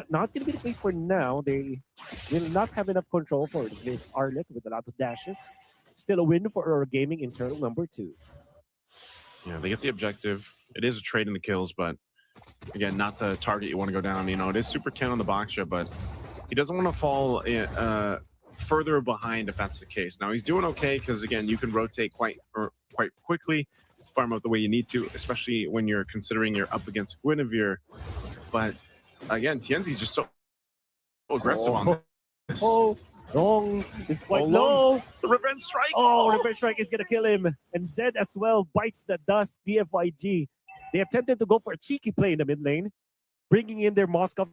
Not going to be the case for now. They will not have enough control for this Arlet with a lot of dashes. Still a win for Aurora Gaming in turtle number 2. Yeah, they get the objective. It is a trade in the kills, but again, not the target you want to go down. You know, it is Super Ken on the Baksha, but he doesn't want to further behind if that's the case. Now he's doing okay because again, you can rotate quite quickly, farm out the way you need to, especially when you're considering you're up against Guinevere. But again, Tienzi's just so aggressive on this. Long is quite Long. low. The revenge strike. Oh, revenge strike is gonna kill him. And Zed as well bites the dust. DFYG. They attempted to go for a cheeky play in the mid lane, bringing in their Moskov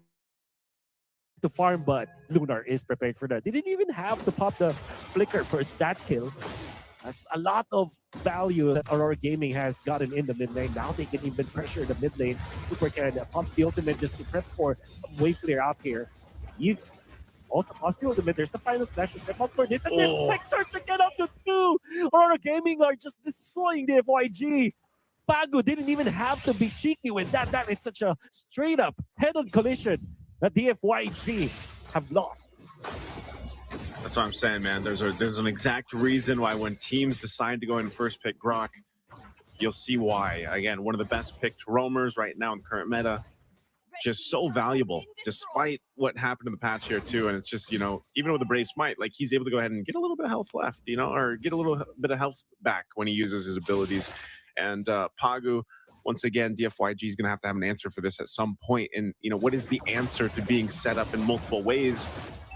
to farm, but Lunar is prepared for that. They didn't even have to pop the flicker for that kill. That's a lot of value that Aurora Gaming has gotten in the mid lane. Now they can even pressure the mid lane. Super Canada pops the ultimate just to prep for some wave clear out here. You also pops the ultimate. There's the final slash to step up for this. And there's Spec Charge to get up to 2. Aurora Gaming are just destroying the FYG. Pagu didn't even have to be cheeky with that. That is such a straight up head-on collision that the FYG have lost. That's what I'm saying, man. There's an exact reason why when teams decide to go in first pick Grok, you'll see why. Again, one of the best picked roamers right now in the current meta. Just so valuable, despite what happened in the patch here too. And it's just, you know, even with the Brave Smite, like he's able to go ahead and get a little bit of health left, you know, or get a little bit of health back when he uses his abilities. And Pagu, once again, DFYG is going to have an answer for this at some point. And, you know, what is the answer to being set up in multiple ways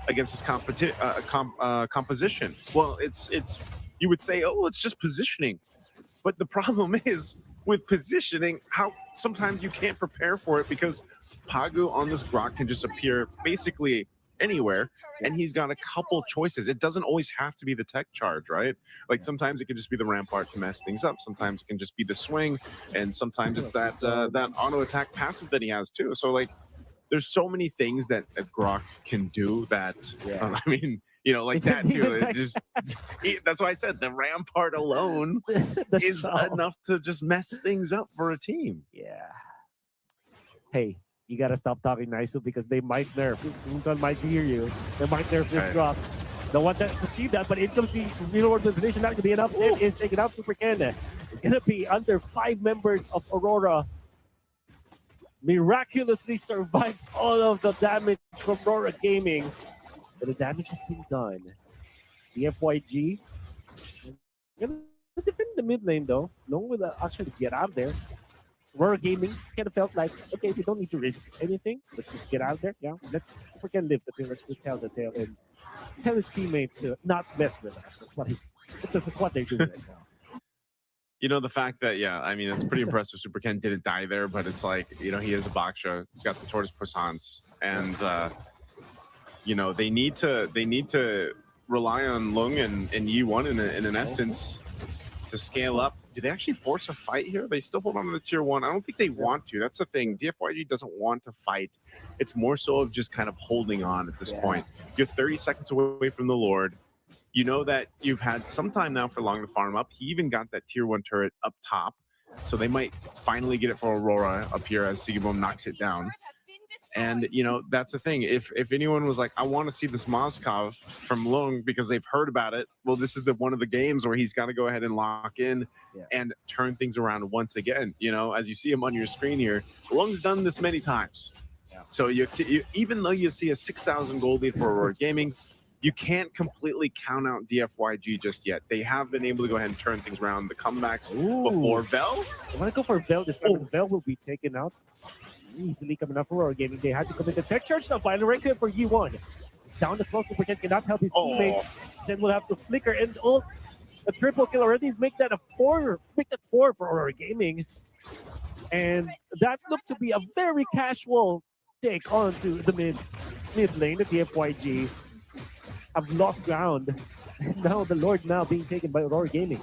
against this composition? Well, it's you would say, oh, it's just positioning. But the problem is with positioning, how sometimes you can't prepare for it because Pagu on this Grok can just appear basically anywhere, and he's got a couple choices. It doesn't always have to be the tech charge, right? Like sometimes it can just be the rampart to mess things up. Sometimes it can just be the swing, and sometimes it's that that auto attack passive that he has too. So like, there's so many things that a Grok can do that. I mean, you know, like that too. It just that's why I said the rampart alone is enough to just mess things up for a team. Yeah. Hey, you gotta stop talking nice because they might nerf. Moonson might hear you. They might nerf this drop. Don't want that to see that, but it comes the real world manipulation. Not gonna be enough. Sid is taking out Super Canada. It's gonna be under 5 members of Aurora. Miraculously survives all of the damage from Aurora Gaming. But the damage has been done. The FYG gonna defend the mid lane though. No one will actually get out of there. Aurora Gaming kind of felt like, okay, we don't need to risk anything. Let's just get out of there. Yeah, let Super can live to tell the tale and tell his teammates to not mess with us. That's what they're doing right now. You know, the fact that, yeah, I mean, it's pretty impressive. Super Ken didn't die there, but it's like, you know, he is a Baksha. He's got the Tortoise Puissance. And, you know, they need to rely on Lung and Yi1 in an essence to scale up. Do they actually force a fight here? They still hold on to the tier 1. I don't think they want to. That's the thing. DFYG doesn't want to fight. It's more so of just kind of holding on at this point. You're 30 seconds away from the Lord. You know that you've had some time now for Long to farm up. He even got that tier 1 turret up top. So they might finally get it for Aurora up here as Sigibom knocks it down. And, you know, that's the thing. If anyone was like, I want to see this Moskov from Lung because they've heard about it, well, this is one of the games where he's got to go ahead and lock in and turn things around once again. You know, as you see him on your screen here, Lung's done this many times. So you even though you see a 6,000 gold lead for Aurora Gaming, you can't completely count out DFYG just yet. They have been able to go ahead and turn things around. The comebacks before Vel. I want to go for Vel this time. Vel will be taken out. Easily coming up for Aurora Gaming. They had to commit the tech charge now. Final rank for Yi1. It's down the slope. Super Ken cannot help his teammates. Zen will have to flicker and ult. A triple kill already. Make that a 4. Make that 4 for Aurora Gaming. And that looked to be a very casual take onto the mid lane. The FYG have lost ground. Now the Lord now being taken by Aurora Gaming.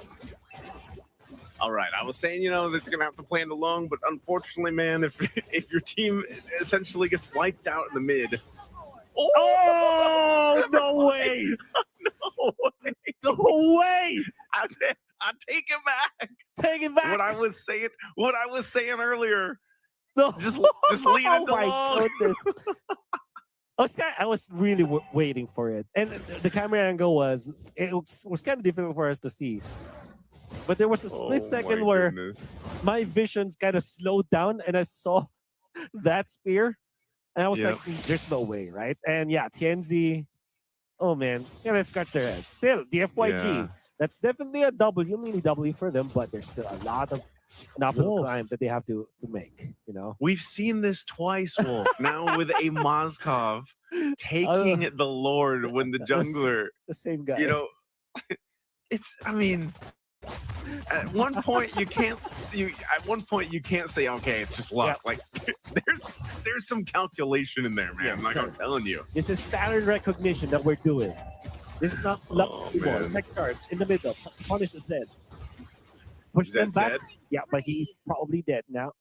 All right, I was saying, you know, that it's going to have to play in the long, but unfortunately, man, if your team essentially gets wiped out in the mid. Oh, no way! No way! No way! I take it back. Take it back. What I was saying earlier. No. Just lean it along. Oh my goodness. I was really waiting for it, and the camera angle was kind of difficult for us to see. But there was a split second where my visions kind of slowed down and I saw that spear. And I was like, there's no way, right? And yeah, Tienzi oh man, yeah, let's scratch their heads. Still, the FYG, Yeah. that's definitely a W, mini W for them, but there's still a lot of an uphill Wolf. climb that they have to make, you know? We've seen this twice, Wolf. Now with a Mozkov taking the Lord when the jungler, The same guy. you know, it's, I mean, at one point you can't say, okay, it's just luck. Like there's some calculation in there, man. Yes, like sir. I'm telling you. This is pattern recognition that we're doing. This is not luck anymore. man. Tech charge in the middle. Punish the Zed. Push them Zed's back. dead? Yeah, but he's probably dead now.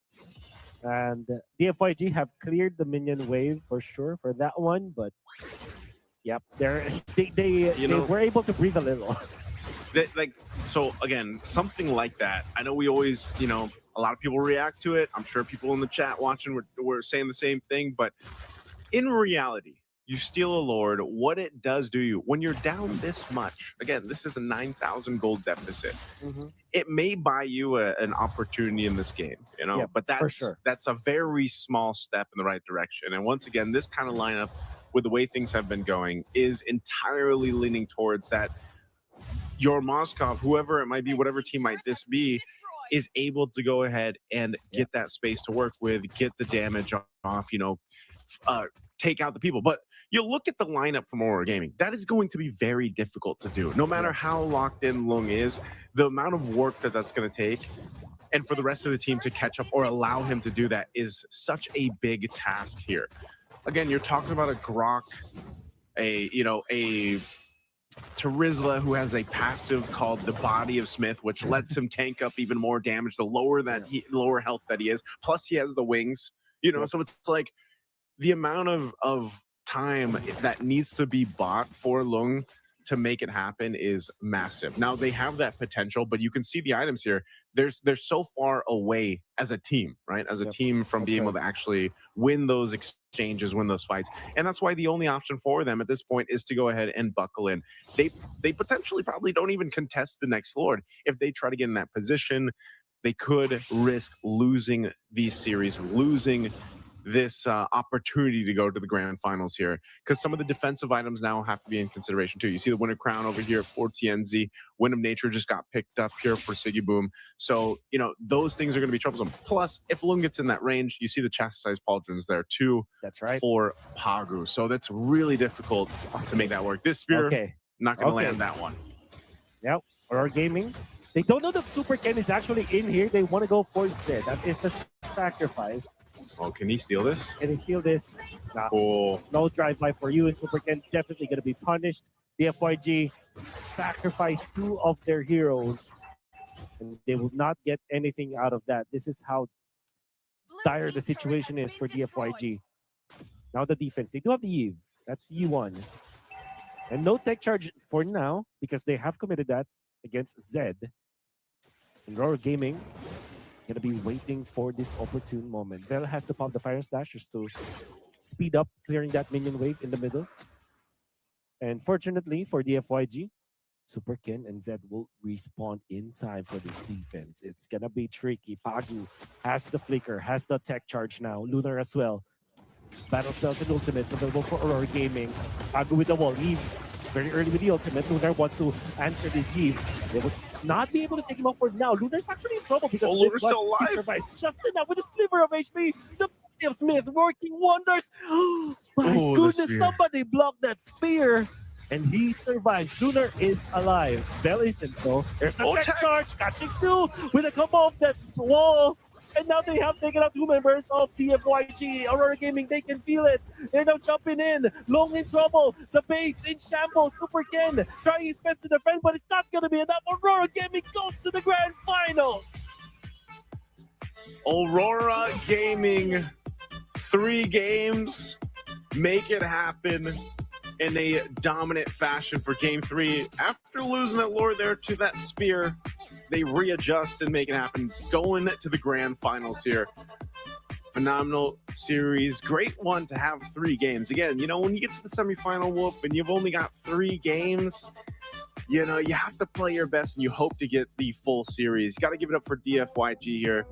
And the FYG have cleared the minion wave for sure for that one, but yep, they know- were able to breathe a little. Like, so again, something like that. I know we always, you know, a lot of people react to it. I'm sure people in the chat watching were saying the same thing, but in reality, you steal a Lord, what it does do you when you're down this much. Again, this is a 9,000 gold deficit. It may buy you an opportunity in this game, you know, Yeah, but for sure. that's a very small step in the right direction. And once again, this kind of lineup with the way things have been going is entirely leaning towards that. Your Moskov, whoever it might be, whatever team might this be, is able to go ahead and get that space to work with, get the damage off, you know, take out the people. But you look at the lineup from Aurora Gaming, that is going to be very difficult to do. No matter how locked in Lung is, the amount of work that that's going to take, and for the rest of the team to catch up or allow him to do that is such a big task here. Again, you're talking about a Grok, a Terizla who has a passive called the Body of Smith, which lets him tank up even more damage the lower health that he is. Plus, he has the wings, you know. So it's like the amount of time that needs to be bought for Lung to make it happen is massive. Now they have that potential, but you can see the items here. They're so far away as a team, right? As a team from being able to actually win those exchanges, win those fights. And that's why the only option for them at this point is to go ahead and buckle in. They potentially probably don't even contest the next Lord. If they try to get in that position, they could risk losing these series, losing this opportunity to go to the grand finals here, because some of the defensive items now have to be in consideration too. You see the Winter Crown over here for TNZ. Wind of Nature just got picked up here for Siggy Boom. So, you know, those things are going to be troublesome. Plus, if Lung gets in that range, you see the chastised pauldrons there too. That's right. For Pagu. So that's really difficult to make that work. This spear, not going to land that one. Yep. Aurora Gaming. They don't know that Super Ken is actually in here. They want to go for Zed. That is the sacrifice. Oh, can he steal this? Can he steal this? Nah. Cool. No drive-by for you, and Super Ken definitely going to be punished. The FYG sacrificed 2 of their heroes, and they will not get anything out of that. This is how dire the situation is for the FYG. Now the defense. They do have the Eve. That's E1. And no tech charge for now, because they have committed that against Zed. And Aurora Gaming going to be waiting for this opportune moment. Vel has to pump the Fire Slash just to speed up clearing that minion wave in the middle. And fortunately for the FYG, Super Ken and Zed will respawn in time for this defense. It's going to be tricky. Pagu has the flicker, has the tech charge now. Lunar as well. Battle spells and ultimates available for Aurora Gaming. Pagu with the wall. Eve very early with the ultimate. Lunar wants to answer this Eve. They would not be able to take him up for now. Lunar's actually in trouble because Lunar's still alive. he survives just enough with a sliver of HP. The Body of Smith working wonders. My goodness, somebody blocked that spear. And he survives. Lunar is alive. Bell isn't though. There's the tech charge. Catching 2 with a combo of that wall. And now they have taken out 2 members of the FYG. Aurora Gaming, they can feel it. They're now jumping in. Long in trouble. The base in shambles. Super Ken trying his best to defend, but it's not going to be enough. Aurora Gaming goes to the grand finals. Aurora Gaming, 3 games, make it happen in a dominant fashion for game 3. After losing that Lord there to that spear, they readjust and make it happen. Going to the grand finals here. Phenomenal series. Great one to have 3 games. Again, you know, when you get to the semifinal, Wolf, and you've only got 3 games, you know, you have to play your best and you hope to get the full series. You got to give it up for DFYG here.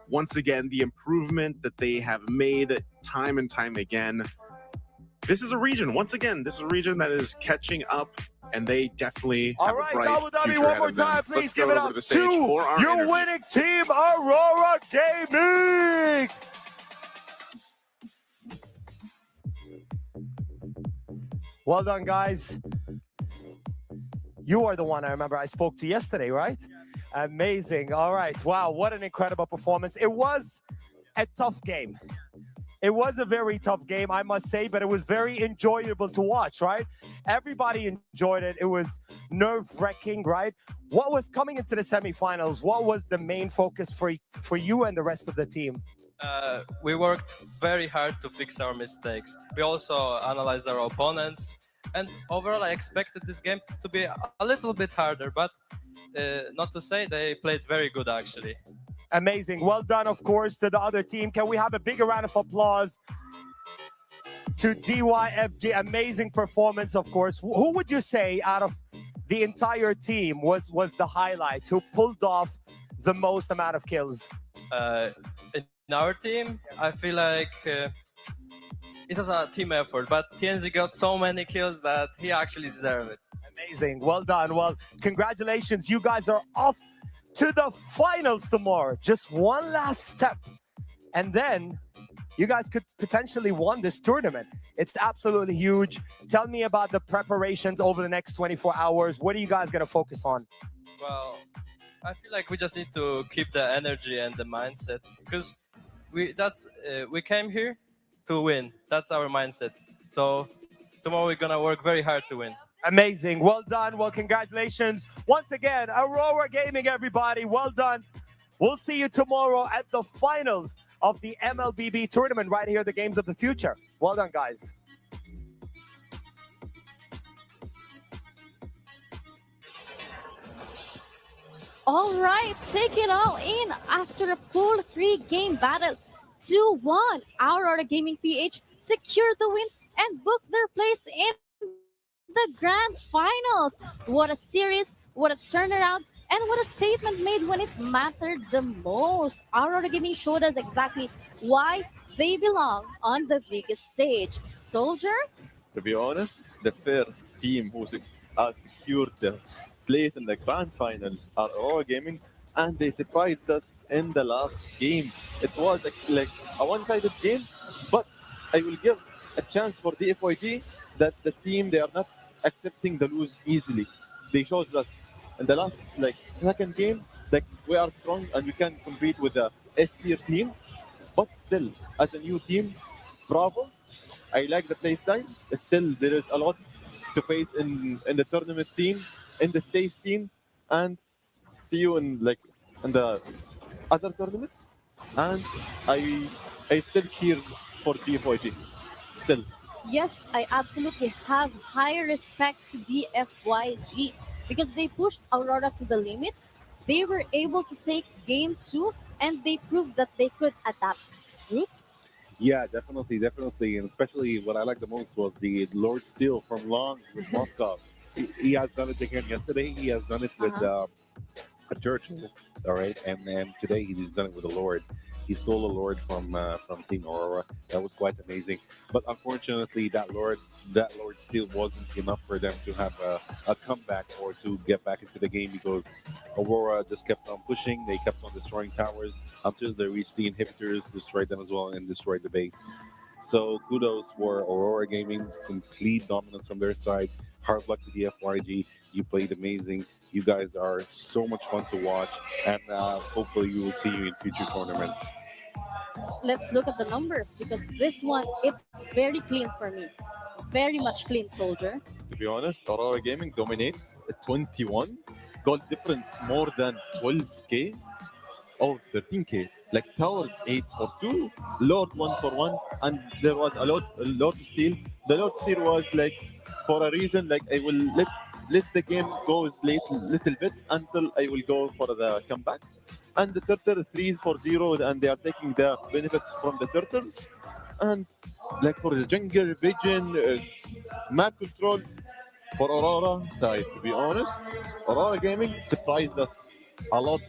Once again, the improvement that they have made time and time again. this is a region, once again, this is a region that is catching up, and they definitely have All right, a bright Abu Dhabi, future one ahead more of them. time. Please Let's give go it over up to the stage to for our your interview. winning team, Aurora Gaming. Well done, guys. You are the one I remember I spoke to yesterday, right? Amazing. All right. Wow, what an incredible performance. It was a tough game. It was a very tough game, I must say, but it was very enjoyable to watch, right? Everybody enjoyed it. It was nerve-wracking, right? What was coming into the semifinals? What was the main focus for you and the rest of the team? We worked very hard to fix our mistakes. We also analyzed our opponents, and overall I expected this game to be a little bit harder, but not to say they played very good actually. Amazing. Well done, of course, to the other team. Can we have a bigger round of applause to DYFG? Amazing performance, of course. Who would you say out of the entire team was the highlight? Who pulled off the most amount of kills? In our team, I feel like it was a team effort, but TNZ got so many kills that he actually deserved it. Amazing. Well done. Well, congratulations. You guys are off to the finals tomorrow. Just one last step. And then you guys could potentially win this tournament. It's absolutely huge. Tell me about the preparations over the next 24 hours. What are you guys going to focus on? Well, I feel like we just need to keep the energy and the mindset, because we came here to win. That's our mindset. So tomorrow we're gonna work very hard to win. Amazing. Well done. Well, congratulations once again, Aurora Gaming, everybody. Well done. We'll see you tomorrow at the finals of the MLBB tournament right here, the Games of the Future. Well done, guys. All right, take it all in after a full 3-game battle. 2-1, Aurora Gaming PH secured the win and booked their place in the grand finals. What a series, what a turnaround, and what a statement made when it mattered the most. Aurora Gaming showed us exactly why they belong on the biggest stage. Soldier? To be honest, the first team who secured the place in the grand finals are Aurora Gaming, and they surprised us in the last game. It was like a one-sided game, but I will give a chance for the FYG that the team, they are not accepting the lose easily. They showed us in the last second game we are strong and we can compete with the S-tier team, but still as a new team, bravo. I like the play style. Still there is a lot to face in the tournament scene, in the stage scene, and see you in the other tournaments. And I still cheer for DFYG. Still. Yes, I absolutely have high respect to DFYG because they pushed Aurora to the limit. They were able to take game 2 and they proved that they could adapt. Root? Yeah, definitely. And especially what I like the most was the Lord Steel from Long with Moscow. He has done it again yesterday. He has done it with a Churchill, all right? And today he's done it with the Lord. He stole a Lord from Team Aurora. That was quite amazing. But unfortunately, that Lord Steel wasn't enough for them to have a comeback or to get back into the game, because Aurora just kept on pushing. They kept on destroying towers until they reached the inhibitors, destroyed them as well, and destroyed the base. So kudos for Aurora Gaming. Complete dominance from their side. Hard luck to the FYG. You played amazing. You guys are so much fun to watch, and hopefully we will see you in future tournaments. Let's look at the numbers because this one, it's very clean for me. Very much clean, Soldier. To be honest, Aurora Gaming dominates 21. Goal difference more than 12k or 13k. Like towers 8 for 2, Lord 1 for 1, and there was a Lord Steel. The Lord Steel was for a reason, I will let the game goes little bit until I will go for the comeback. And the turtle 3 for 0, and they are taking the benefits from the turtles. And for the jungle vision, map controls for Aurora side, to be honest, Aurora Gaming surprised us a lot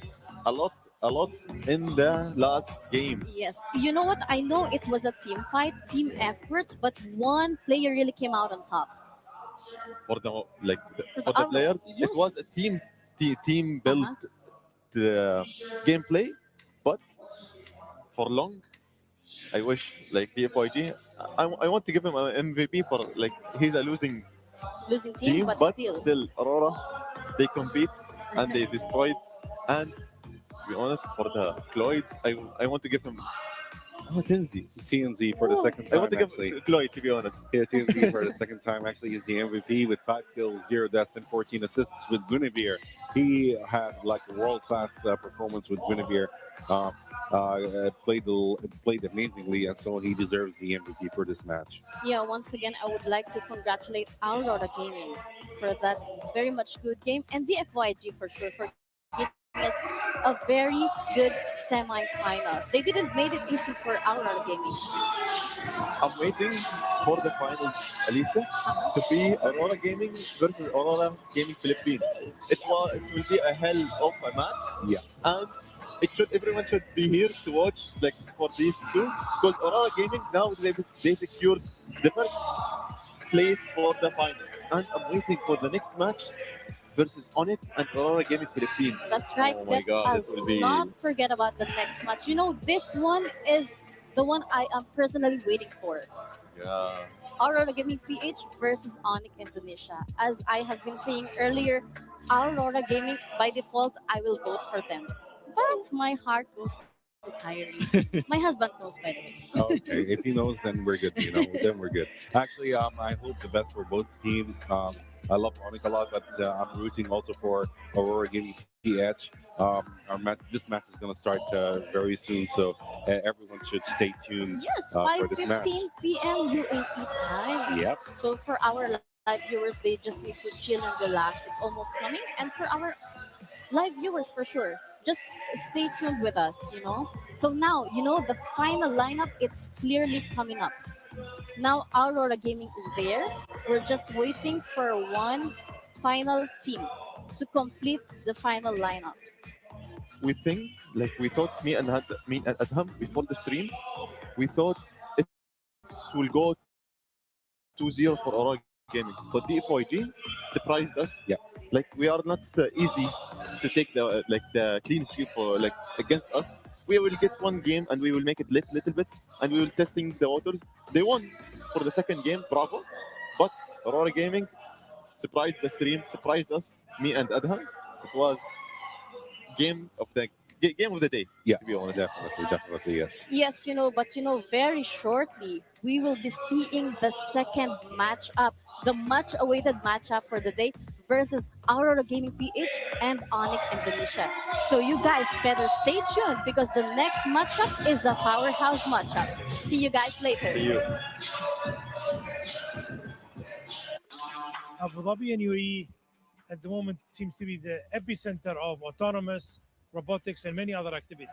a lot in the last game. Yes. You know what? I know it was a team fight, team effort, but one player really came out on top. For the For for the our- players. It was a yes. team built gameplay, but for long, I wish like DFYG. I want to give him an MVP for like he's a losing Losing team, but still. Aurora, they compete and they destroyed. And to be honest, for the Cloyd, I want to give him TNZ. TNZ for the second I time, want to give actually. Cloyd, to be honest. Yeah, TNZ for the second time. Actually, he's the MVP with 5 kills, 0 deaths, and 14 assists with Guinevere. He had like a world-class performance with Guinevere. Played amazingly, and so he deserves the MVP for this match. Yeah, once again, I would like to congratulate Aurora Gaming for that very much good game, and the FYG for sure for giving us a very good semi-finals. They didn't make it easy for Aurora Gaming. I'm waiting for the finals, Alisa, to be Aurora Gaming versus Aurora Gaming Philippines. It will be a hell of a match. Yeah. And everyone should be here to watch like for these two, because Aurora Gaming now they secured the first place for the final, and I'm waiting for the next match versus Onyx and Aurora Gaming Philippines. That's right. Oh my Let God, us this will be not forget about the next match. You know, this one is the one I am personally waiting for. yeah. Aurora Gaming PH versus Onyx Indonesia. As I have been saying earlier, Aurora Gaming, by default, I will vote for them. But my heart goes to Kyrie. My husband knows, by the way. Okay, if he knows, then we're good. Then we're good. Actually, I hope the best for both teams. I love Onyx a lot, but I'm rooting also for Aurora Gaming PH. This match is going to start very soon, so everyone should stay tuned Yes, for this match. 5:15 p.m. UAE time. Yep. So for our live viewers, they just need to chill and relax. It's almost coming. And for our live viewers, for sure, just stay tuned with us, So now, the final lineup, it's clearly coming up. Now Aurora Gaming is there. We're just waiting for one final team to complete the final lineups. We thought me and Adham before the stream, we thought it will go 2-0 for Aurora Gaming, but DFYG surprised us. Yeah, like we are not easy to take the clean sheet for against us. We will get one game and we will make it little bit, and we will testing the waters. They won for the second game, bravo. But Aurora Gaming surprised the stream, surprised us, me and Adham. It was game of the day. Yeah, to be honest. Definitely, yes. Yes, but very shortly we will be seeing the second matchup, the much awaited matchup for the day versus Aurora Gaming PH and Onyx Indonesia. So you guys better stay tuned because the next matchup is a powerhouse matchup. See you guys later. See you. Abu Dhabi and UAE at the moment seems to be the epicenter of autonomous robotics and many other activities.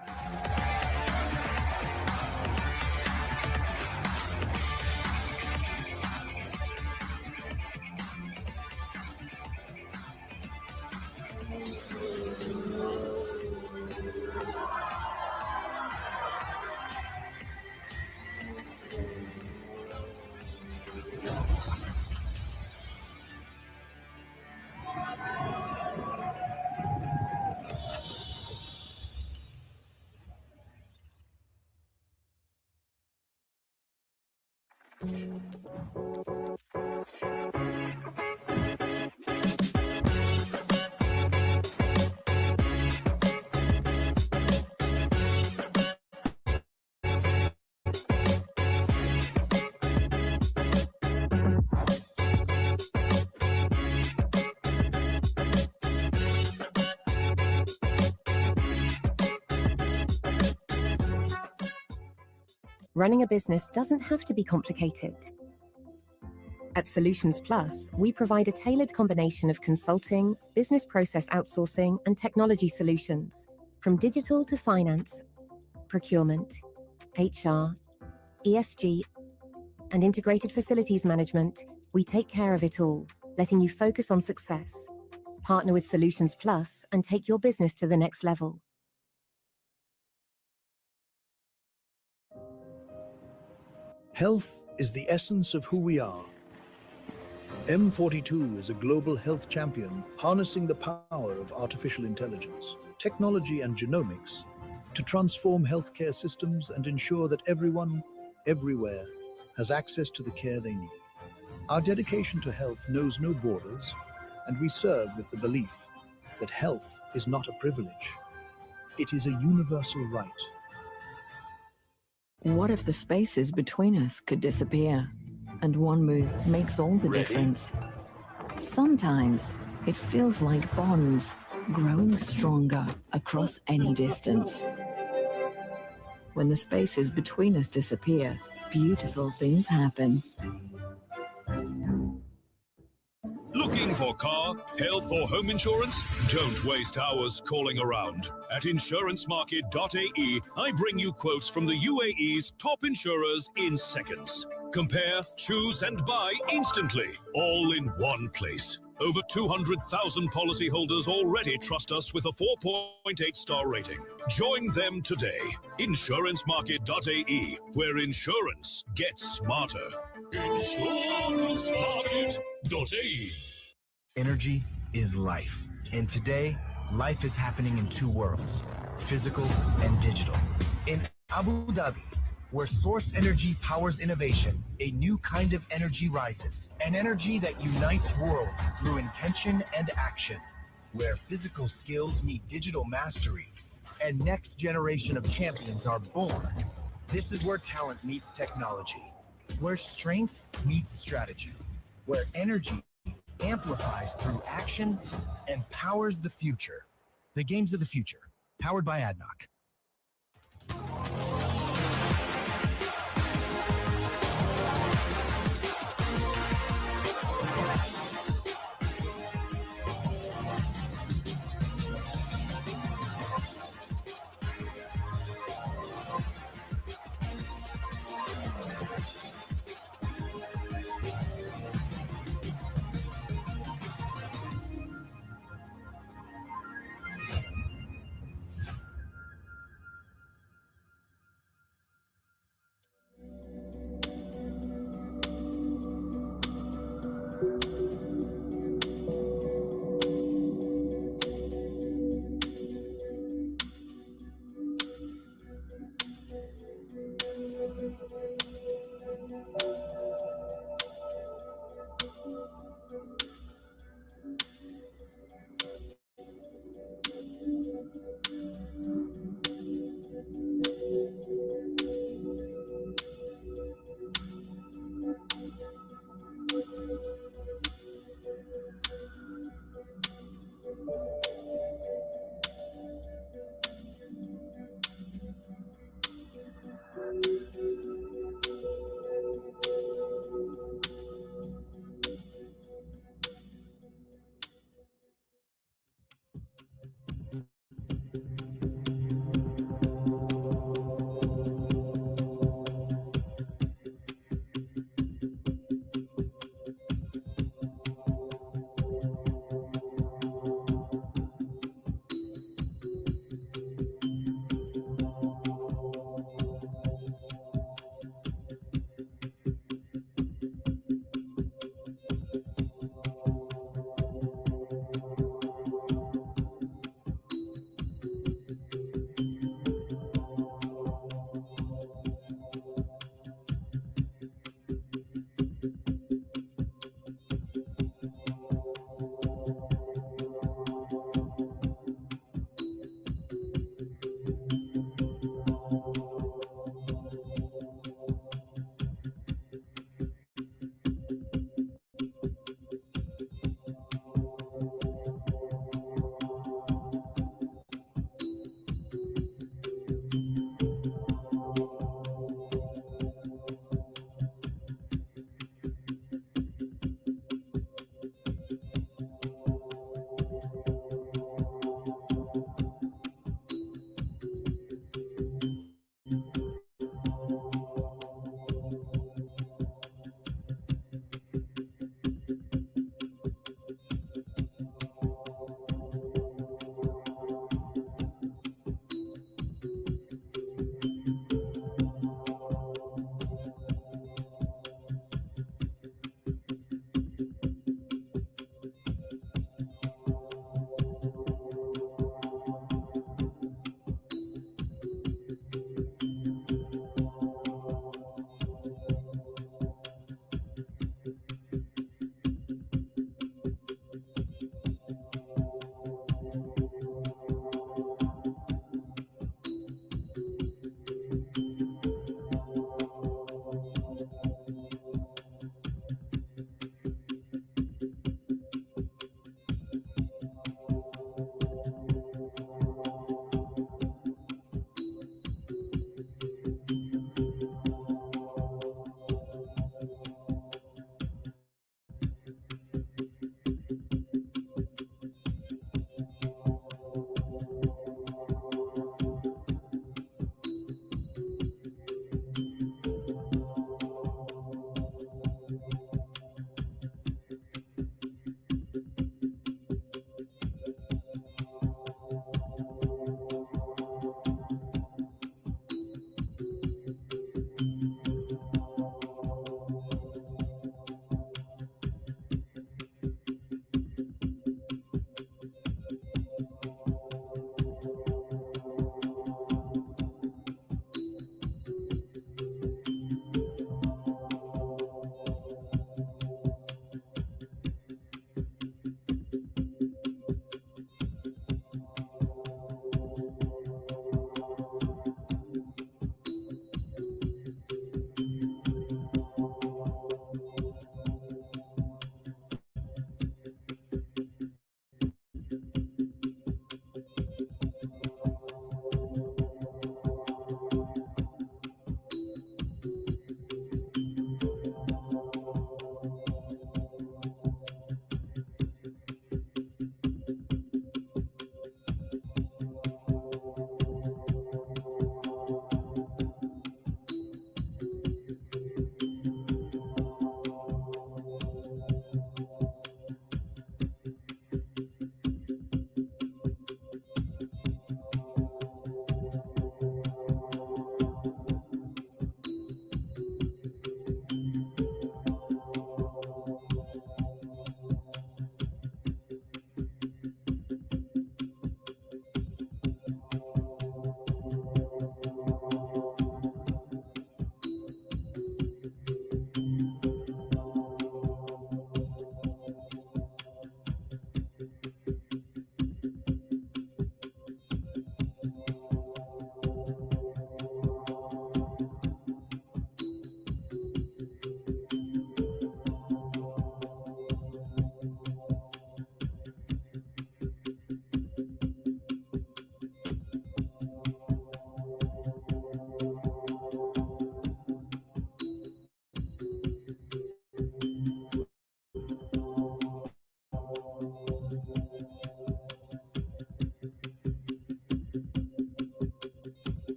Running a business doesn't have to be complicated. At Solutions Plus, we provide a tailored combination of consulting, business process outsourcing, and technology solutions. From digital to finance, procurement, HR, ESG, and integrated facilities management, we take care of it all, letting you focus on success. Partner with Solutions Plus and take your business to the next level. Health is the essence of who we are. M42 is a global health champion harnessing the power of artificial intelligence, technology and genomics to transform healthcare systems and ensure that everyone, everywhere, has access to the care they need. Our dedication to health knows no borders, and we serve with the belief that health is not a privilege. It is a universal right. What if the spaces between us could disappear? And one move makes all the difference. Sometimes it feels like bonds growing stronger across any distance. When the spaces between us disappear, beautiful things happen. Looking for car, health, or home insurance? Don't waste hours calling around. At insurancemarket.ae, I bring you quotes from the UAE's top insurers in seconds. Compare, choose, and buy instantly, all in one place. Over 200,000 policyholders already trust us with a 4.8-star rating. Join them today. Insurancemarket.ae, where insurance gets smarter. Insurancemarket.ae. Energy is life. And today, life is happening in two worlds, physical and digital. In Abu Dhabi, where source energy powers innovation, a new kind of energy rises. An energy that unites worlds through intention and action. Where physical skills meet digital mastery, and next generation of champions are born. This is where talent meets technology. Where strength meets strategy. Where energy amplifies through action and powers the future. The games of the future, powered by ADNOC.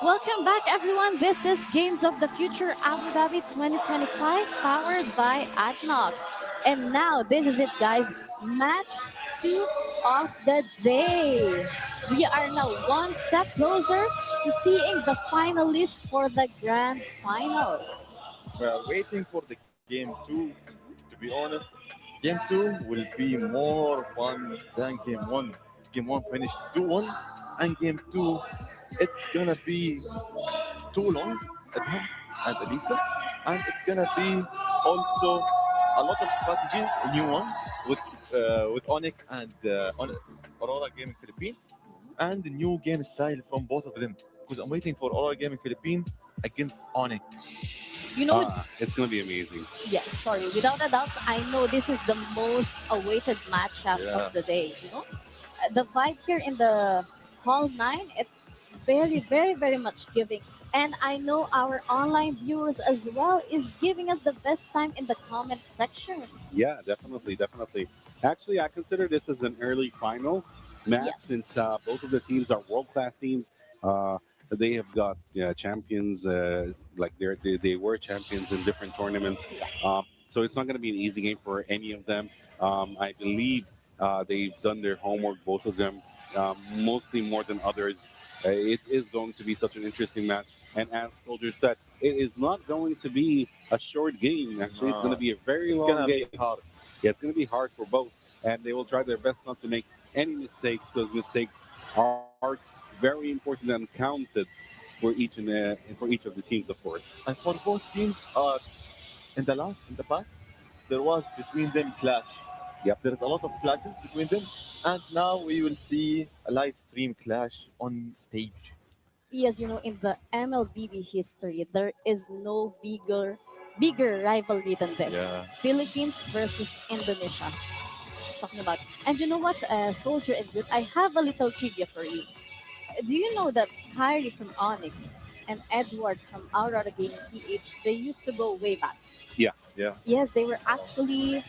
Welcome back, everyone. This is Games of the Future Abu Dhabi 2025, powered by ADNOC. And now, this is it, guys. Match 2 of the day. We are now one step closer to seeing the finalists for the grand finals. We are waiting for the game two. To be honest, game two will be more fun than game one. Game one finished 2-1, and game two, it's gonna be too long, Adham and Elisa, and it's gonna be also a lot of strategies, a new one with Onyx and Aurora Gaming Philippines, and the new game style from both of them. Because I'm waiting for Aurora Gaming Philippines against Onyx. You know, It's going to be amazing. yes, sorry, without a doubt, I know this is the most awaited matchup Yeah. of the day. The vibe here in the Hall 9, it's very, very, very much giving. And I know our online viewers as well is giving us the best time in the comment section. Yeah, definitely, definitely. Actually, I consider this as an early final match Yes. since both of the teams are world-class teams. They have got champions, like they were champions in different tournaments. So it's not going to be an easy game for any of them. I believe they've done their homework, both of them, mostly more than others. It is going to be such an interesting match. And as Soldier said, it is not going to be a short game. Actually, it's going to be a very It's long gonna game. be hard. Yeah, it's going to be hard for both, and they will try their best not to make any mistakes because mistakes are very important and counted for each for each of the teams, of course. And for both teams, in the past, there was between them clash. Yep. There is a lot of clashes between them, and now we will see a live stream clash on stage. Yes, in the MLBB history, there is no bigger rivalry than this. Yeah. Philippines versus Indonesia. Talking about, and you know what, Soldier is good. I have a little trivia for you. Do you know that Kyrie from Onyx and Edward from Aurora Gaming PH, they used to go way back. Yeah. Yes, they were actually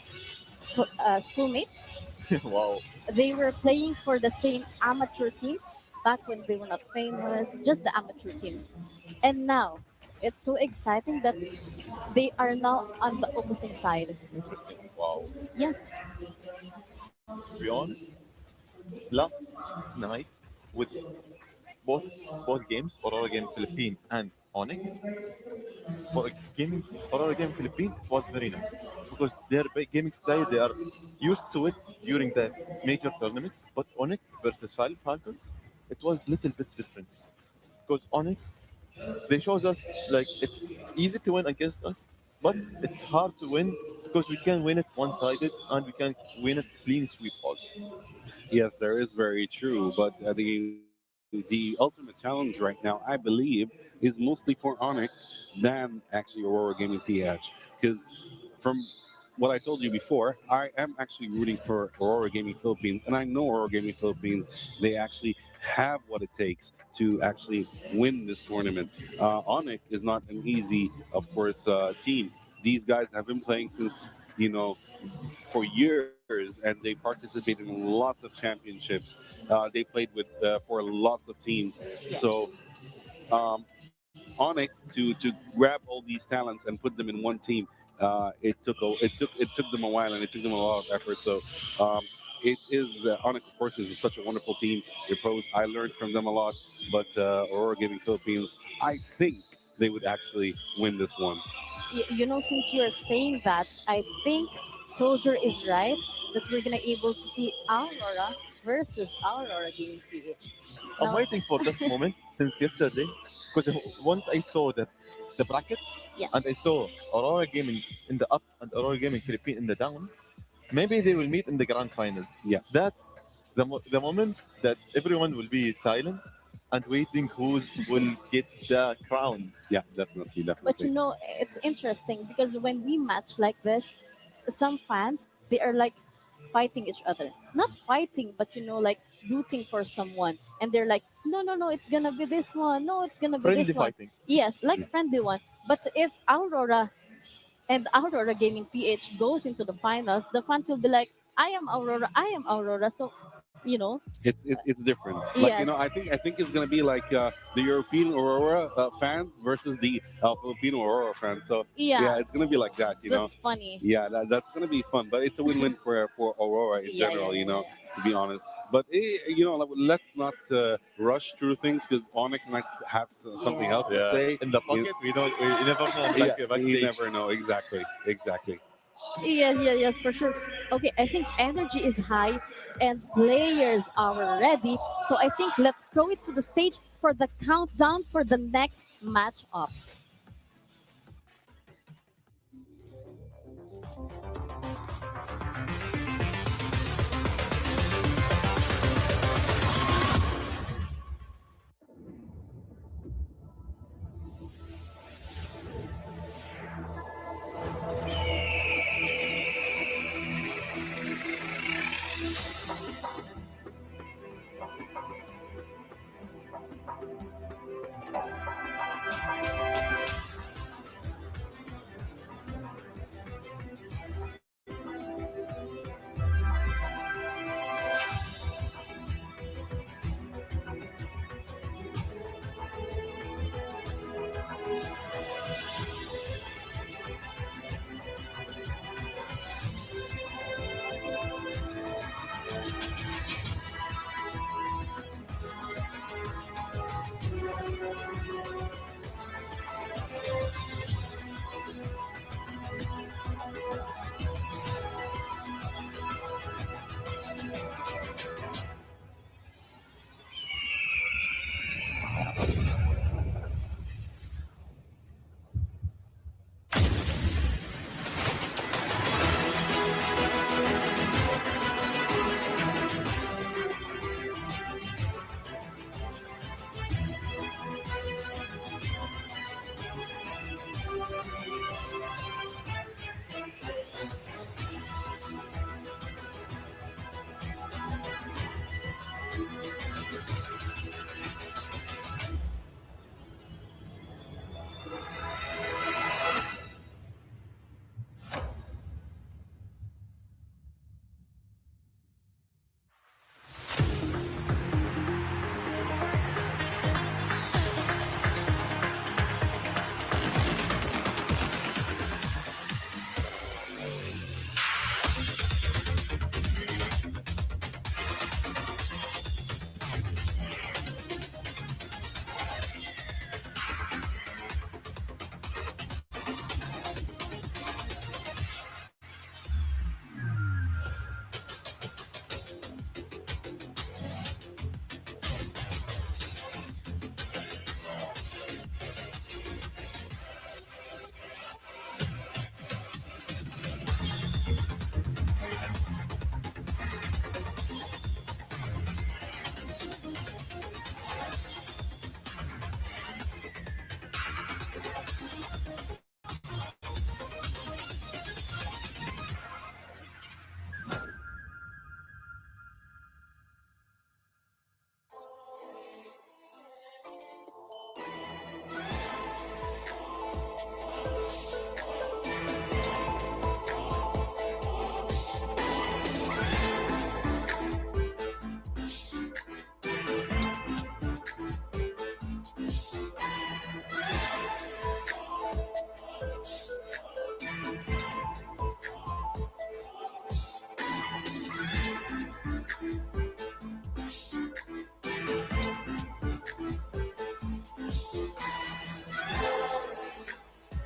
schoolmates. Wow. They were playing for the same amateur teams back when they were not famous, just the amateur teams. And now, it's so exciting that they are now on the opposing side. Wow. Yes. To be honest, last night with both games, Aurora Game Philippines and Onyx, Aurora Game Philippines was very nice because their gaming style, they are used to it during the major tournaments. But Onyx versus Falcon, it was little bit different because Onyx, they shows us like it's easy to win against us, but it's hard to win because we can win it one-sided and we can win it clean sweep also. Yes, there is very true, but the ultimate challenge right now, I believe, is mostly for Onyx than actually Aurora Gaming PH. Because from what I told you before, I am actually rooting for Aurora Gaming Philippines, and I know Aurora Gaming Philippines, they actually have what it takes to actually win this tournament. Onyx is not an easy, of course, team. These guys have been playing since, for years, and they participated in lots of championships. They played with for lots of teams. So Onyx to grab all these talents and put them in one team, it took them a while, and it took them a lot of effort. So it is Onyx, of course, is such a wonderful team. Their pros, I learned from them a lot. But Aurora Gaming Philippines, I think they would actually win this one. Since you're saying that, I think Soldier is right that we're gonna able to see Aurora versus Aurora Gaming PH. I'm waiting for this moment since yesterday because once I saw the bracket and I saw Aurora Gaming in the up and Aurora Gaming Philippines in the down, maybe they will meet in the grand finals. Yeah, that's the moment that everyone will be silent and waiting who will get the crown. Yeah, definitely. But it's interesting because when we match like this, some fans, they are like fighting each other. Not fighting, but like rooting for someone. And they're like, no, it's gonna be this one. No, it's gonna be Friendly this one. fighting. Yes, like friendly one. But if Aurora and Aurora Gaming PH goes into the finals, the fans will be like, I am Aurora. So you know. It's different. Like Yes. I think it's gonna be like the European Aurora fans versus the Filipino Aurora fans. So Yeah. it's gonna be like that. That's funny. Yeah, that's gonna be fun. But it's a win-win for Aurora in Yeah, general. yeah, To be honest. But like, let's not rush through things because Onyx might have something else to Yeah. say. In the pocket, we never know. Like, You backstage. never know. Exactly. Yes, for sure. Okay, I think energy is high and players are ready. So I think let's throw it to the stage for the countdown for the next match up.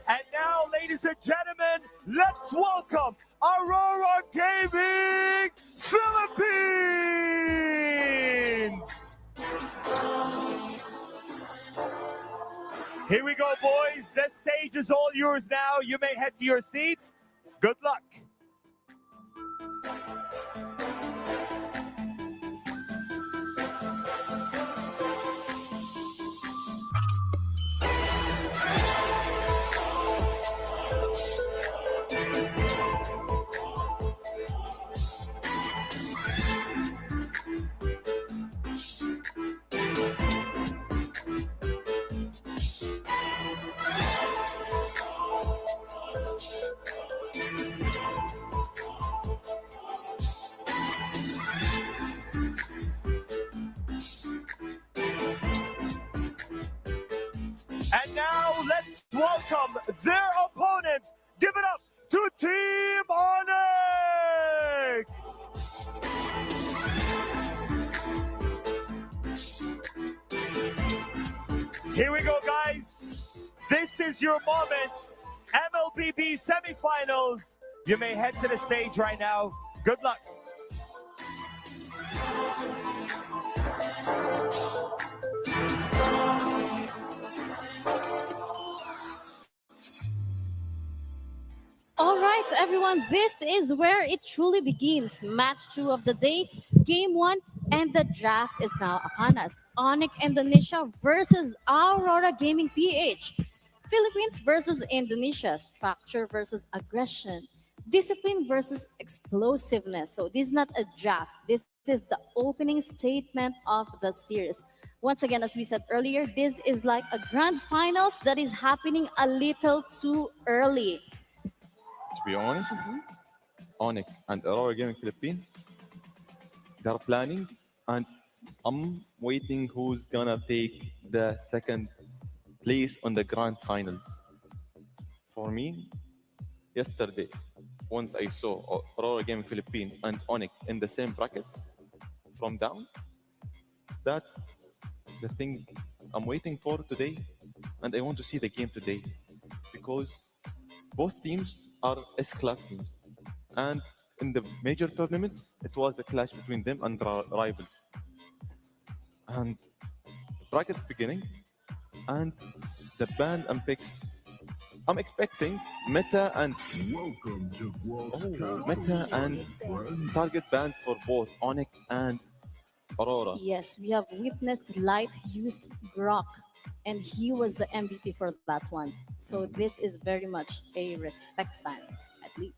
And now, ladies and gentlemen, let's welcome Aurora Gaming Philippines! Here we go, boys. The stage is all yours now. You may head to your seats. Good luck. And now let's welcome their opponents. Give it up to Team Onyx! Here we go, guys. This is your moment. MLBB semifinals. You may head to the stage right now. Good luck. All right, everyone, this is where it truly begins. Match 2 of the day, game 1, and the draft is now upon us. Onyx Indonesia versus Aurora Gaming PH. Philippines versus Indonesia. Structure versus aggression. Discipline versus explosiveness. So this is not a draft. This is the opening statement of the series. Once again, as we said earlier, this is like a grand finals that is happening a little too early. To be honest, Onyx and Aurora Gaming Philippines, they're planning, and I'm waiting who's gonna take the second place on the grand finals. For me, yesterday, once I saw Aurora Gaming Philippines and Onyx in the same bracket from down, that's the thing I'm waiting for today, and I want to see the game today because both teams are S-class teams, and in the major tournaments, it was a clash between them and rivals. And the bracket's beginning, and the ban and picks. I'm expecting meta and meta and target bans for both Onyx and Aurora. Yes, we have witnessed Light used Grok, and he was the MVP for that one. So this is very much a respect ban, I believe.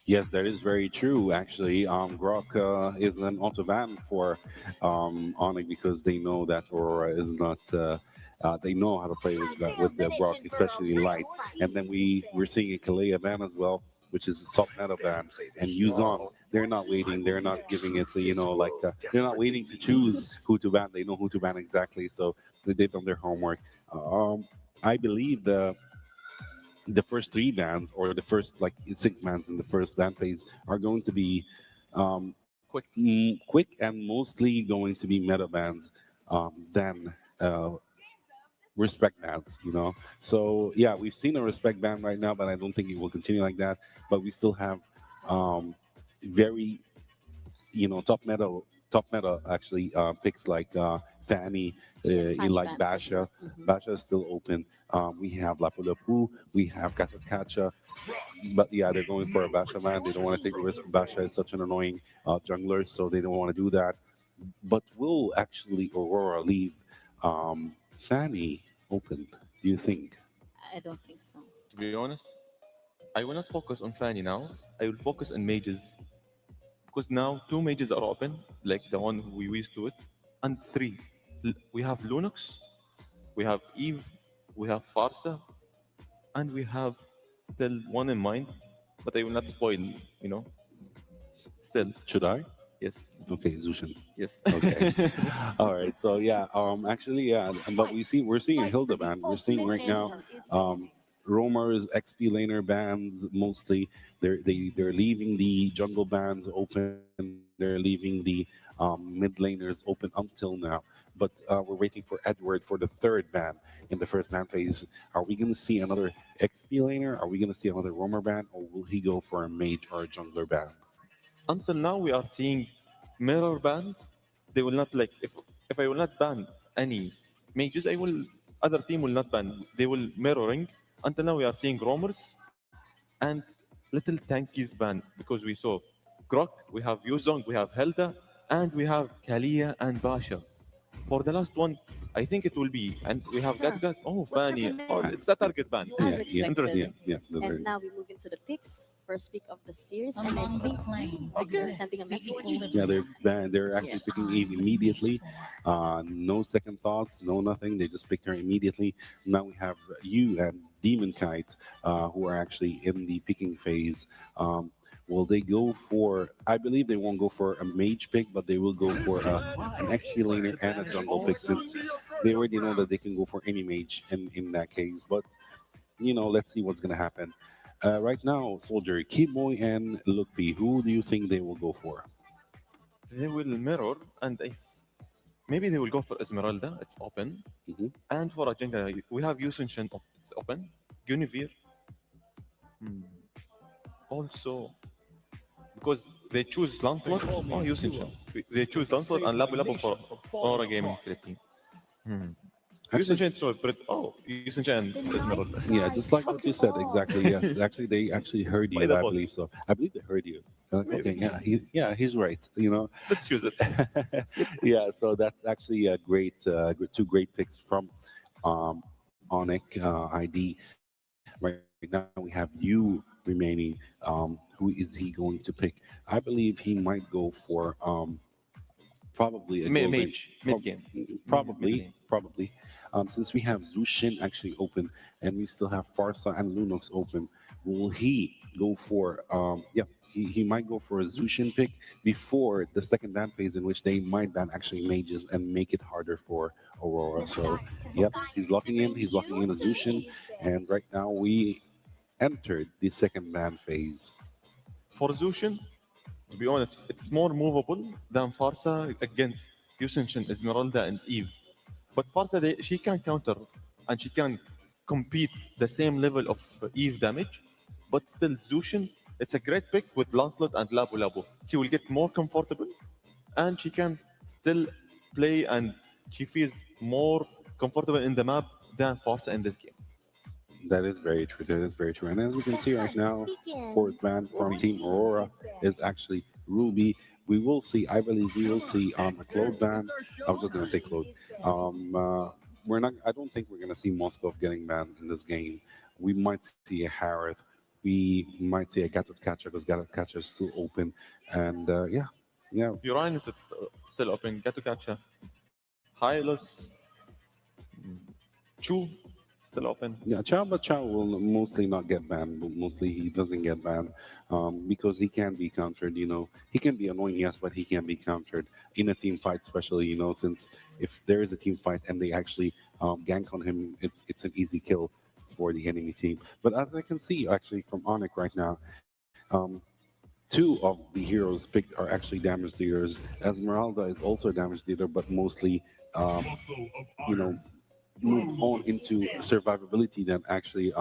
Yes, that is very true. Actually, Grok is an auto ban for Onyx because they know that Aurora is not. They know how to play with the Grok, especially light. And then we're seeing a Kalea ban as well, which is a top meta ban. And Yuzon, they're not waiting. They're not giving it. They're not waiting to choose who to ban. They know who to ban exactly. So they've done their homework. I believe the first 3 bans or the first 6 bans in the first ban phase are going to be quick and mostly going to be meta bans than respect bans. So yeah, we've seen a respect ban right now, but I don't think it will continue like that. But we still have very top meta actually picks like Fanny, like Basha. Basha is still open. We have Lapu Lapu, we have Kacha Kacha, but yeah, they're going for a Basha man. They don't want to take the risk. Basha is such an annoying jungler, so they don't want to do that. But will actually Aurora leave Fanny open, do you think? I don't think so. To be honest, I will not focus on Fanny now. I will focus on mages. Because now 2 mages are open, like the one we used to it, and 3. We have Lunox, we have Eve, we have Farsa, and we have still one in mind, but I will not spoil. Still. Should I? Yes. Okay, Zushan. Yes. Okay. All right. So yeah, actually, yeah, but we're seeing a Hilda ban. We're seeing right now, roamers, XP laner bans mostly. They're leaving the jungle bans open. They're leaving the mid laners open until now. But we're waiting for Edward for the 3rd ban in the first ban phase. Are we going to see another XP laner? Are we going to see another roamer ban, or will he go for a mage or a jungler ban? Until now, we are seeing mirror bans. They will not if I will not ban any mages, other team will not ban. They will mirroring. Until now, we are seeing roamers and little tankies ban because we saw Grok, we have Yuzong, we have Helda, and we have Kalia and Basha. For the last one, I think it will be, and we have Gat. Oh, Fanny. Oh, it's a target ban. As expected. Interesting. Yeah. And now we move into the picks. First pick of the series, and I think they're sending a message. Yeah, they're actually picking Eve immediately. No second thoughts, no nothing. They just picked her immediately. Now we have you and Demon Kite, who are actually in the picking phase. Will they go for? I believe they won't go for a mage pick, but they will go for an XP laner and a jungle pick, since they already know that they can go for any mage in that case. But let's see what's gonna happen. Right now, Soldier, Keyboy, and Lookby, who do you think they will go for? They will mirror, and maybe they will go for Esmeralda. It's open. Mhm. And for Agenda, we have Yusun Shen. It's open. Guinevere. Also, because they choose Lancelot or Yusun Shen. They choose Lancelot and Labu Labu for Aura Gaming Philippines. Yusun Shen, Yusun Shen and Esmeralda. Yeah, just like what you said, exactly. Yes, actually, they actually heard you. By the I ball. believe so. I believe they heard you. Okay, he's right. Let's use it. Yeah, so that's actually a great, two great picks from Onic ID. Right now, we have you remaining. Who is he going to pick? I believe he might go for probably a golden- Mage, mid game. Probably. Since we have Zushin actually open and we still have Farsa and Lunox open, will he go for? He might go for a Zushin pick before the second ban phase, in which they might ban actually mages and make it harder for Aurora. So, yep, he's locking in. He's locking in a Zushin, and right now we entered the second ban phase. For Zushin, to be honest, it's more movable than Farsa against Yusin, Esmeralda, and Eve. But Farsa, she can counter and she can compete the same level of Eve damage. But still, Zushin, it's a great pick with Lancelot and Labu Labu. She will get more comfortable and she can still play, and she feels more comfortable in the map than Farsa in this game. That is very true. That is very true. And as we can see right now, fourth ban from Team Aurora is actually Ruby. We will see. I believe we will see a Claude ban. I was just gonna say Claude. We're not. I don't think we're gonna see Moskov getting banned in this game. We might see a Harith. We might see a Gatot Catcher, because Gatot Catcher is still open. And yeah. Uranus is still open. Gato Catcher. Hylos. Chu still open. Yeah, but Chow will mostly not get banned. Mostly he doesn't get banned because he can be countered. He can be annoying, yes, but he can be countered in a team fight, especially. Since if there is a team fight and they actually gank on him, it's an easy kill for the enemy team. But as I can see, actually from Onic right now, two of the heroes picked are actually damage dealers. Esmeralda is also a damage dealer, but mostly, move on into survivability than actually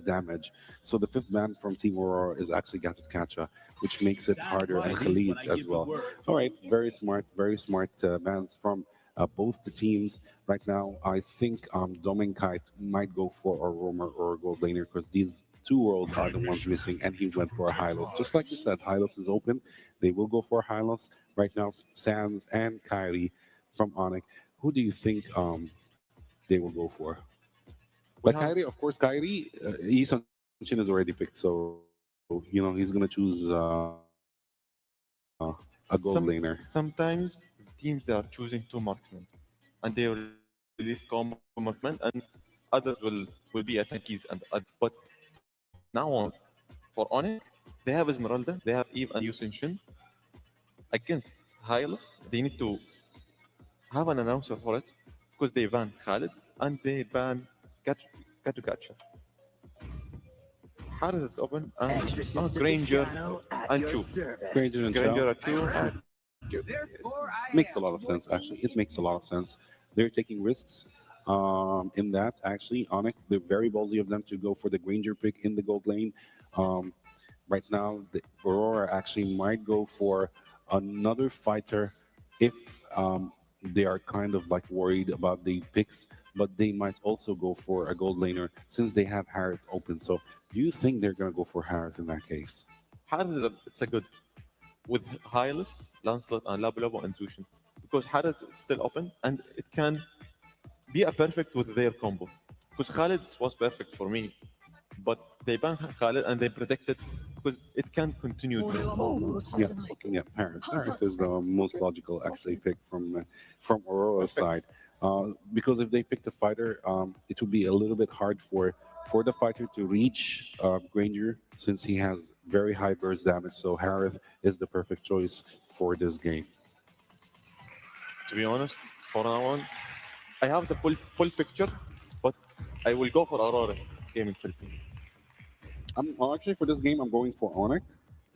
damage. So the fifth ban from Team Aurora is actually Gatot Kacha, which makes it harder, and Khalid as well. All right, very smart bans from both the teams. Right now, I think Dominkite might go for a roamer or a gold laner, because these two worlds are the ones missing, and he went for a Hylos. Just like you said, Hylos is open. They will go for Hylos. Right now, Sans and Kyrie from Onic. Who do you think they will go for? But Kyrie, of course, Isan Chin is already picked, so he's gonna choose a gold laner. Sometimes teams they are choosing two marksmen, and they will release combo marksmen, and others will be attackies and others. But now on, for Onyx, they have Esmeralda, they have Eve and Yusin Shin. Against Hylos, they need to have an announcer for it, because they ban Khalid and they ban Gato Gacha. Harris is open, and Granger and Chu. Granger and Chu. Makes a lot of sense, actually. It makes a lot of sense. They're taking risks in that, actually. Onyx, they're very ballsy of them to go for the Granger pick in the gold lane. Right now, the Aurora actually might go for another fighter if they are kind of like worried about the picks, but they might also go for a gold laner since they have Harith open. So do you think they're going to go for Harith in that case? Harith, it's a good with Hylos, Lancelot, and Labu Labu and Zushin, because Harith is still open and it can be a perfect with their combo. Because Khalid was perfect for me, but they banned Khalid and they protected because it can continue. Yeah, Harith is the most logical actually pick from Aurora's side. Because if they picked a fighter, it would be a little bit hard for for the fighter to reach Granger, since he has very high burst damage, so Harith is the perfect choice for this game. To be honest, for now on, I have the full picture, but I will go for Aurora Gaming Philippines. Actually, for this game, I'm going for Onyx.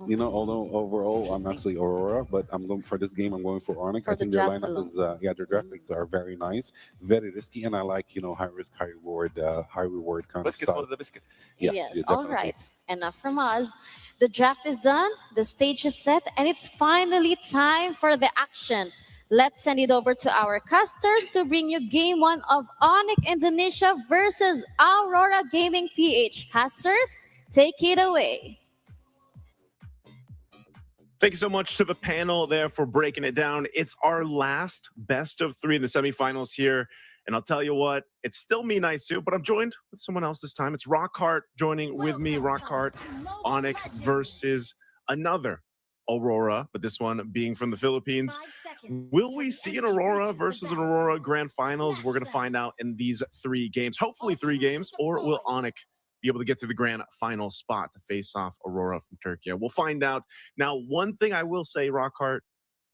You know, although overall I'm actually Aurora, but I'm going for this game. I'm going for Onyx. For I the think their draft lineup alone. is their draft picks are very nice, very risky, and I like high risk, high reward kind of Biscuit for stuff. the biscuit. Yeah, Yes, yeah, all definitely. right. Enough from us. The draft is done, the stage is set, and it's finally time for the action. Let's send it over to our casters to bring you game one of Onyx Indonesia versus Aurora Gaming PH. Casters, take it away. Thank you so much to the panel there for breaking it down. It's our last best of three in the semifinals here. And I'll tell you what, it's still me, Naisu, but I'm joined with someone else this time. It's Rockhart joining with me. Rockhart, Onyx versus another Aurora, but this one being from the Philippines. Will we see an Aurora versus an Aurora grand finals? We're going to find out in these 3 games, hopefully 3 games, or will Onyx be able to get to the grand final spot to face off Aurora from Turkey? We'll find out. Now, one thing I will say, Rockhart,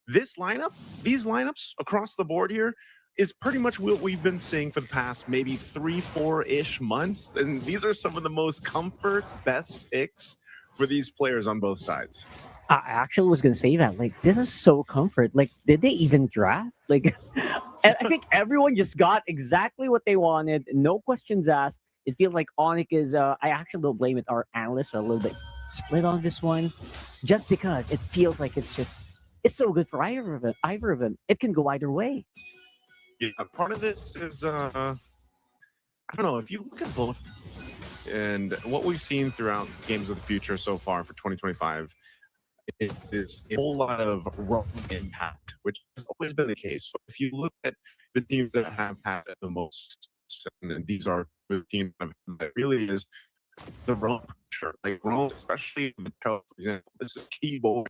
this lineup, these lineups across the board here is pretty much what we've been seeing for the past maybe 3-4-ish months. And these are some of the most comfort best picks for these players on both sides. I actually was going to say that. Like, this is so comfort. Like, did they even draft? Like, and I think everyone just got exactly what they wanted. No questions asked. It feels like Onyx is, I actually don't blame it. Our analysts are a little bit split on this one just because it feels like it's so good for either of them. It can go either way. Yeah, part of this is, I don't know, if you look at both and what we've seen throughout Games of the Future so far for 2025, it is a whole lot of roam impact, which has always been the case. So if you look at the teams that have had the most, and these are the teams that really is the roam pressure. Like roam, especially the Cho, for example, this is a key bowler,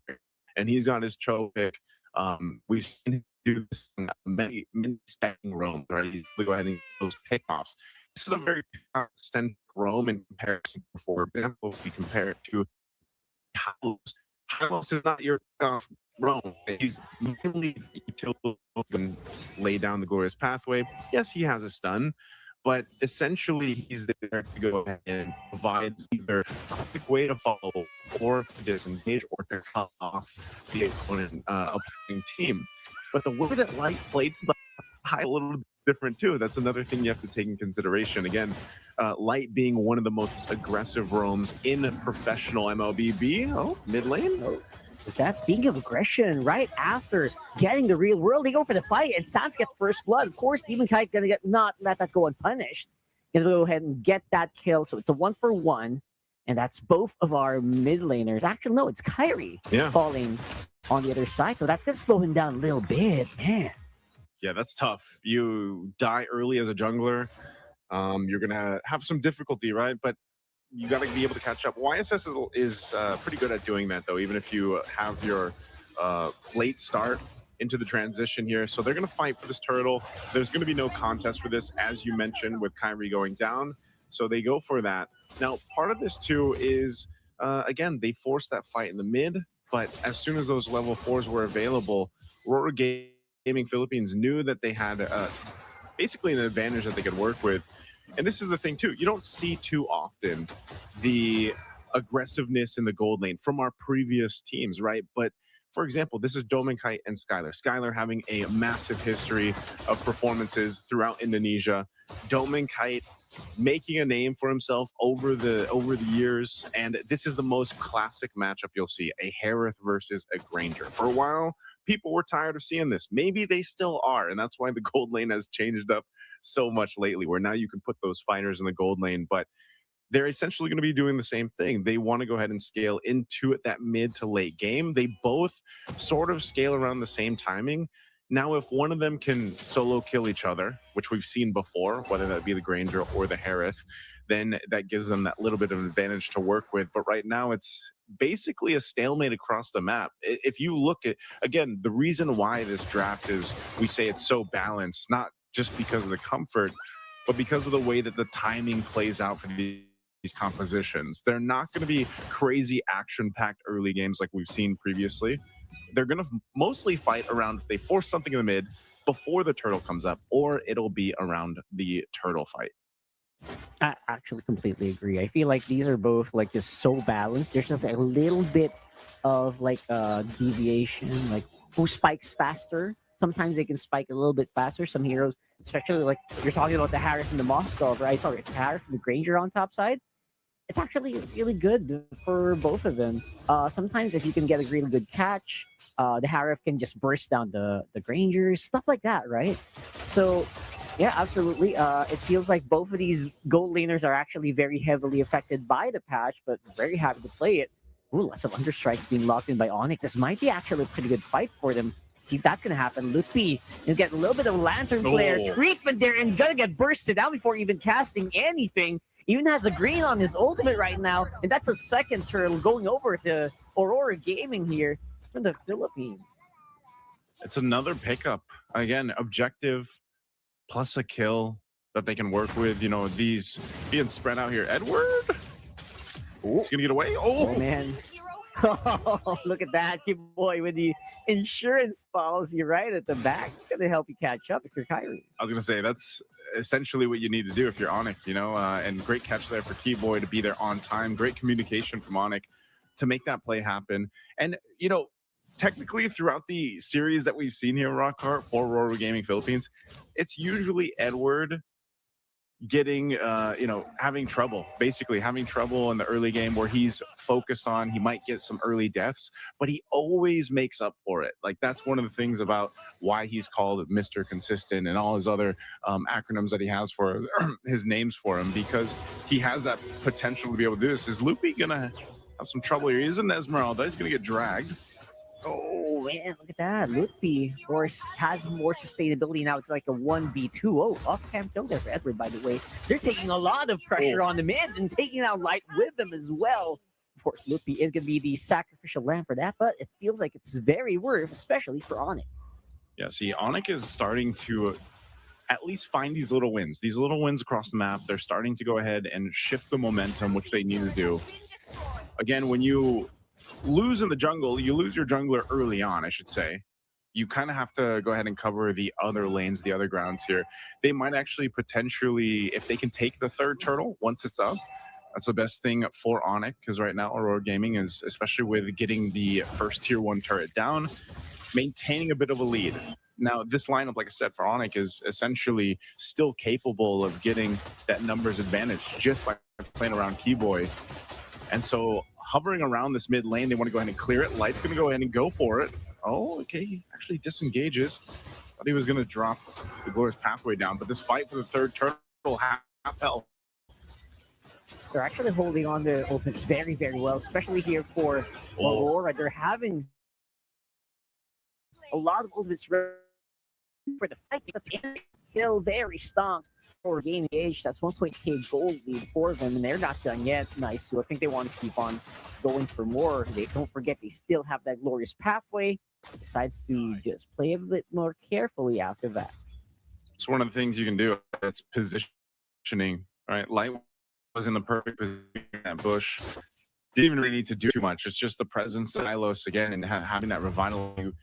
and he's got his Cho pick. We've seen him do this in many stacking roams, right? We go ahead and get those pickoffs. This is a very extended roam in comparison. For example, if we compare it to Carlos is not your roam. He's mainly utility and lay down the glorious pathway. Yes, he has a stun, but essentially he's there to go ahead and provide either a quick way to follow or to disengage or to cut off the opposing team. But the way that Light plays the high a little different too. That's another thing you have to take in consideration. Again, Light being one of the most aggressive roams in professional MLBB. Oh, mid lane. Oh. That's speaking of aggression, right after getting the real world, they go for the fight, and Sans gets first blood. Of course, Demon Kite gonna not let that go unpunished. Gonna go ahead and get that kill. So it's a 1-for-1, and that's both of our mid laners. Actually, no, it's Kyrie falling on the other side. So that's gonna slow him down a little bit, man. Yeah, that's tough. You die early as a jungler. You're gonna have some difficulty, right? But you got to be able to catch up. YSS is pretty good at doing that, though, even if you have your late start into the transition here. So they're going to fight for this turtle. There's going to be no contest for this, as you mentioned, with Kyrie going down. So they go for that. Now, part of this, too, is, again, they forced that fight in the mid, but as soon as those level 4s were available, Aurora Gaming Philippines knew that they had basically an advantage that they could work with. And this is the thing, too. You don't see too often the aggressiveness in the gold lane from our previous teams, right? But, for example, this is Dominkite and Skylar. Skylar having a massive history of performances throughout Indonesia. Dominkite making a name for himself over the years. And this is the most classic matchup you'll see, a Harith versus a Granger. For a while, people were tired of seeing this. Maybe they still are, and that's why the gold lane has changed up so much lately, where now you can put those fighters in the gold lane, but they're essentially going to be doing the same thing. They want to go ahead and scale into it, that mid to late game. They both sort of scale around the same timing. Now, if one of them can solo kill each other, which we've seen before, whether that be the Granger or the Harith, then that gives them that little bit of an advantage to work with. But right now, it's basically a stalemate across the map. If you look at, again, the reason why this draft is, we say it's so balanced, not just because of the comfort, but because of the way that the timing plays out for these compositions, they're not going to be crazy action-packed early games like we've seen previously. They're going to mostly fight around if they force something in the mid before the turtle comes up, or it'll be around the turtle fight. I actually completely agree. I feel like these are both like just so balanced. There's just a little bit of like deviation, like who spikes faster. Sometimes they can spike a little bit faster. Some heroes, especially like you're talking about the Harris and the Moskov, right? Sorry, it's Harris and the Granger on top side. It's actually really good for both of them. Sometimes if you can get a really good catch, the Harif can just burst down the Grangers, stuff like that, right? So, yeah, absolutely. It feels like both of these gold laners are actually very heavily affected by the patch, but very happy to play it. Ooh, lots of understrikes being locked in by Onyx. This might be actually a pretty good fight for them. See if that's going to happen. Lupi is getting a little bit of lantern flare treatment there and going to get bursted out before even casting anything. Even has the green on his ultimate right now, and that's a second turtle going over to Aurora Gaming here from the Philippines. It's another pickup. Again, objective plus a kill that they can work with. You know, these being spread out here. Edward? He's going to get away. Oh, man. Oh, look at that, kid boy, with the insurance policy right at the back. It's going to help you catch up if you're Kyrie. I was going to say, that's essentially what you need to do if you're Onyx, you know, and great catch there for Keyboy to be there on time. Great communication from Onyx to make that play happen. And, you know, technically throughout the series that we've seen here in Rockhart for Aurora Gaming Philippines, it's usually Edward getting, you know, having trouble in the early game where he's focused on, he might get some early deaths, but he always makes up for it. Like, that's one of the things about why he's called Mr. Consistent and all his other acronyms that he has for his names for him, because he has that potential to be able to do this. Is Lupi gonna have some trouble here? He is an Esmeralda. He's gonna get dragged. Oh, man, look at that. Lupi, of course, has more sustainability now. It's like a 1v2. Oh, off-camp kill there for Edward, by the way. They're taking a lot of pressure on the mid and taking out Light with them as well. Of course, Lupi is going to be the sacrificial lamb for that, but it feels like it's very worth, especially for Onyx. Yeah, see, Onyx is starting to at least find these little wins. These little wins across the map, they're starting to go ahead and shift the momentum, which they need to do. Again, when you lose in the jungle, you lose your jungler early on, I should say. You kind of have to go ahead and cover the other lanes, the other grounds here. They might actually potentially, if they can take the third turtle once it's up, that's the best thing for Onyx, because right now Aurora Gaming is, especially with getting the first tier 1 turret down, maintaining a bit of a lead. Now, this lineup, like I said, for Onyx is essentially still capable of getting that numbers advantage just by playing around Keyboy. And so hovering around this mid lane, they want to go ahead and clear it. Light's going to go ahead and go for it. Oh, okay. He actually disengages. Thought he was going to drop the Glorious Pathway down, but this fight for the third turtle half health. They're actually holding on to opens very, very well, especially here for Aurora. They're having a lot of ultimates for the fight. Still very stomped for Game Age. That's 1.8 gold lead for them, and they're not done yet. Nice. So I think they want to keep on going for more. They don't forget they still have that Glorious Pathway. Decides to just play a bit more carefully after that. It's one of the things you can do. It's positioning, right? Light was in the perfect position in that bush. Didn't even really need to do too much. It's just the presence of Ilos again and having that revital.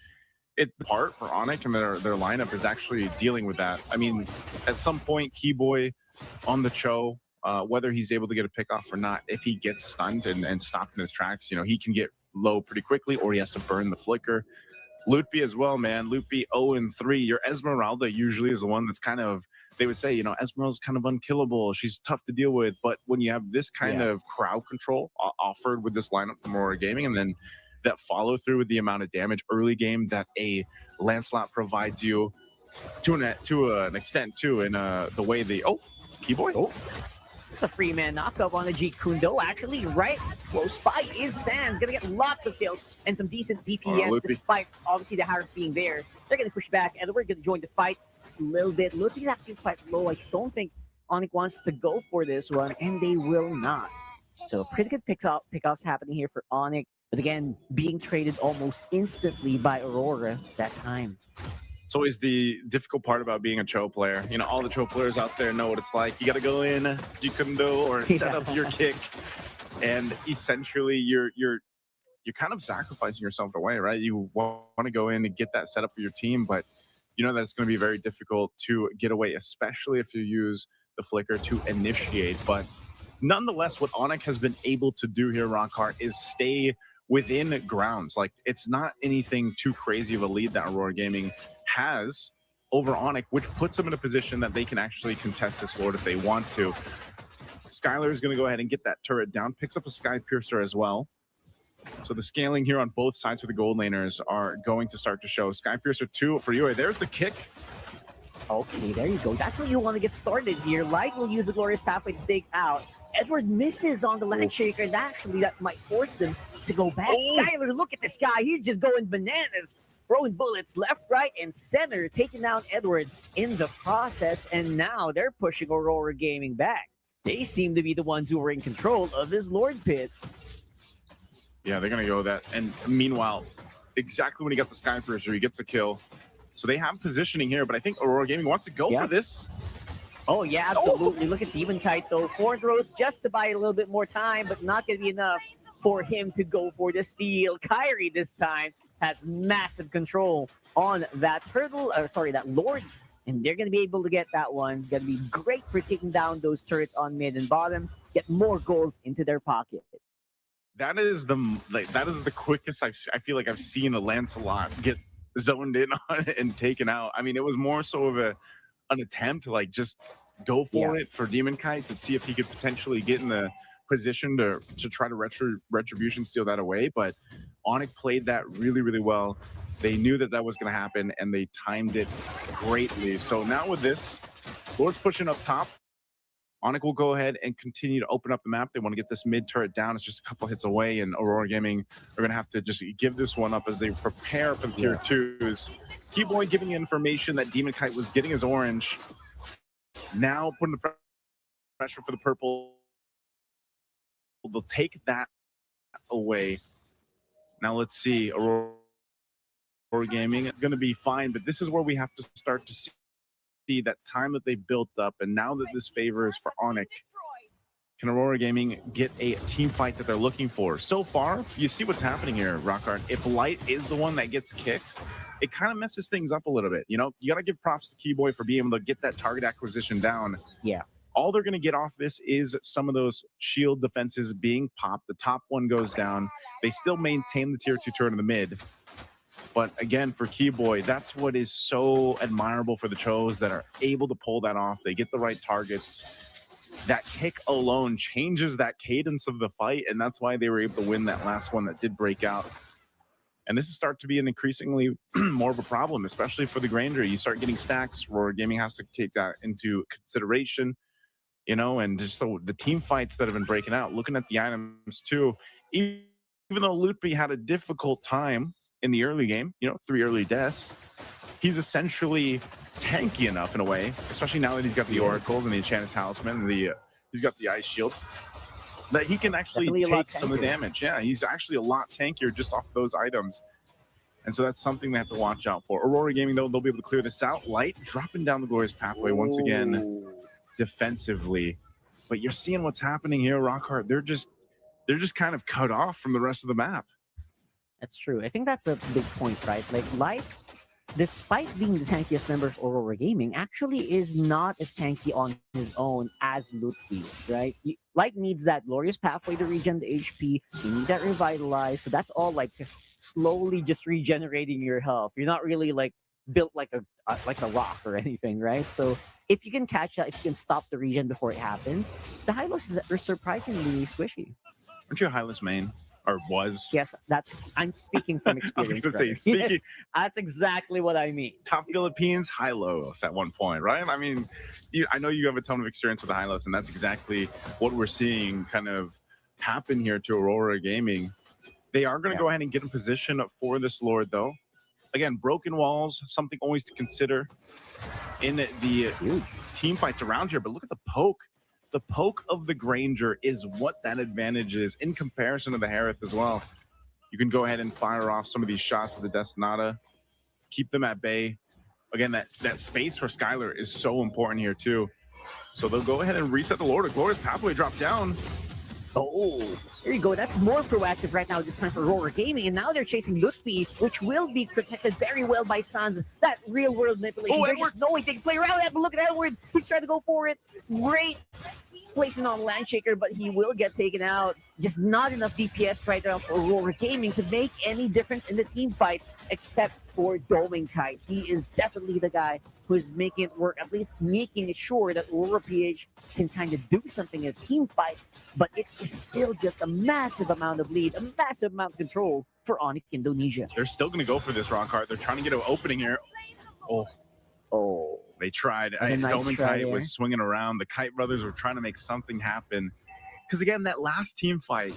It's part for Onyx, and their lineup is actually dealing with that. I mean, at some point, Keyboy on the Cho, whether he's able to get a pick off or not, if he gets stunned and stopped in his tracks, you know, he can get low pretty quickly, or he has to burn the flicker. Lupi as well, man. Lupi 0-3. Your Esmeralda usually is the one that's kind of, they would say, you know, Esmeralda's kind of unkillable. She's tough to deal with. But when you have this kind of crowd control offered with this lineup from Aurora Gaming, and then that follow through with the amount of damage early game that a Lancelot provides you to an extent too, in the way the Keyboy. It's a free man knockup on the G Kundo. Actually, right close by is Sans. Gonna get lots of kills and some decent DPS, despite obviously the Harris being there. They're gonna push back, and we're gonna join the fight just a little bit. Lupi's actually quite low. I don't think Onyx wants to go for this one, and they will not. So pretty good pickups happening here for Onyx. But again, being traded almost instantly by Aurora that time. It's always the difficult part about being a Cho player. You know, all the Cho players out there know what it's like. You got to go in, Jikundo, or set up your kick, and essentially you're kind of sacrificing yourself away, right? You want to go in and get that set up for your team, but you know that it's going to be very difficult to get away, especially if you use the flicker to initiate. But nonetheless, what Onyx has been able to do here, Rockhart, is stay within grounds. Like, it's not anything too crazy of a lead that Aurora Gaming has over Onyx, which puts them in a position that they can actually contest this Lord if they want to. Skylar is going to go ahead and get that turret down, picks up a Sky Piercer as well. So the scaling here on both sides of the gold laners are going to start to show. Sky Piercer 2 for Yue. There's the kick. Okay, there you go. That's where you want to get started here. Light will use the Glorious Pathway to dig out. Edward misses on the land shaker, and actually that might force them to go back. Skylar, look at this guy. He's just going bananas, throwing bullets left, right, and center, taking down Edward in the process. And now they're pushing Aurora Gaming back. They seem to be the ones who are in control of this Lord Pit. Yeah, they're going to go that. And meanwhile, exactly when he got the Sky Piercer, he gets a kill. So they have positioning here, but I think Aurora Gaming wants to go for this. Oh, yeah, absolutely. Look at Demon Kite, though. 4 throws just to buy a little bit more time, but not going to be enough for him to go for the steal. Kyrie this time has massive control on that turtle, or sorry, that Lord, and they're going to be able to get that one. Going to be great for taking down those turrets on mid and bottom, get more golds into their pocket. That is the quickest I feel like I've seen a Lancelot get zoned in on and taken out. I mean, it was more so of an attempt to like just go for it for Demon Kite to see if he could potentially get in the position to try to retribution steal that away. But Onyx played that really, really well. They knew that was going to happen, and they timed it greatly. So now with this, Lord's pushing up top. Onyx will go ahead and continue to open up the map. They want to get this mid turret down. It's just a couple hits away, and Aurora Gaming are going to have to just give this one up as they prepare for the tier 2s. Keyboy giving information that Demon Kite was getting his orange. Now putting the pressure for the purple. They'll take that away. Now let's see. Aurora Gaming is going to be fine, but this is where we have to start to see that time that they've built up, and now that this favors for Onyx, can Aurora Gaming get a team fight that they're looking for? So far, you see what's happening here, Rockhart. If Light is the one that gets kicked, it kind of messes things up a little bit. You know, you got to give props to Keyboy for being able to get that target acquisition down. Yeah. All they're going to get off this is some of those shield defenses being popped. The top one goes down. They still maintain the tier 2 turret in the mid. But again, for Keyboy, that's what is so admirable for the Chos that are able to pull that off. They get the right targets. That kick alone changes that cadence of the fight, and that's why they were able to win that last one that did break out. And this is start to be an increasingly more of a problem, especially for the Granger. You start getting stacks. Aurora Gaming has to take that into consideration, you know, and just so the team fights that have been breaking out, looking at the items too, even though Lutby had a difficult time in the early game, you know, 3 early deaths, he's essentially tanky enough in a way, especially now that he's got the oracles and the enchanted talisman and he's got the ice shield, that he can actually take some of the damage. Yeah, he's actually a lot tankier just off those items. And so that's something they have to watch out for. Aurora Gaming, though, they'll be able to clear this out. Light dropping down the Glorious Pathway once again defensively. But you're seeing what's happening here, Rockhart. They're just kind of cut off from the rest of the map. That's true. I think that's a big point, right? Like, Light, despite being the tankiest member of Aurora Gaming, actually is not as tanky on his own as Lutfi, right? Light needs that Glorious Pathway to regen the HP. You need that Revitalize. So that's all like slowly just regenerating your health. You're not really like built like a rock or anything, right? So if you can catch that, if you can stop the regen before it happens, the Hylos are surprisingly squishy. Aren't you a Hylos main? Or was? Yes, I'm speaking from experience. I was going to say, speaking. Yes, that's exactly what I mean. Top Philippines, Hylos at one point, right? I mean, I know you have a ton of experience with the Hylos, and that's exactly what we're seeing kind of happen here to Aurora Gaming. They are going to go ahead and get in position for this Lord, though. Again, broken walls, something always to consider in the team fights around here. But look at the poke. The poke of the Granger is what that advantage is in comparison to the Harith as well. You can go ahead and fire off some of these shots of the Destinata, keep them at bay. again, that space for Skylar is so important here too. So they'll go ahead and reset the Lord. A glorious pathway drop down. Oh, there you go. That's more proactive right now this time for Aurora Gaming. And now they're chasing Lutfi, which will be protected very well by Sans. That real-world manipulation. There's just no way they can play around that. But look at Edward. He's trying to go for it. Great placement on Landshaker, but he will get taken out. Just not enough DPS right now for Aurora Gaming to make any difference in the team fights, except for Doming Kite. He is definitely the guy who is making it work, at least making it sure that Aurora PH can kind of do something in a team fight, but it is still just a massive amount of lead, a massive amount of control for Onyx Indonesia. They're still going to go for this rock hard. They're trying to get an opening here. Oh. They tried. Doming Kite was swinging around. The Kite brothers were trying to make something happen. Because again, that last team fight,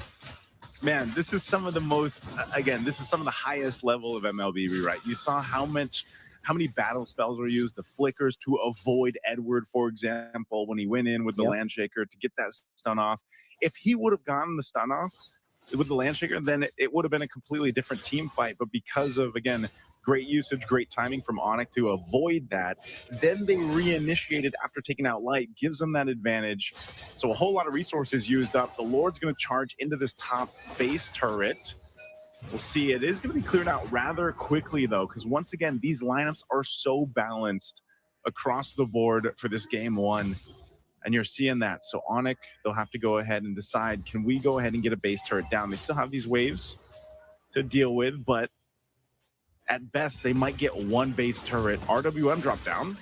man, this is some of the most, again, this is some of the highest level of MLBB, right? You saw how many battle spells were used, the flickers to avoid Edward, for example, when he went in with the Landshaker to get that stun off. If he would have gotten the stun off with the Landshaker, then it would have been a completely different team fight. But because of, again, great usage, great timing from Onyx to avoid that, then they reinitiated after taking out Light, gives them that advantage. So a whole lot of resources used up. The Lord's going to charge into this top base turret. We'll see. It is going to be cleared out rather quickly, though, because once again, these lineups are so balanced across the board for this game one, and you're seeing that. So Onyx, they'll have to go ahead and decide, can we go ahead and get a base turret down? They still have these waves to deal with, but at best, they might get one base turret. RWM drop down.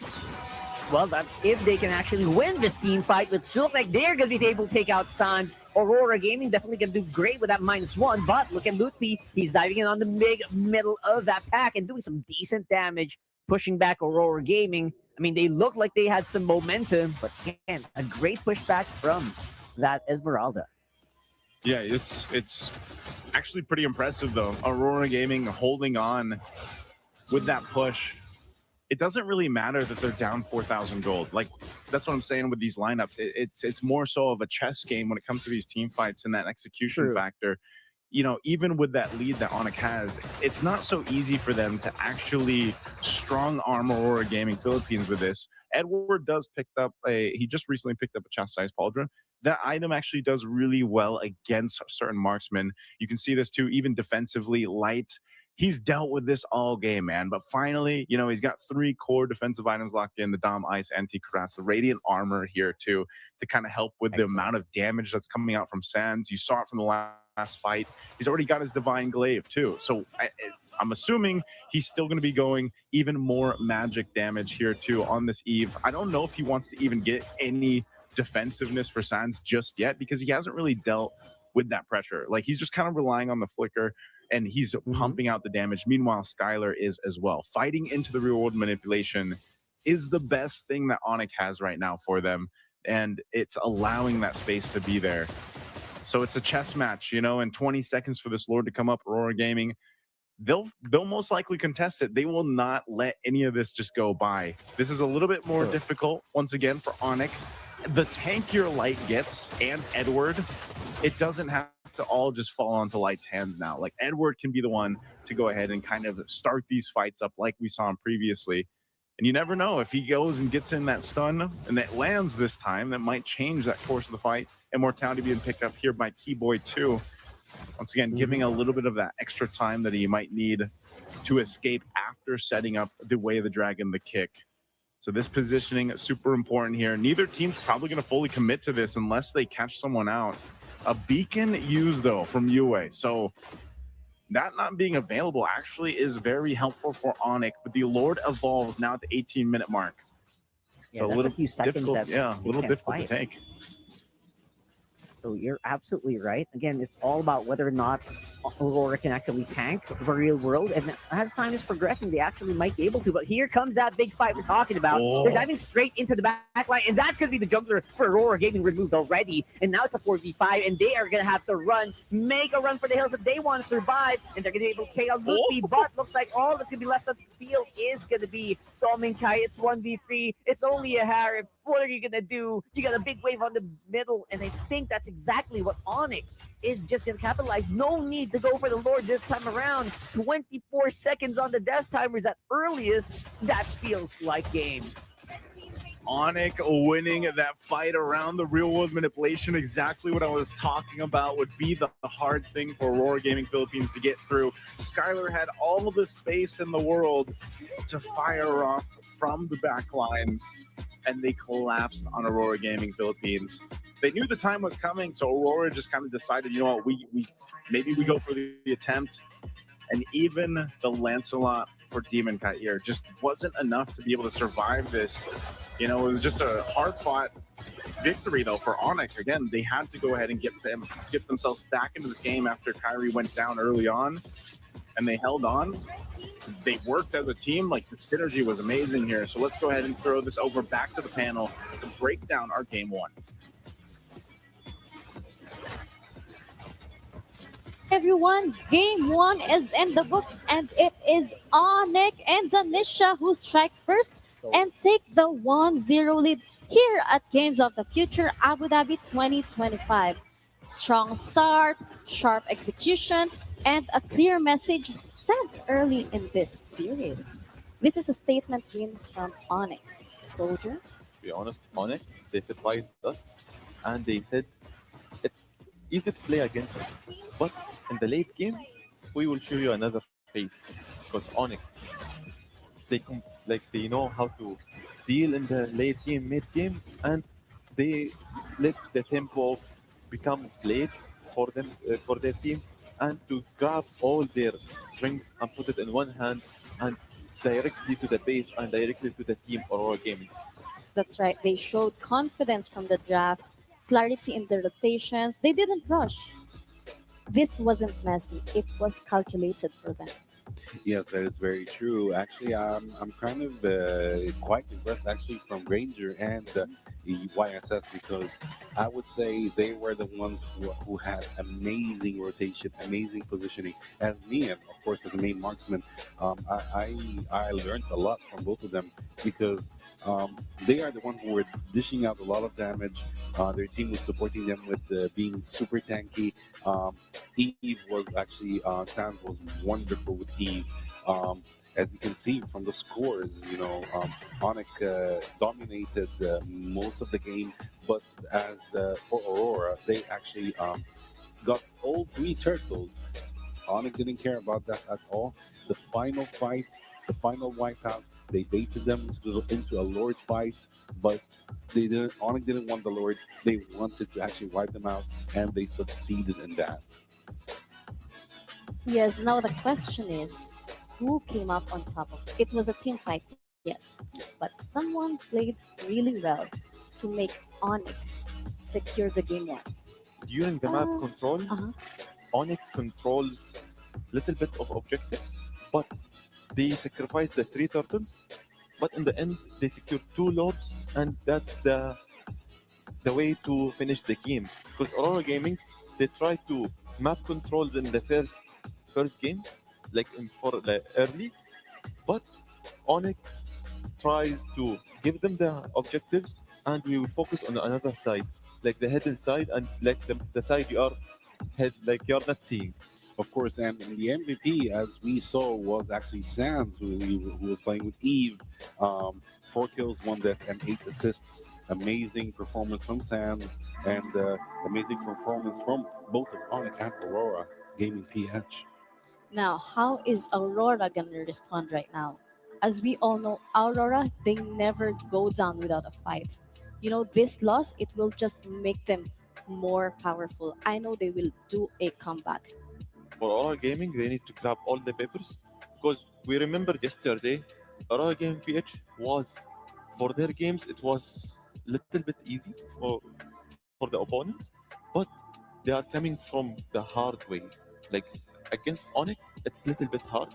Well, that's if they can actually win this team fight, which looks like they're going to be able to take out Sans. Aurora Gaming definitely going to do great with that -1, but look at Lutfi. He's diving in on the middle of that pack and doing some decent damage, pushing back Aurora Gaming. I mean, they look like they had some momentum, but again, a great pushback from that Esmeralda. Yeah, it's actually pretty impressive, though. Aurora Gaming holding on with that push. It doesn't really matter that they're down 4,000 gold. Like, that's what I'm saying with these lineups. It's more so of a chess game when it comes to these team fights and that execution factor. You know, even with that lead that Onyx has, it's not so easy for them to actually strong arm Aurora Gaming Philippines with this. Edward does he just recently picked up a chastised pauldron. That item actually does really well against certain marksmen. You can see this too, even defensively. Light, he's dealt with this all game, man. But finally, you know, he's got 3 core defensive items locked in: the Dom, Ice, Anti-Cuirass, the Radiant Armor here too, to kind of help with the amount of damage that's coming out from Sans. You saw it from the last fight. He's already got his Divine Glaive too. So I'm assuming he's still going to be going even more magic damage here too on this Eve. I don't know if he wants to even get any defensiveness for Sans just yet, because he hasn't really dealt with that pressure. Like, he's just kind of relying on the flicker, and he's pumping out the damage. Meanwhile, Skylar is as well. Fighting into the real world manipulation is the best thing that Onyx has right now for them, and it's allowing that space to be there. So it's a chess match, you know, and 20 seconds for this Lord to come up. Aurora Gaming, they'll most likely contest it. They will not let any of this just go by. This is a little bit more difficult, once again, for Onyx. The tankier Light gets, and Edward, it doesn't have to all just fall onto Light's hands now. Like, Edward can be the one to go ahead and kind of start these fights up like we saw him previously. And you never know, if he goes and gets in that stun and that lands this time, that might change that course of the fight. Immortality being picked up here by Keyboy too. Once again, giving a little bit of that extra time that he might need to escape after setting up the Way of the Dragon, the kick. So this positioning is super important here. Neither team's probably going to fully commit to this unless they catch someone out. A beacon used, though, from UA. So that not being available actually is very helpful for Onyx. But the Lord evolves now at the 18-minute mark. Yeah, so a little few seconds difficult, that a little difficult to take. So you're absolutely right. Again, it's all about whether or not Aurora can actually tank the real world. And as time is progressing, they actually might be able to. But here comes that big fight we're talking about. They're diving straight into the back line, and that's going to be the jungler for Aurora Gaming removed already. And now it's a 4v5, and they are going to have to make a run for the hills if they want to survive. And they're going to be able to take out Lutfi. But looks like all that's going to be left on the field is going to be Dom and Kai, it's 1v3. It's only a Harif. What are you going to do? You got a big wave on the middle. And I think that's exactly what Onyx is just going to capitalize. No need to go for the Lord this time around. 24 seconds on the death timers at earliest. That feels like game. Onyx winning that fight around the real world manipulation. Exactly what I was talking about would be the hard thing for Aurora Gaming Philippines to get through. Skylar had all of the space in the world to fire off from the back lines, and they collapsed on Aurora Gaming Philippines. They knew the time was coming, so Aurora just kind of decided, you know what, we maybe we go for the attempt. And even the Lancelot for Demon Kair just wasn't enough to be able to survive this. You know, it was just a hard-fought victory, though, for Onyx. Again, they had to go ahead and get themselves back into this game after Kyrie went down early on, and they held on. They worked as a team. Like, the synergy was amazing here. So let's go ahead and throw this over back to the panel to break down our game one. Everyone, game one is in the books, and it is Onyx and Danisha who strike first and take the 1-0 lead here at Games of the Future Abu Dhabi 2025. Strong start, sharp execution, and a clear message sent early in this series. This is a statement win from Onyx. Soldier? To be honest, Onyx, they surprised us and they said it's easy to play against us, but in the late game, we will show you another face. Because Onyx, they know how to deal in the late game, mid game, and they let the tempo become late for them, for their team, and to grab all their strength and put it in one hand and directly to the base and directly to the team Aurora Gaming. That's right. They showed confidence from the draft, clarity in their rotations. They didn't rush. This wasn't messy. It was calculated for them. Yes, that is very true. Actually, I'm kind of quite impressed actually from Ranger and the YSS, because I would say they were the ones who had amazing rotation, amazing positioning. As me, and of course as a main marksman, I learned a lot from both of them, because they are the ones who were dishing out a lot of damage. Their team was supporting them with being super tanky. Eve was actually, Sans was wonderful with Eve. As you can see from the scores, you know, Onyx dominated most of the game, but as for Aurora, they actually got all three turtles. Onyx didn't care about that at all. The final fight, the final wipeout, they baited them into a Lord fight, but they didn't. Onyx didn't want the Lord. They wanted to actually wipe them out, and they succeeded in that. Yes, now the question is, who came up on top of it? It was a team fight, yes, but someone played really well to make Onyx secure the game one. During the map control, Onyx controls little bit of objectives, but they sacrifice the 3 turtles, but in the end they secure 2 lords, and that's the way to finish the game. Because Aurora Gaming, they try to map controls in the first game, like for the early, but Onyx tries to give them the objectives, and we will focus on another side, like the hidden side, and like the side you're not seeing. Of course, and the MVP, as we saw, was actually Sans, who was playing with Eve. 4 kills, 1 death, and 8 assists. Amazing performance from Sans, and amazing performance from both of Onyx and Aurora Gaming PH. Now, how is Aurora gonna respond right now? As we all know, Aurora, they never go down without a fight. You know, this loss, it will just make them more powerful. I know they will do a comeback. For Aurora Gaming, they need to grab all the papers, because we remember yesterday, Aurora Gaming PH was, for their games, it was little bit easy for the opponent, but they are coming from the hard way. Like against Onyx, it's little bit hard,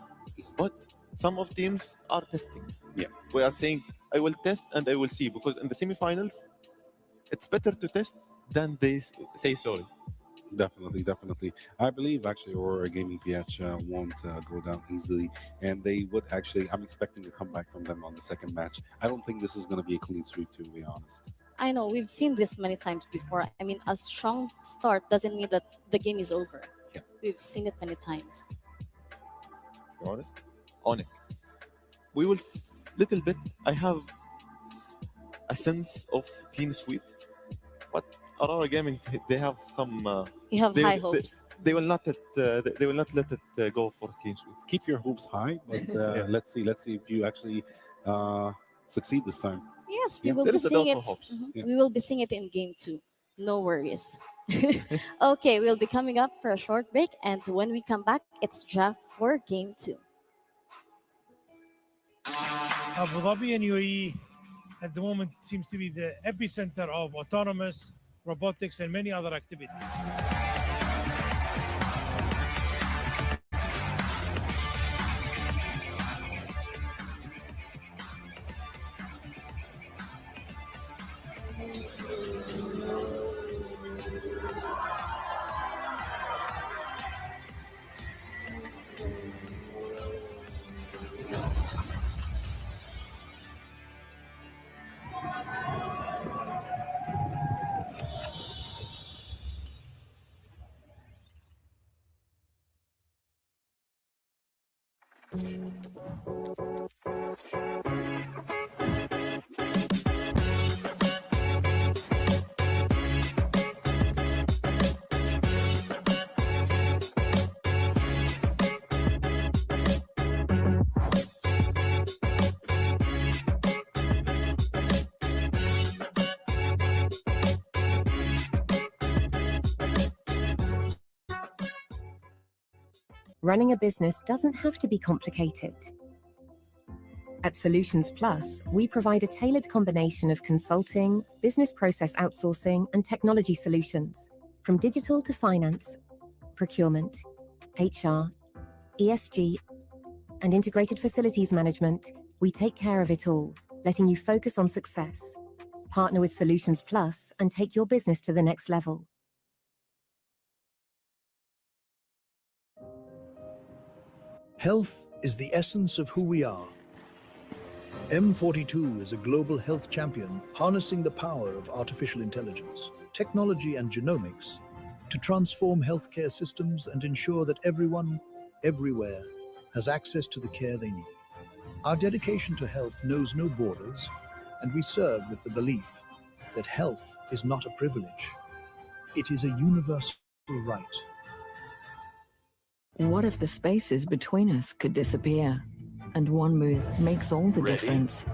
but some of teams are testing. Yeah, we are saying I will test and I will see, because in the semifinals, it's better to test than they say sorry. Definitely, definitely. I believe actually Aurora Gaming PH won't go down easily, and they would actually. I'm expecting a comeback from them on the second match. I don't think this is going to be a clean sweep, to be honest. I know we've seen this many times before. I mean, a strong start doesn't mean that the game is over. Yeah. We've seen it many times. To be honest, on it. We will little bit. I have a sense of clean sweep, but Aurora Gaming they have some. You have they, high they, hopes. they will not they will not let it go for clean sweep. Keep your hopes high, but let's see. Let's see if you actually succeed this time. Yes, we Yeah. will There be is a seeing doubt it. for hopes. Mhm. Yeah. We will be seeing it in game 2. No worries. Okay, we'll be coming up for a short break, and when we come back, it's draft for game 2. Abu Dhabi and UAE at the moment seems to be the epicenter of autonomous robotics and many other activities. Running a business doesn't have to be complicated. At Solutions Plus, we provide a tailored combination of consulting, business process outsourcing, and technology solutions, from digital to finance, procurement, HR, ESG, and integrated facilities management. We take care of it all, letting you focus on success. Partner with Solutions Plus and take your business to the next level. Health is the essence of who we are. M42 is a global health champion harnessing the power of artificial intelligence, technology, and genomics to transform healthcare systems and ensure that everyone, everywhere, has access to the care they need. Our dedication to health knows no borders, and we serve with the belief that health is not a privilege. It is a universal right. What if the spaces between us could disappear? And one move makes all the difference.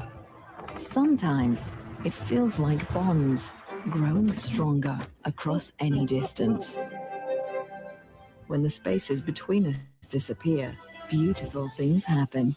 Sometimes it feels like bonds growing stronger across any distance. When the spaces between us disappear, beautiful things happen.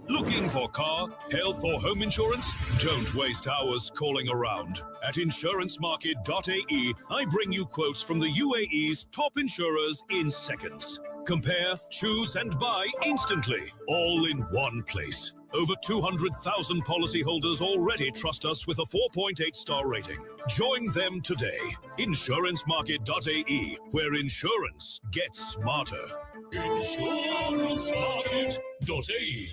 Looking for car, health, or home insurance? Don't waste hours calling around. At insurancemarket.ae, I bring you quotes from the UAE's top insurers in seconds. Compare, choose, and buy instantly, all in one place. Over 200,000 policyholders already trust us with a 4.8 star rating. Join them today. Insurancemarket.ae, where insurance gets smarter. Insurancemarket.ae.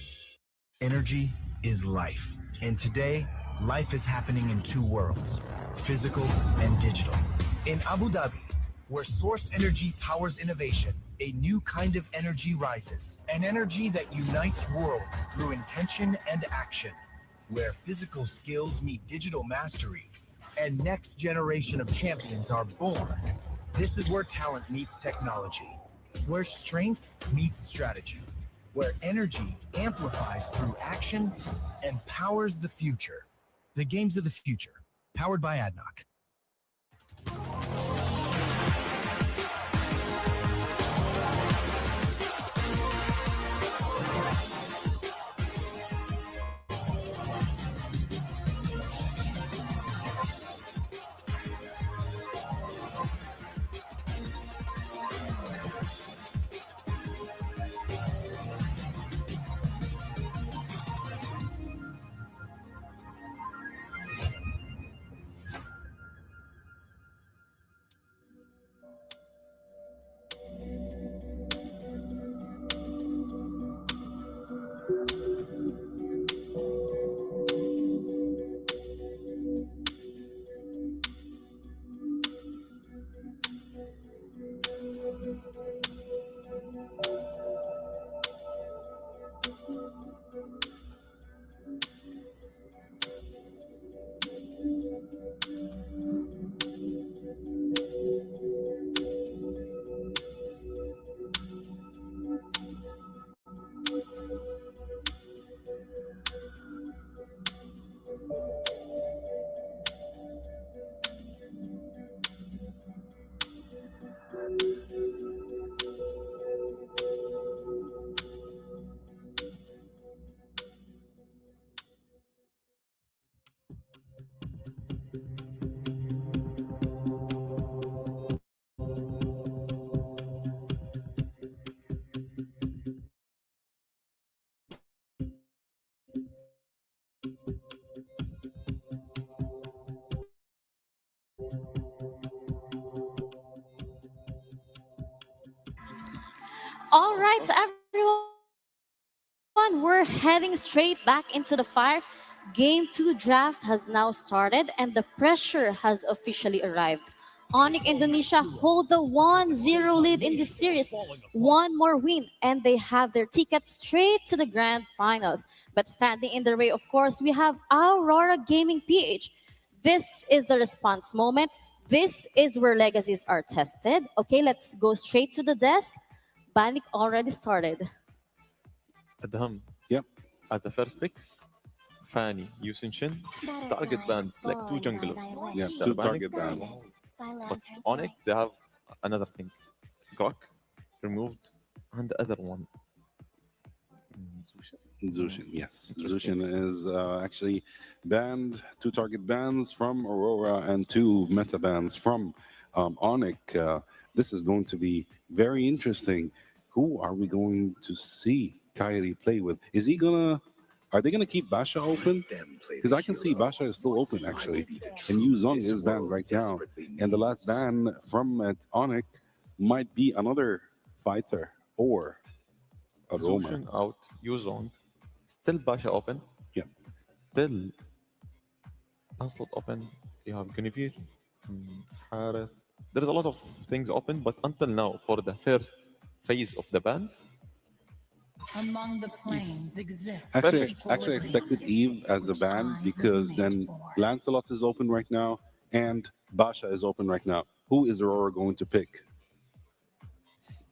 Energy is life. And today, life is happening in two worlds, physical and digital. In Abu Dhabi, where source energy powers innovation, a new kind of energy rises. An energy that unites worlds through intention and action. Where physical skills meet digital mastery and next generation of champions are born. This is where talent meets technology. Where strength meets strategy. Where energy amplifies through action and powers the future. The games of the future, powered by ADNOC. All right, everyone, we're heading straight back into the fire. Game 2 draft has now started and the pressure has officially arrived. Onyx Indonesia hold the 1-0 lead in this series. One more win and they have their ticket straight to the grand finals. But standing in the way, of course, we have Aurora Gaming PH. This is the response moment. This is where legacies are tested. Okay, let's go straight to the desk. Banik already started. Adham. Yep. As the first picks, Fanny, Yusin Shin, target bands like two junglers. Yeah, They're two banning. target bands. But Onyx, they have another thing. Gok removed, and the other one. Zushin, yes. Interesting. Zushin is actually banned, two target bans from Aurora and two meta bans from Onyx. This is going to be very interesting. Who are we going to see Kyrie play with? Is he gonna? Are they gonna keep Basha open? Because I can see Basha is still open actually, and Yuzong is banned right now. And the last ban from Onyx might be another fighter or a roamer. Zushin out, Yuzong. Still Basha open. Yeah. Still Onslaught open. You have Guinevere, Harith. There's a lot of things open, but until now, for the first phase of the bans, Among the planes exists Actually expected Eve as a ban because then Lancelot is open right now and Basha is open right now. Who is Aurora going to pick?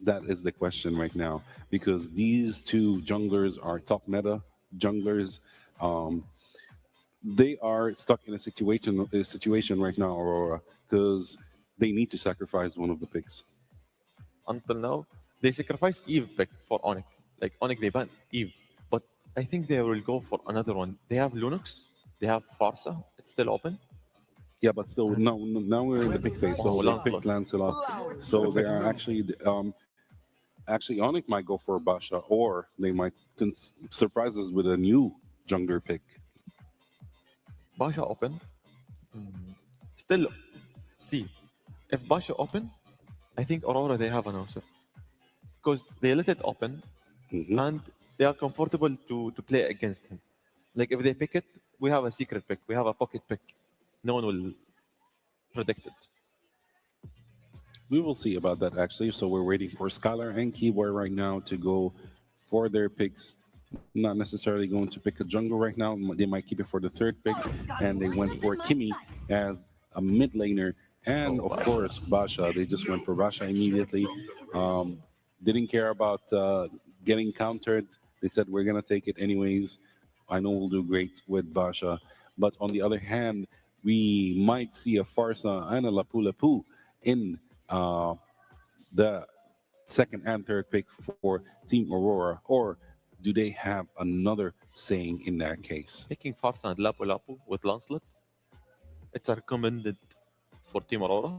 That is the question right now because these two junglers are top meta junglers. They are stuck in a situation right now, Aurora, because they need to sacrifice one of the picks. until now, they sacrificed Eve pick for Onyx. Like Onyx, they banned Eve, but I think they will go for another one. They have Lunux, they have Farsa. It's still open. Yeah, but still, now we're in the pick phase, so Oh, they Lancelot. picked Lancelot. So they are actually Onyx might go for Basha, or they might surprise us with a new jungler pick. Basha open. Still, see, if Basha open, I think Aurora they have an answer because they let it open and they are comfortable to play against him. Like if they pick it, we have a secret pick, we have a pocket pick. No one will predict it. We will see about that actually. So we're waiting for Skylar and Keyboard right now to go for their picks. Not necessarily going to pick a jungle right now. They might keep it for the third pick, and they went for Kimmy as a mid laner, and of course Basha. They just went for Basha immediately. Didn't care about getting countered. They said we're gonna take it anyways. I know we'll do great with Basha, but on the other hand, we might see a Farsa and a Lapu Lapu in the second and third pick for Team Aurora, or do they have another saying in that case? Picking Farsa and Lapu Lapu with Lancelot, it's recommended for Team Aurora.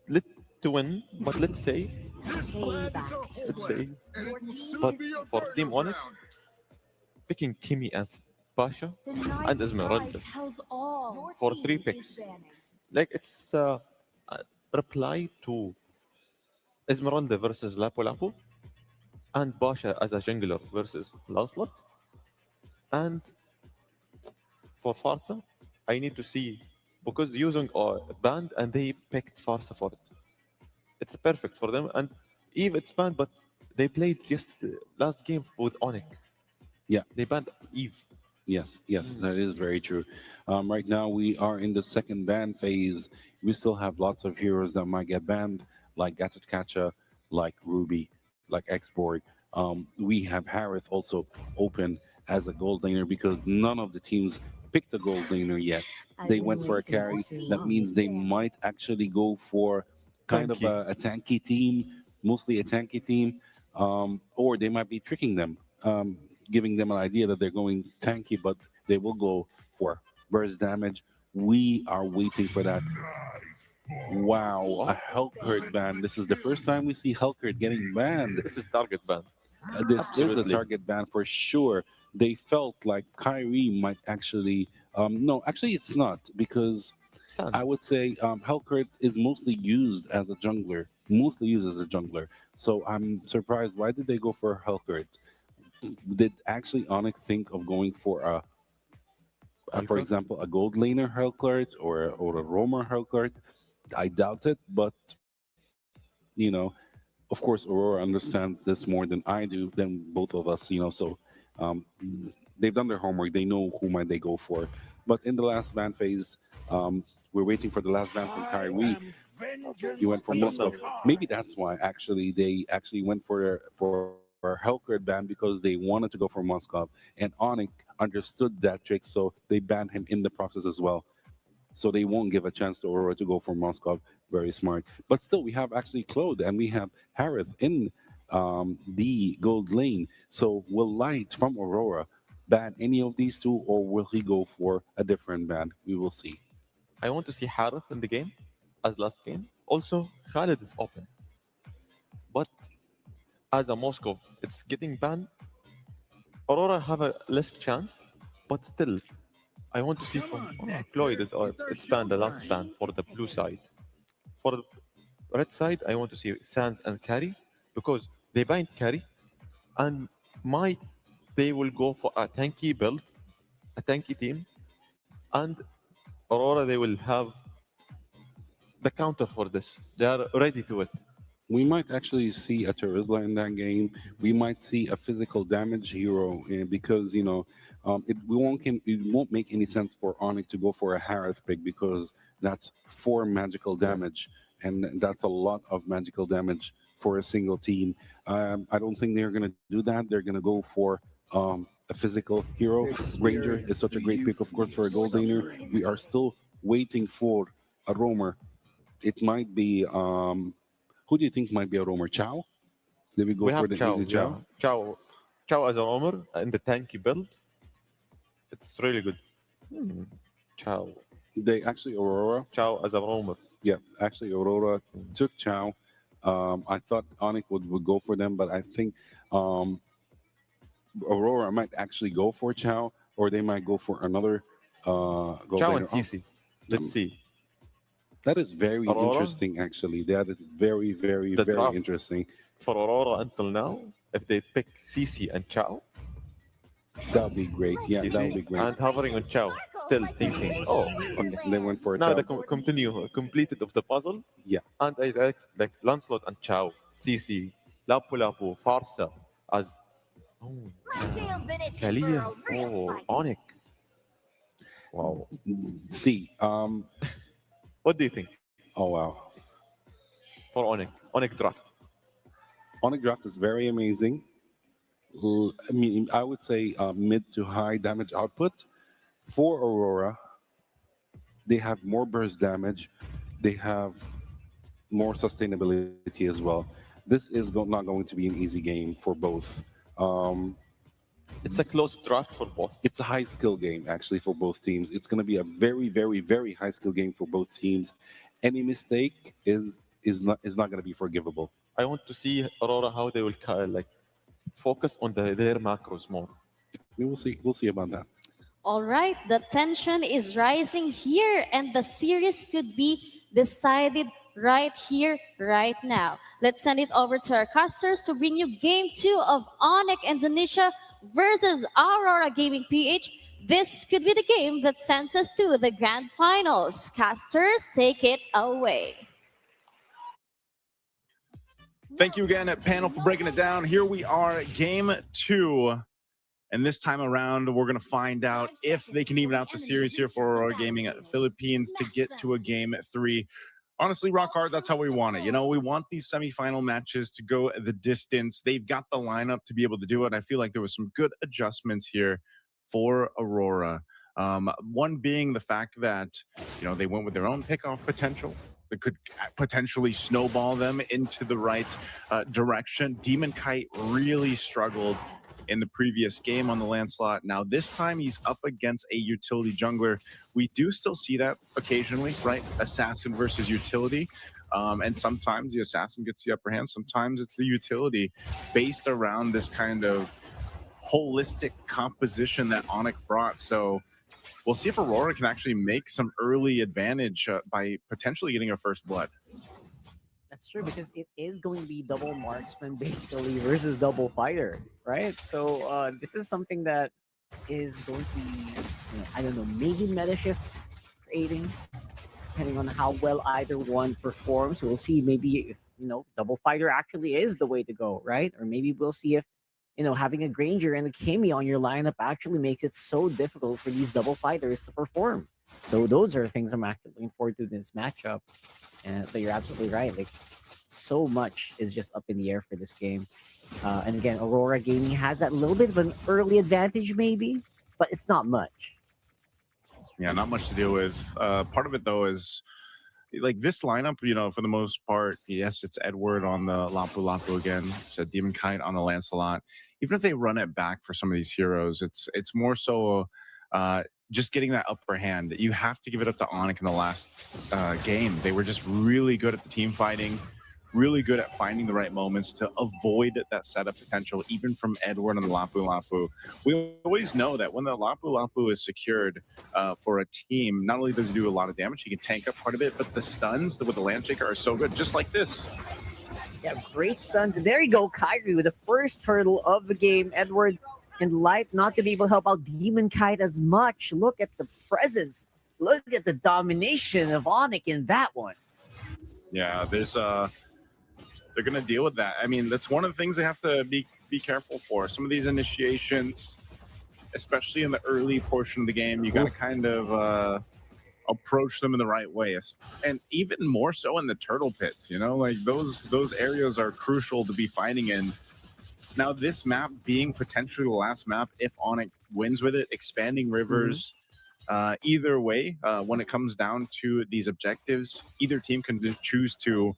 Let to win, but let's say, but for Team Onyx, picking Kimmy and Pasha and Esmeralda for 3 picks. Like it's a reply to Esmeralda versus Lapu Lapu and Basha as a jungler versus Lancelot. And for Farsa, I need to see because using a band and they picked Farsa for it. It's perfect for them. And Eve it's banned, but they played just last game with Onyx. Yeah, they banned Eve. Yes, that is very true. Right now, we are in the second ban phase. We still have lots of heroes that might get banned, like Gatotkacha, like Ruby, like Xborg. We have Harith also open as a gold laner because none of the teams picked a gold laner yet. They went for a carry. That means they might actually go for kind of a tanky team, mostly a tanky team, or they might be tricking them. Giving them an idea that they're going tanky, but they will go for burst damage. We are waiting for that. Wow, a Helkert ban. This is the first time we see Helkert getting banned. This is target ban. This is a Absolutely. target ban for sure. They felt like Kyrie might actually. No, actually, it's not because I would say Hellcurt is mostly used as a jungler. Mostly used as a jungler. So I'm surprised. Why did they go for Hellcurt? Did actually Onyx think of going for for Hellcurt? example, a gold laner Hellcurt or a roamer Hellcurt? I doubt it, but you know, of course, Aurora understands this more than I do, than both of us. So um, they've done their homework. They know who might they go for. But in the last ban phase, we're waiting for the last ban from Kyrie. He went for Moscow. Maybe that's why actually they actually went for Hellcurt ban because they wanted to go for Moscow, and Onyx understood that trick, so they banned him in the process as well. So they won't give a chance to Aurora to go for Moscow. Very smart. But still, we have actually Claude and we have Harith in the gold lane. So will Light from Aurora ban any of these two, or will he go for a different ban? We will see. I want to see Harith in the game as last game. Also, Khalid is open. But as a Moscow, it's getting banned. Aurora have a less chance, but still, I want to see from Floyd is it's banned the last ban for the blue side. For the red side, I want to see Sans and Carry because they bind Carry and they will go for a tanky build, a tanky team, and Aurora they will have the counter for this. They are ready to it. We might actually see a Terizla in that game. We might see a physical damage hero because it won't make any sense for Onyx to go for a Harith pick because that's 4 magical damage, and that's a lot of magical damage for a single team. I don't think they're going to do that. They're going to go for a physical hero. Ranger is such a great pick, of course, for a gold laner. We are still waiting for a roamer. It might be who do you think might be a roamer? Chow? Did we go for the easy Chow? Yeah. Chow as a roamer in the tanky build. It's really good. Chow. They actually Aurora. Chow as a roamer. Yeah, actually Aurora took Chow. I thought Onyx would go for them, but I think Aurora might actually go for Chow, or they might go for another Chow and CC. Let's see. That is very Aurora? interesting, actually. That is very, very, The very draft interesting. For Aurora until now, if they pick CC and Chow, that would be great. Yeah, that would be great. And hovering on Chow, still thinking, okay, they went for now Chow. the completed of the puzzle. Yeah. And I like Lancelot and Chow, CC, Lapu Lapu, Farsa, as Kalia, Onyx. Wow. See, what do you think? Oh wow. For Onyx draft. Onyx draft is very amazing. I mean, I would say mid to high damage output for Aurora. They have more burst damage. They have more sustainability as well. This is not going to be an easy game for both. It's a close draft for both. It's a high skill game actually for both teams. It's going to be a very, very, very high skill game for both teams. Any mistake is not going to be forgivable. I want to see Aurora how they will focus on their macros more. We will see. We'll see about that. All right, the tension is rising here, and the series could be decided right here, right now. Let's send it over to our casters to bring you Game 2 of Onyx Indonesia versus Aurora Gaming PH. This could be the game that sends us to the grand finals. Casters, take it away. Thank you again, panel, for breaking it down. Here we are, Game 2. And this time around, we're going to find out if they can even out the series here for Aurora Gaming Philippines to get to a Game 3. Honestly, rock hard, that's how we want it. You know, we want these semifinal matches to go the distance. They've got the lineup to be able to do it. I feel like there was some good adjustments here for Aurora. One being the fact that, you know, they went with their own pickoff potential. It could potentially snowball them into the right direction. Demon Kite really struggled in the previous game on the Lancelot. Now this time he's up against a utility jungler. We do still see that occasionally, right? Assassin versus utility. And sometimes the assassin gets the upper hand. Sometimes it's the utility based around this kind of holistic composition that Onyx brought. So we'll see if Aurora can actually make some early advantage by potentially getting a first blood. That's true, because it is going to be double marksman basically versus double fighter, right? So this is something that is going to be, I don't know, maybe meta shift creating, depending on how well either one performs. We'll see maybe if, double fighter actually is the way to go, right? Or maybe we'll see if, having a Granger and a Kimi on your lineup actually makes it so difficult for these double fighters to perform. So those are things I'm actually looking forward to in this matchup. But you're absolutely right. Like, so much is just up in the air for this game. And again, Aurora Gaming has that little bit of an early advantage, maybe, but it's not much. Yeah, not much to deal with. Part of it, though, is like this lineup, for the most part, yes, it's Edward on the Lapu Lapu again. It's a Demon Kite on the Lancelot. Even if they run it back for some of these heroes, it's more so just getting that upper hand. You have to give it up to Onyx in the last game. They were just really good at the team fighting, really good at finding the right moments to avoid that setup potential, even from Edward and the Lapu Lapu. We always know that when the Lapu Lapu is secured for a team, not only does he do a lot of damage, he can tank up part of it, but the stuns with the Landshaker are so good, just like this. Yeah, great stuns. And there you go, Kyrie with the first turtle of the game. Edward and Light not to be able to help out Demon Kite as much. Look at the presence. Look at the domination of Onyx in that one. Yeah, there's they're going to deal with that. I mean, that's one of the things they have to be careful for. Some of these initiations, especially in the early portion of the game, you got to kind of approach them in the right way. And even more so in the turtle pits, like those areas are crucial to be fighting in. Now, this map being potentially the last map, if Onyx wins with it, expanding rivers, either way, when it comes down to these objectives, either team can choose to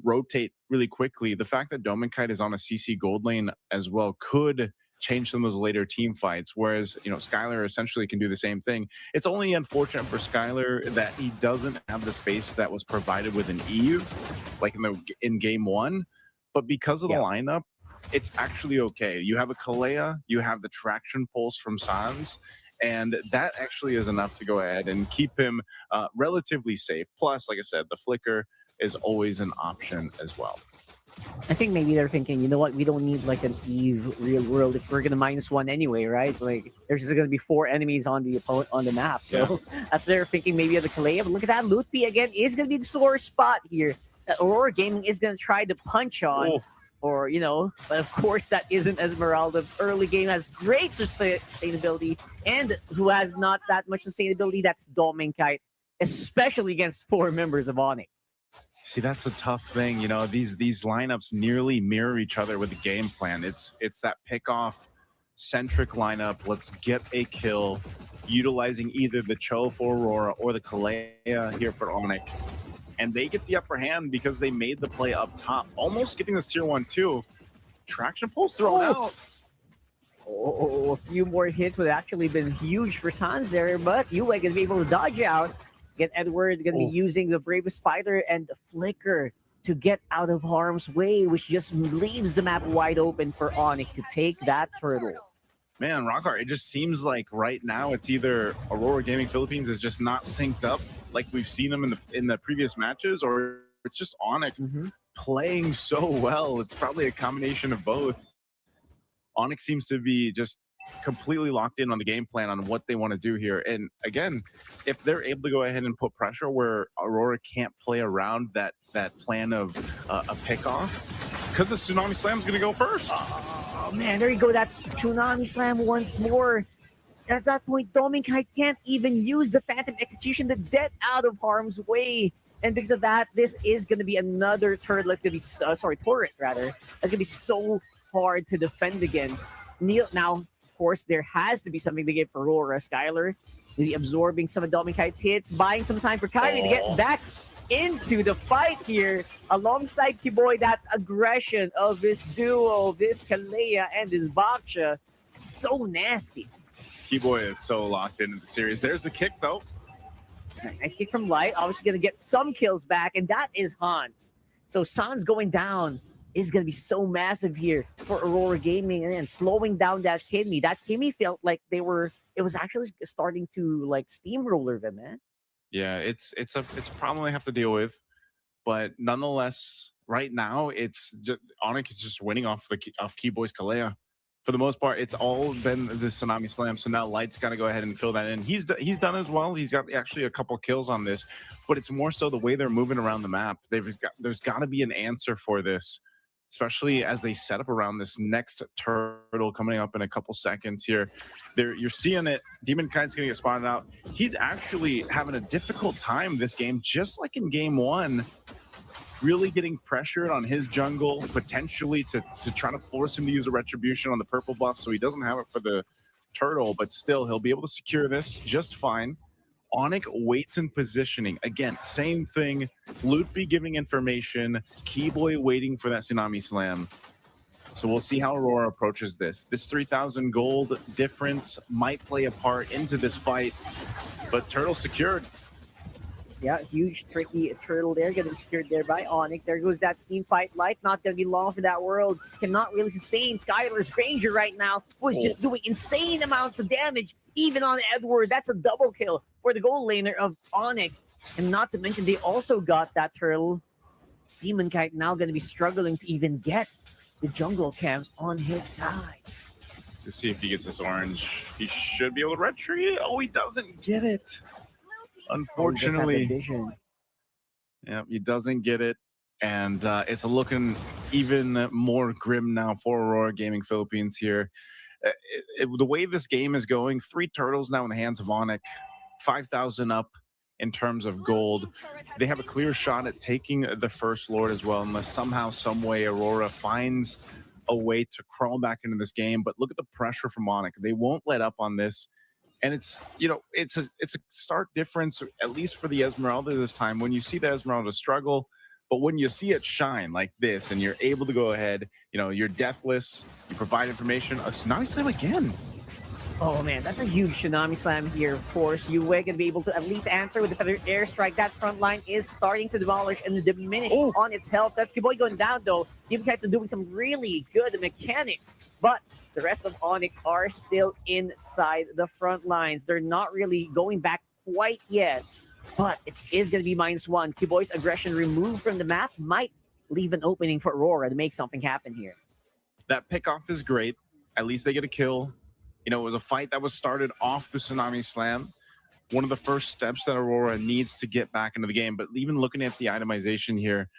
rotate really quickly. The fact that Dominkite is on a CC gold lane as well could change some of those later team fights, whereas Skylar essentially can do the same thing. It's only unfortunate for Skylar that he doesn't have the space that was provided with an Eve, like in game one, but because of the lineup, it's actually okay. You have a Kalea, you have the traction pulse from Sans, and that actually is enough to go ahead and keep him relatively safe. Plus, like I said, the flicker is always an option as well. I think maybe they're thinking, you know what, we don't need like an Eve real world if we're gonna -1 anyway, right? Like there's just gonna be 4 enemies on the map. So that's their thinking maybe of the Kalea. But look at that, Lutpi again is gonna be the sore spot here that Aurora Gaming is gonna try to punch on. Or, but of course that isn't Esmeralda. Early game has great sustainability, and who has not that much sustainability, that's Dominkite, especially against 4 members of Onyx. See, that's a tough thing. These lineups nearly mirror each other with the game plan. It's that pick-off centric lineup. Let's get a kill, utilizing either the Cho for Aurora or the Kalea here for Onyx. And they get the upper hand because they made the play up top, almost getting this tier 1-2. Traction pulse thrown out. A few more hits would have actually been huge for Sans there, but Uweg is able to dodge out. Get Edward going to be using the Bravest Spider and the Flicker to get out of harm's way, which just leaves the map wide open for Onyx to take that turtle. Man, Rockhart, it just seems like right now it's either Aurora Gaming Philippines is just not synced up like we've seen them in the previous matches, or it's just Onyx playing so well. It's probably a combination of both. Onyx seems to be just completely locked in on the game plan on what they want to do here. And again, if they're able to go ahead and put pressure where Aurora can't play around that plan of a pick-off, because the Tsunami Slam is going to go first. Oh man, there you go. That's Tsunami Slam once more. At that point, Dominkite can't even use the Phantom Execution to get out of harm's way. And because of that, this is going to be another turret. That's going to be, turret rather. That's going to be so hard to defend against. Now, of course, there has to be something to give for Aurora. Skylar really absorbing some of Dominkite's hits, buying some time for Kyrie to get back into the fight here alongside Kiboy. That aggression of this duo, this Kalea and this Baksha, so nasty. Kiboy is so locked into the series. There's the kick though. Nice kick from Light. Obviously going to get some kills back, and that is Hans. So Sans going down is going to be so massive here for Aurora Gaming, and slowing down that Kimi. That Kimi felt like they were it was actually starting to like steamroller them, man. Yeah, it's a problem they have to deal with, but nonetheless, right now it's just, Onyx is just winning off Keyboy's Kalea. For the most part, it's all been the Tsunami Slam. So now Light's got to go ahead and fill that in. He's done as well. He's got actually a couple kills on this, but it's more so the way they're moving around the map. There's got to be an answer for this, especially as they set up around this next turtle coming up in a couple seconds here. You're seeing it. Demon Kite's going to get spotted out. He's actually having a difficult time this game, just like in game one. Really getting pressured on his jungle, potentially to try to force him to use a retribution on the purple buff, so he doesn't have it for the turtle, but still he'll be able to secure this just fine. Onyx waits in positioning. Again, same thing. Lootby giving information, Keyboy waiting for that Tsunami Slam. So we'll see how Aurora approaches this. This 3,000 gold difference might play a part into this fight, but turtle secured. Yeah, huge, tricky turtle there, getting secured there by Onyx. There goes that team fight. Light not going to be long for that world. Cannot really sustain Skylar's Ranger right now, who is just doing insane amounts of damage, even on Edward. That's a double kill for the gold laner of Onyx. And not to mention, they also got that turtle. Demon Kite now going to be struggling to even get the jungle camps on his side. Let's see if he gets this orange. He should be able to retreat. Oh, he doesn't get it. Unfortunately, yeah, he doesn't get it, and it's looking even more grim now for Aurora Gaming Philippines here. The way this game is going, 3 turtles now in the hands of Onyx, 5,000 up in terms of gold. They have a clear shot at taking the first Lord as well, unless somehow, some way, Aurora finds a way to crawl back into this game. But look at the pressure from Onyx. They won't let up on this. And it's, you know, it's a stark difference, at least for the Esmeralda this time, when you see the Esmeralda struggle, but when you see it shine like this and you're able to go ahead, you know, you're deathless, you provide information, a Tsunami Slam again. Oh man, that's a huge Tsunami Slam here, of course. Yue going to be able to at least answer with the Feather Airstrike. That front line is starting to demolish and diminish on its health. That's Kiboy going down though. Demon Kites are doing some really good mechanics, but the rest of Onyx are still inside the front lines. They're not really going back quite yet, but it is going to be -1. Kiboy's aggression removed from the map might leave an opening for Aurora to make something happen here. That pickoff is great. At least they get a kill. You know, it was a fight that was started off the Tsunami Slam. One of the first steps that Aurora needs to get back into the game. But even looking at the itemization here,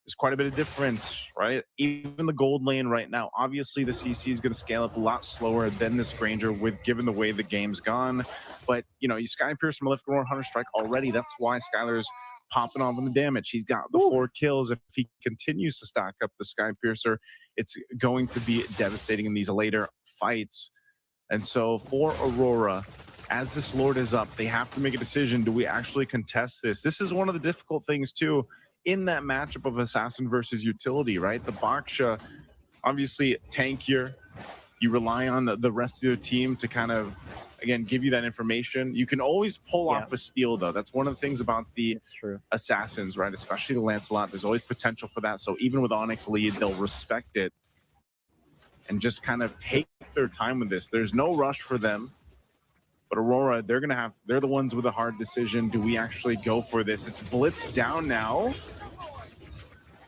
there's quite a bit of difference, right? Even the gold lane right now, obviously the CC is going to scale up a lot slower than this Granger with given the way the game's gone. But, you know, you Sky Pierce, Malefic Roar, Hunter Strike already. That's why Skylar's popping off on the damage. He's got the 4 kills. If he continues to stack up the Sky Piercer, it's going to be devastating in these later fights. And so for Aurora, as this Lord is up, they have to make a decision. Do we actually contest this? This is one of the difficult things, too, in that matchup of Assassin versus Utility, right? The Baksha, obviously tankier. You rely on the rest of your team to kind of, again, give you that information. You can always pull off a steal, though. That's one of the things about the Assassins, right? Especially the Lancelot. There's always potential for that. So even with Onyx lead, they'll respect it and just kind of take their time with this. There's no rush for them. But Aurora, they're the ones with a hard decision. Do we actually go for this? It's blitz down now.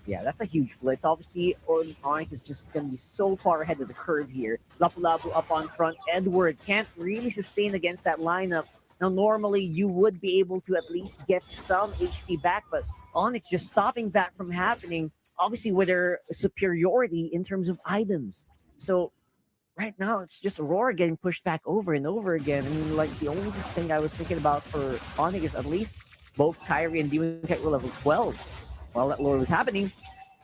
Yeah, that's a huge blitz. Obviously, Onyx is just going to be so far ahead of the curve here. Lapu-Lapu up on front. Edward can't really sustain against that lineup. Now, normally, you would be able to at least get some HP back, but Onyx just stopping that from happening, obviously with their superiority in terms of items. So right now, it's just Aurora getting pushed back over and over again. I mean, like, the only thing I was thinking about for Onyx is at least both Kyrie and Demon Kite were level 12 while that Lord was happening.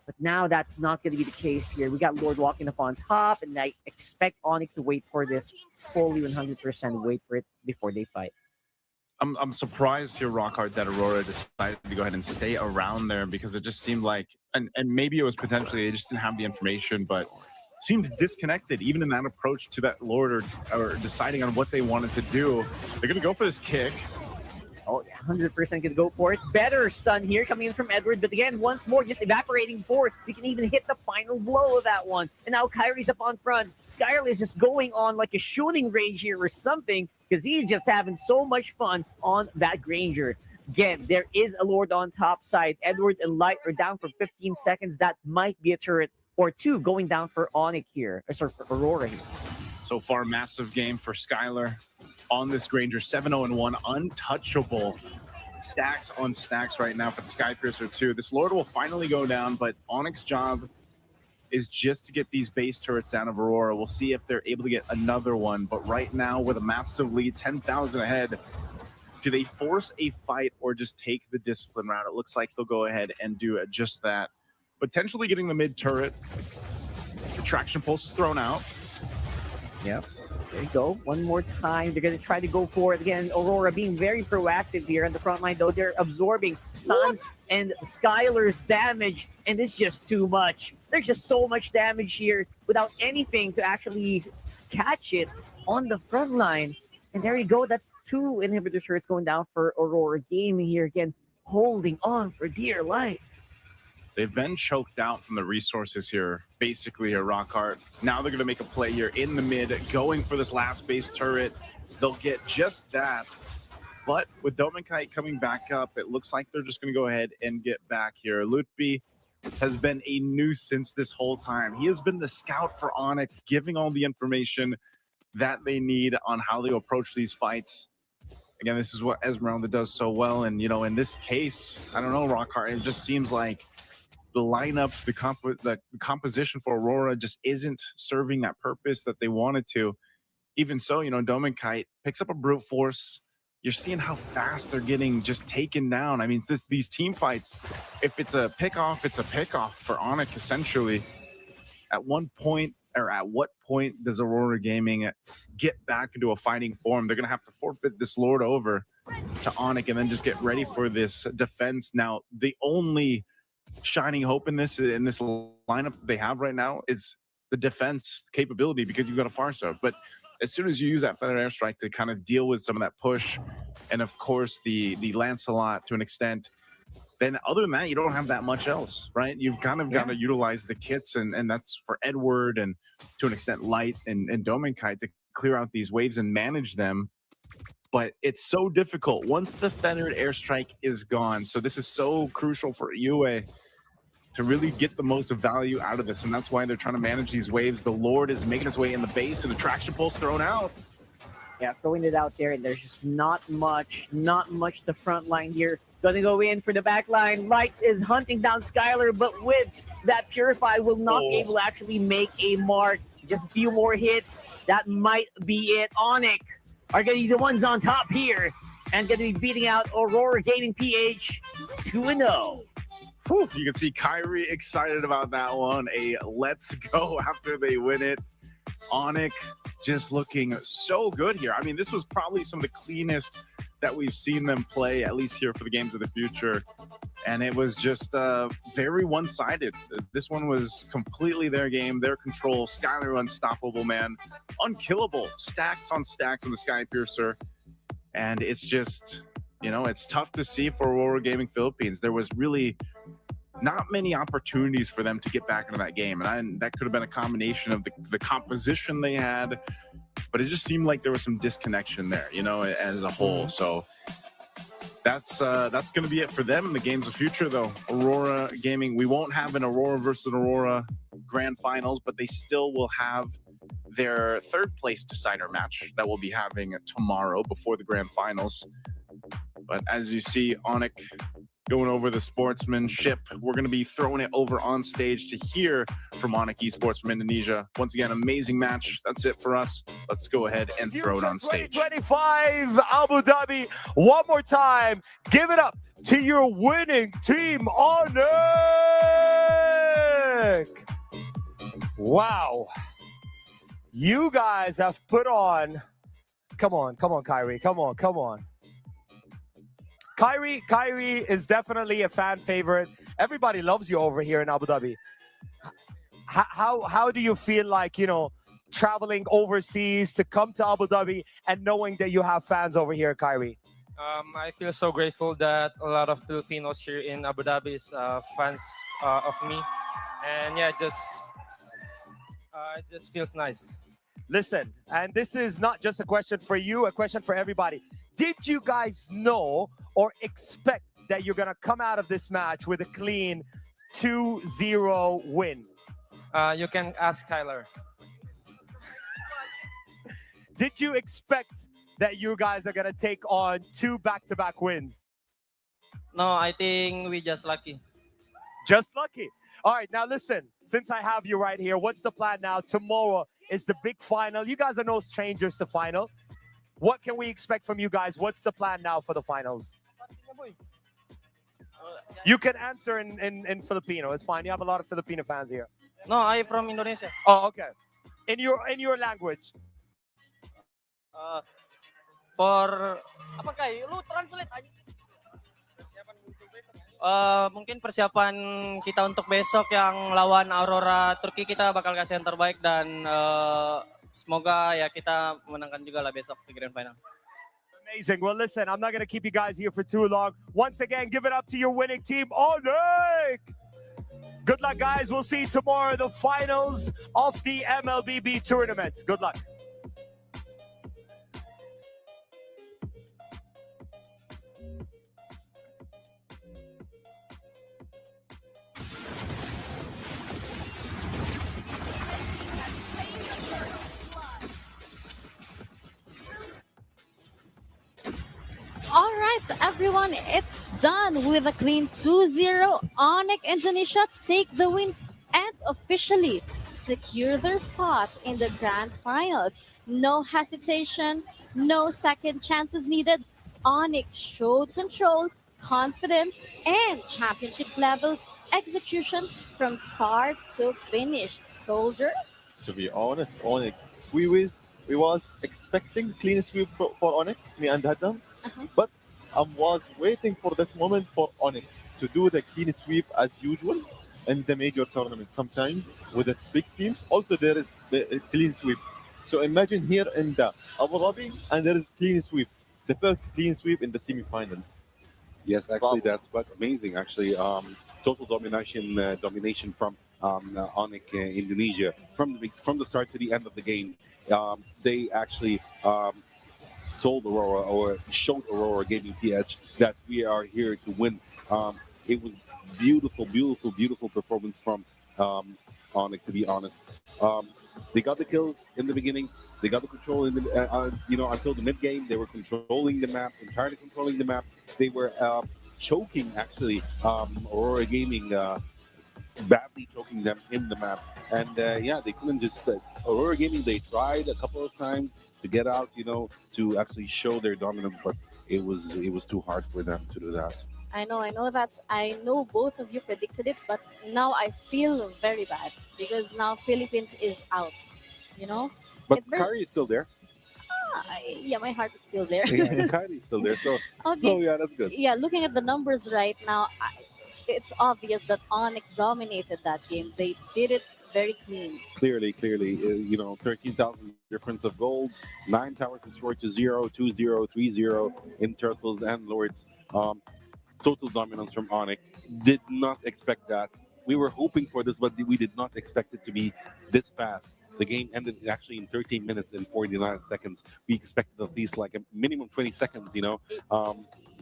But now that's not going to be the case here. We got Lord walking up on top, and I expect Onyx to wait for this fully 100%, wait for it before they fight. I'm surprised here, Rockhard, that Aurora decided to go ahead and stay around there, because it just seemed like, and maybe it was potentially they just didn't have the information, but seemed disconnected even in that approach to that Lord or deciding on what they wanted to do. They're going to go for this kick. Oh, 100% going to go for it. Better stun here coming in from Edward, but again, once more, just evaporating forth. We can even hit the final blow of that one. And now Kyrie's up on front. Skylar is just going on like a shooting range here or something. because he's just having so much fun on that Granger. Again, there is a Lord on top side. Edwards and Light are down for 15 seconds. That might be a turret or two going down for Onyx here. Sorry, for Aurora here. So far, massive game for Skylar on this Granger. 7-0-1, untouchable. Stacks on stacks right now for the Skypiercer 2. This Lord will finally go down, but Onyx's job is just to get these base turrets down of Aurora. We'll see if they're able to get another one. But right now, with a massive lead, 10,000 ahead, do they force a fight or just take the discipline route? It looks like they'll go ahead and do just that. Potentially getting the mid turret. The traction pulse is thrown out. Yep. There you go. One more time. They're going to try to go for it again. Aurora being very proactive here on the front line, though. They're absorbing Sun's and Skylar's damage, and it's just too much. There's just so much damage here without anything to actually catch it on the front line. And there you go. That's 2 inhibitor turrets going down for Aurora Gaming here again, holding on for dear life. They've been choked out from the resources here, basically here, Rockhart. Now they're going to make a play here in the mid, going for this last base turret. They'll get just that. But with Dominkite coming back up, it looks like they're just going to go ahead and get back here. Lutby has been a nuisance this whole time. He has been the scout for Onyx, giving all the information that they need on how they approach these fights. Again, this is what Esmeralda does so well. And, you know, in this case, I don't know, Rockhart, it just seems like the lineup, the composition for Aurora just isn't serving that purpose that they wanted to. Even so, you know, Dominkite picks up a brute force. You're seeing how fast they're getting just taken down. I mean, these team fights, if it's a pickoff, it's a pickoff for Onyx, essentially. At what point does Aurora Gaming get back into a fighting form? They're going to have to forfeit this Lord over to Onyx and then just get ready for this defense. Now, the only shining hope in this lineup that they have right now is the defense capability, because you've got a Farsa. But as soon as you use that Feather Airstrike to kind of deal with some of that push, and of course the Lancelot to an extent, then other than that, you don't have that much else, right? You've kind of got to utilize the kits, and that's for Edward and to an extent Light and Dominkite to clear out these waves and manage them. But it's so difficult once the Feathered Airstrike is gone. So this is so crucial for UA to really get the most value out of this, and that's why they're trying to manage these waves. The Lord is making its way in the base, and the traction pulse thrown out. Yeah, throwing it out there, and there's just not much the front line here. Gonna go in for the back line. Light is hunting down Skylar, but with that Purify will not be able to actually make a mark. Just a few more hits. That might be it. Onyx are going to be the ones on top here and going to be beating out Aurora Gaming PH 2-0. You can see Kyrie excited about that one. A let's go after they win it. Onyx just looking so good here. I mean, this was probably some of the cleanest that we've seen them play, at least here for the Games of the Future. And it was just very one-sided. This one was completely their game, their control. Skylar unstoppable, man. Unkillable. Stacks on stacks on the Skypiercer. And it's just, you know, it's tough to see for Aurora Gaming Philippines. There was really not many opportunities for them to get back into that game. And that could have been a combination of the composition they had, but it just seemed like there was some disconnection there, you know, as a whole. So that's going to be it for them in the Games of Future, though. Aurora Gaming, we won't have an Aurora versus Aurora grand finals, but they still will have their third place decider match that we'll be having tomorrow before the grand finals. But as you see, Onyx going over the sportsmanship, we're going to be throwing it over on stage to hear from Onyx Esports from Indonesia. Once again, amazing match. That's it for us. Let's go ahead and throw it on stage. 2025 Abu Dhabi. One more time. Give it up to your winning team, Onyx. Wow. You guys have put on. Come on, Kyrie. Come on. Kyrie is definitely a fan favorite. Everybody loves you over here in Abu Dhabi. How do you feel like, you know, traveling overseas to come to Abu Dhabi and knowing that you have fans over here, Kyrie? I feel so grateful that a lot of Filipinos here in Abu Dhabi is fans of me, and yeah, it just feels nice. Listen, and this is not just a question for you, a question for everybody. Did you guys know or expect that you're going to come out of this match with a clean 2-0 win? You can ask Kyler. Did you expect that you guys are going to take on 2 back-to-back wins? No, I think we just lucky. Just lucky. All right, now listen, since I have you right here, what's the plan now? Tomorrow is the big final. You guys are no strangers to final. What can we expect from you guys? What's the plan now for the finals? You can answer in Filipino. It's fine. You have a lot of Filipino fans here. No, I'm from Indonesia. Oh, okay. In your language. For apa kayak lu translate aja. Mungkin persiapan kita untuk besok yang lawan Aurora Turki, kita bakal kasih yang terbaik dan semoga ya kita menangkan juga lah besok di grand final. Amazing. Well, listen, I'm not going to keep you guys here for too long. Once again, give it up to your winning team, Onik! Good luck, guys. We'll see you tomorrow, the finals of the MLBB tournament. Good luck. All right, everyone, it's done with a clean 2-0. Onyx Indonesia take the win and officially secure their spot in the grand finals. No hesitation, no second chances needed. Onyx showed control, confidence, and championship level execution from start to finish. Soldier? To be honest, Onyx, we was expecting clean sweep for Onyx, me and Haddam, but I was waiting for this moment for Onyx to do the clean sweep as usual in the major tournament. Sometimes with the big teams, also there is the clean sweep. So imagine here in the Abu Dhabi, and there is clean sweep, the first clean sweep in the semifinals. Yes, actually, that's quite amazing. Actually, total domination from Onyx Indonesia from the start to the end of the game. They actually told Aurora or showed Aurora Gaming PH that we are here to win. It was beautiful performance from Onyx, to be honest. They got the kills in the beginning. They got the control in the until the mid game. They were controlling the map, entirely controlling the map. They were choking actually Aurora Gaming. Badly choking them in the map, and they couldn't just Aurora Gaming. They tried a couple of times to get out, to actually show their dominance, but it was too hard for them to do that. I know both of you predicted it, but now I feel very bad because now Philippines is out. But Kari is still there. Yeah, my heart is still there. Yeah, Kari is still there. So yeah, that's good. Yeah, looking at the numbers right now, it's obvious that Onyx dominated that game. They did it very clean. Clearly, 13,000 difference of gold, 9 towers destroyed to 0, 2-0, 3-0 in Turtles and Lords. Total dominance from Onyx. Did not expect that. We were hoping for this, but we did not expect it to be this fast. The game ended actually in 13 minutes and 49 seconds. We expected at least like a minimum 20 seconds,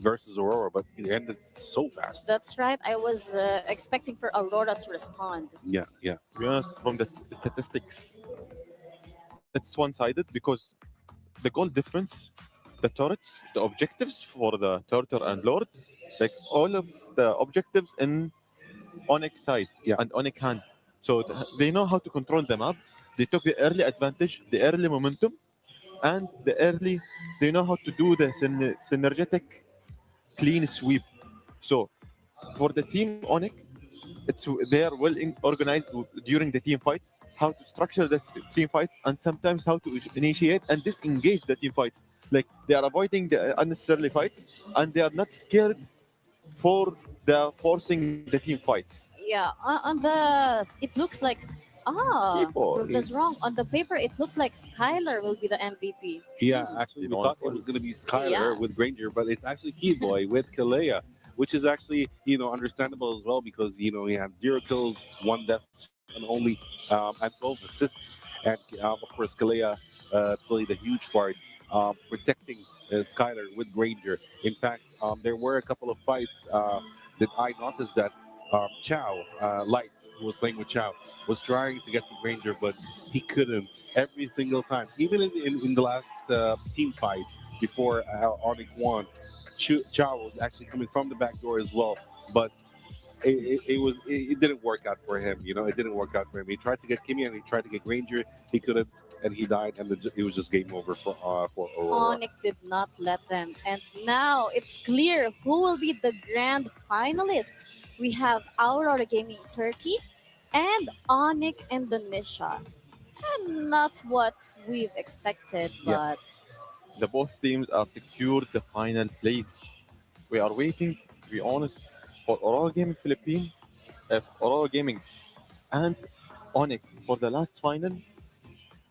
versus Aurora, but it ended so fast. That's right. I was expecting for Aurora to respond. Yeah. To be honest, from the statistics, it's one-sided because the goal difference, the turrets, the objectives for the Turtle and Lord, like all of the objectives in Onyx side and Onyx hand. So they know how to control the map. They took the early advantage, the early momentum, and they know how to do the synergetic clean sweep. So for the team Onyx, they are well organized during the team fights, how to structure the team fights, and sometimes how to initiate and disengage the team fights. Like they are avoiding the unnecessary fights, and they are not scared for the forcing the team fights. Yeah, it looks like proved us wrong. On the paper, it looked like Skylar will be the MVP. Yeah, actually, we thought it was going to be Skylar with Granger, but it's actually Keyboy with Kalea. which is actually understandable as well because he had 0 kills, 1 death, and only and 12 assists. And of course, Kalea played a huge part protecting Skylar with Granger. In fact, there were a couple of fights that I noticed that Chow, Light, who was playing with Chow, was trying to get to Granger, but he couldn't every single time. Even in the last team fight before Onyx won, Chow was actually coming from the back door as well, but it didn't work out for him. It didn't work out for him. He tried to get Kimmy and he tried to get Granger. He couldn't, and he died, and it was just game over for Aurora. Onyx did not let them. And now it's clear who will be the grand finalists. We have Aurora Gaming Turkey and Onyx Indonesia. And not what we've expected, Yeah. but The both teams are secured the final place. We are waiting, to be honest, for Aurora Gaming Philippines, Aurora Gaming and Onyx for the last final.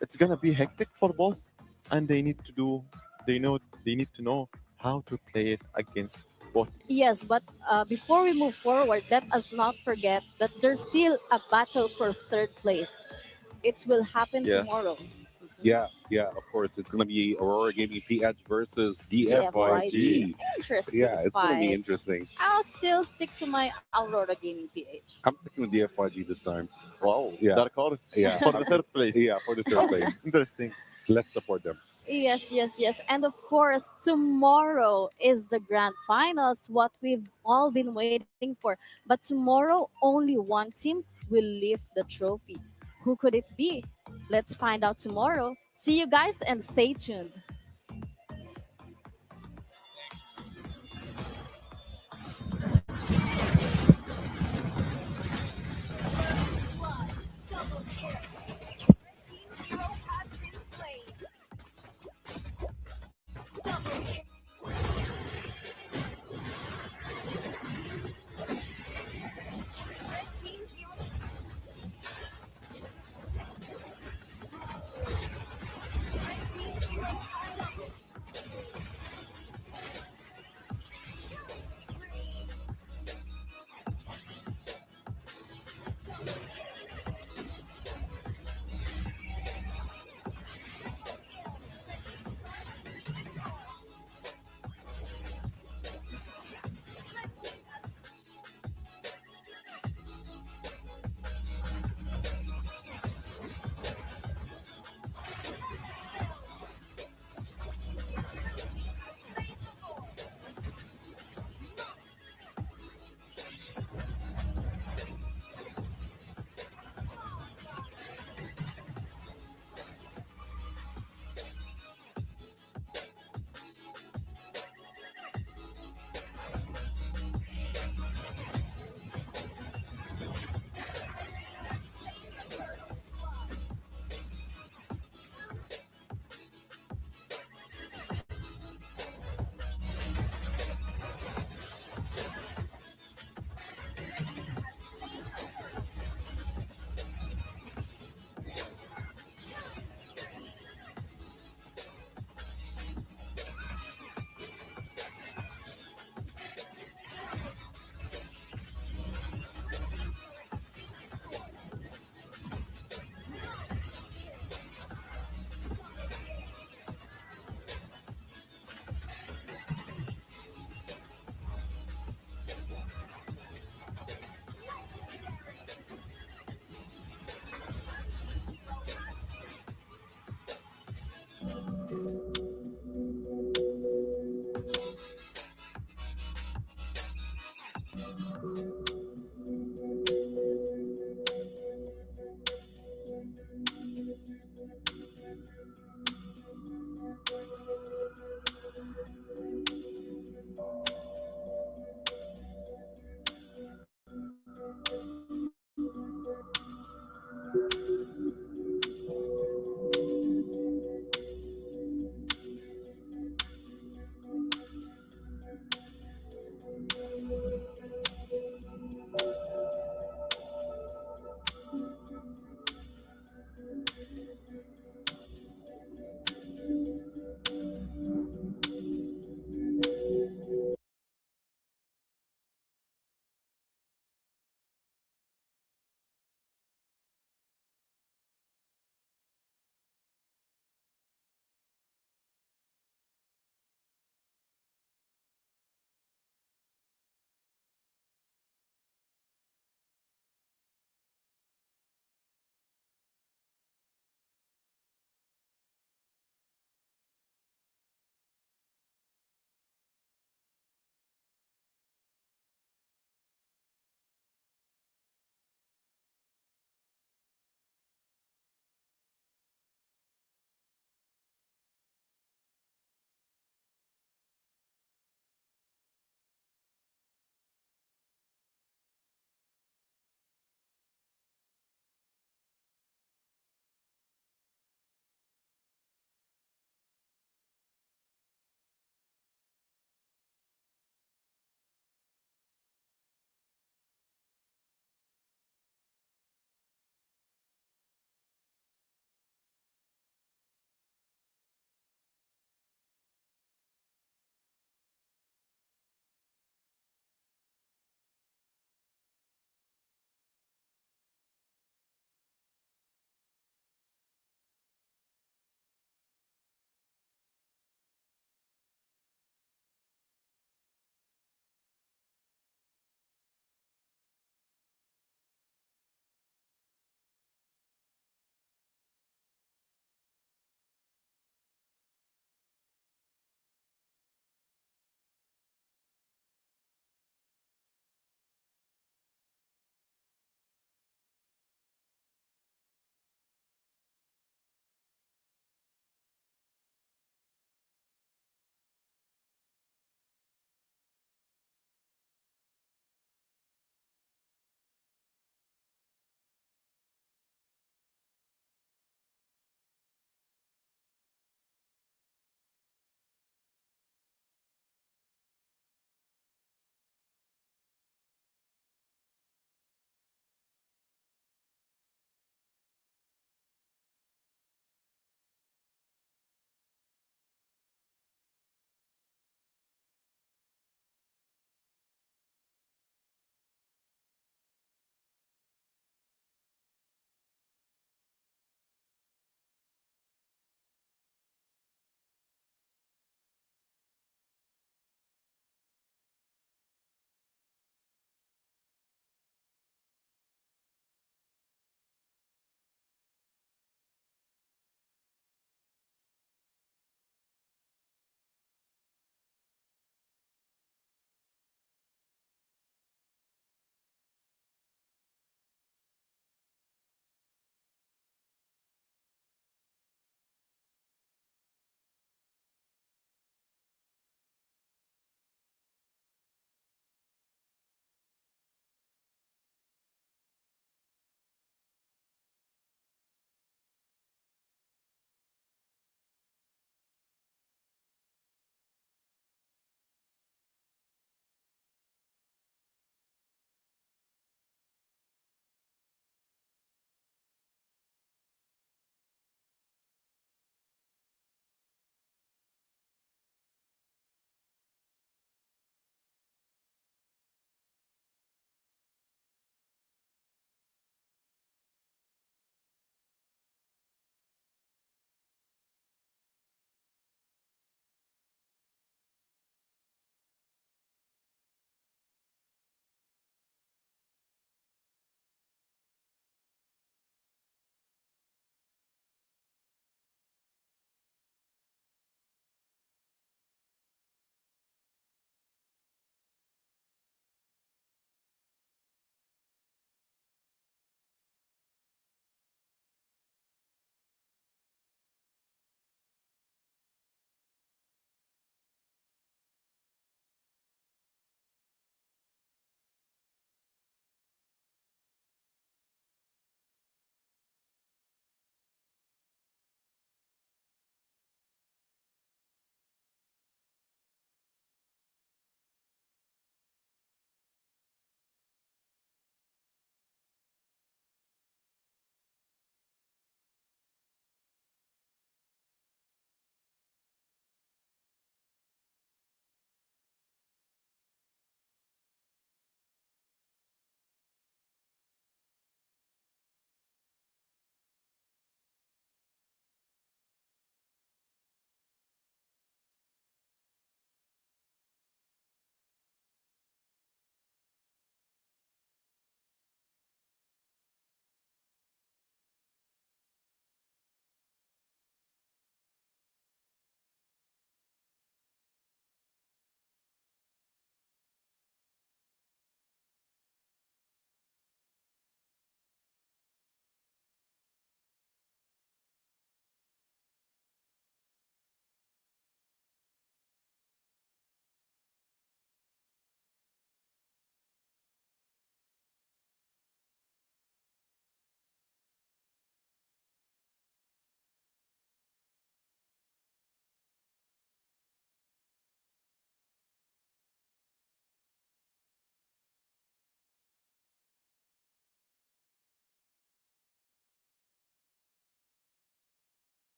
It's gonna be hectic for both, and they need to know how to play it against both. yes, but before we move forward, let us not forget that there's still a battle for third place. It will happen Yeah. tomorrow. Yeah, of course. It's going to be Aurora Gaming PH versus DFYG. DFYG. Interesting Yeah, it's going to be fight. interesting. I'll still stick to my Aurora Gaming PH. I'm sticking with DFYG this time. Wow, Yeah. dark horse. Yeah. For the third place. Yeah, for the third place. Interesting. Let's support them. Yes. And of course, tomorrow is the grand finals, what we've all been waiting for. But tomorrow, only one team will lift the trophy. Who could it be? Let's find out tomorrow. See you guys and stay tuned.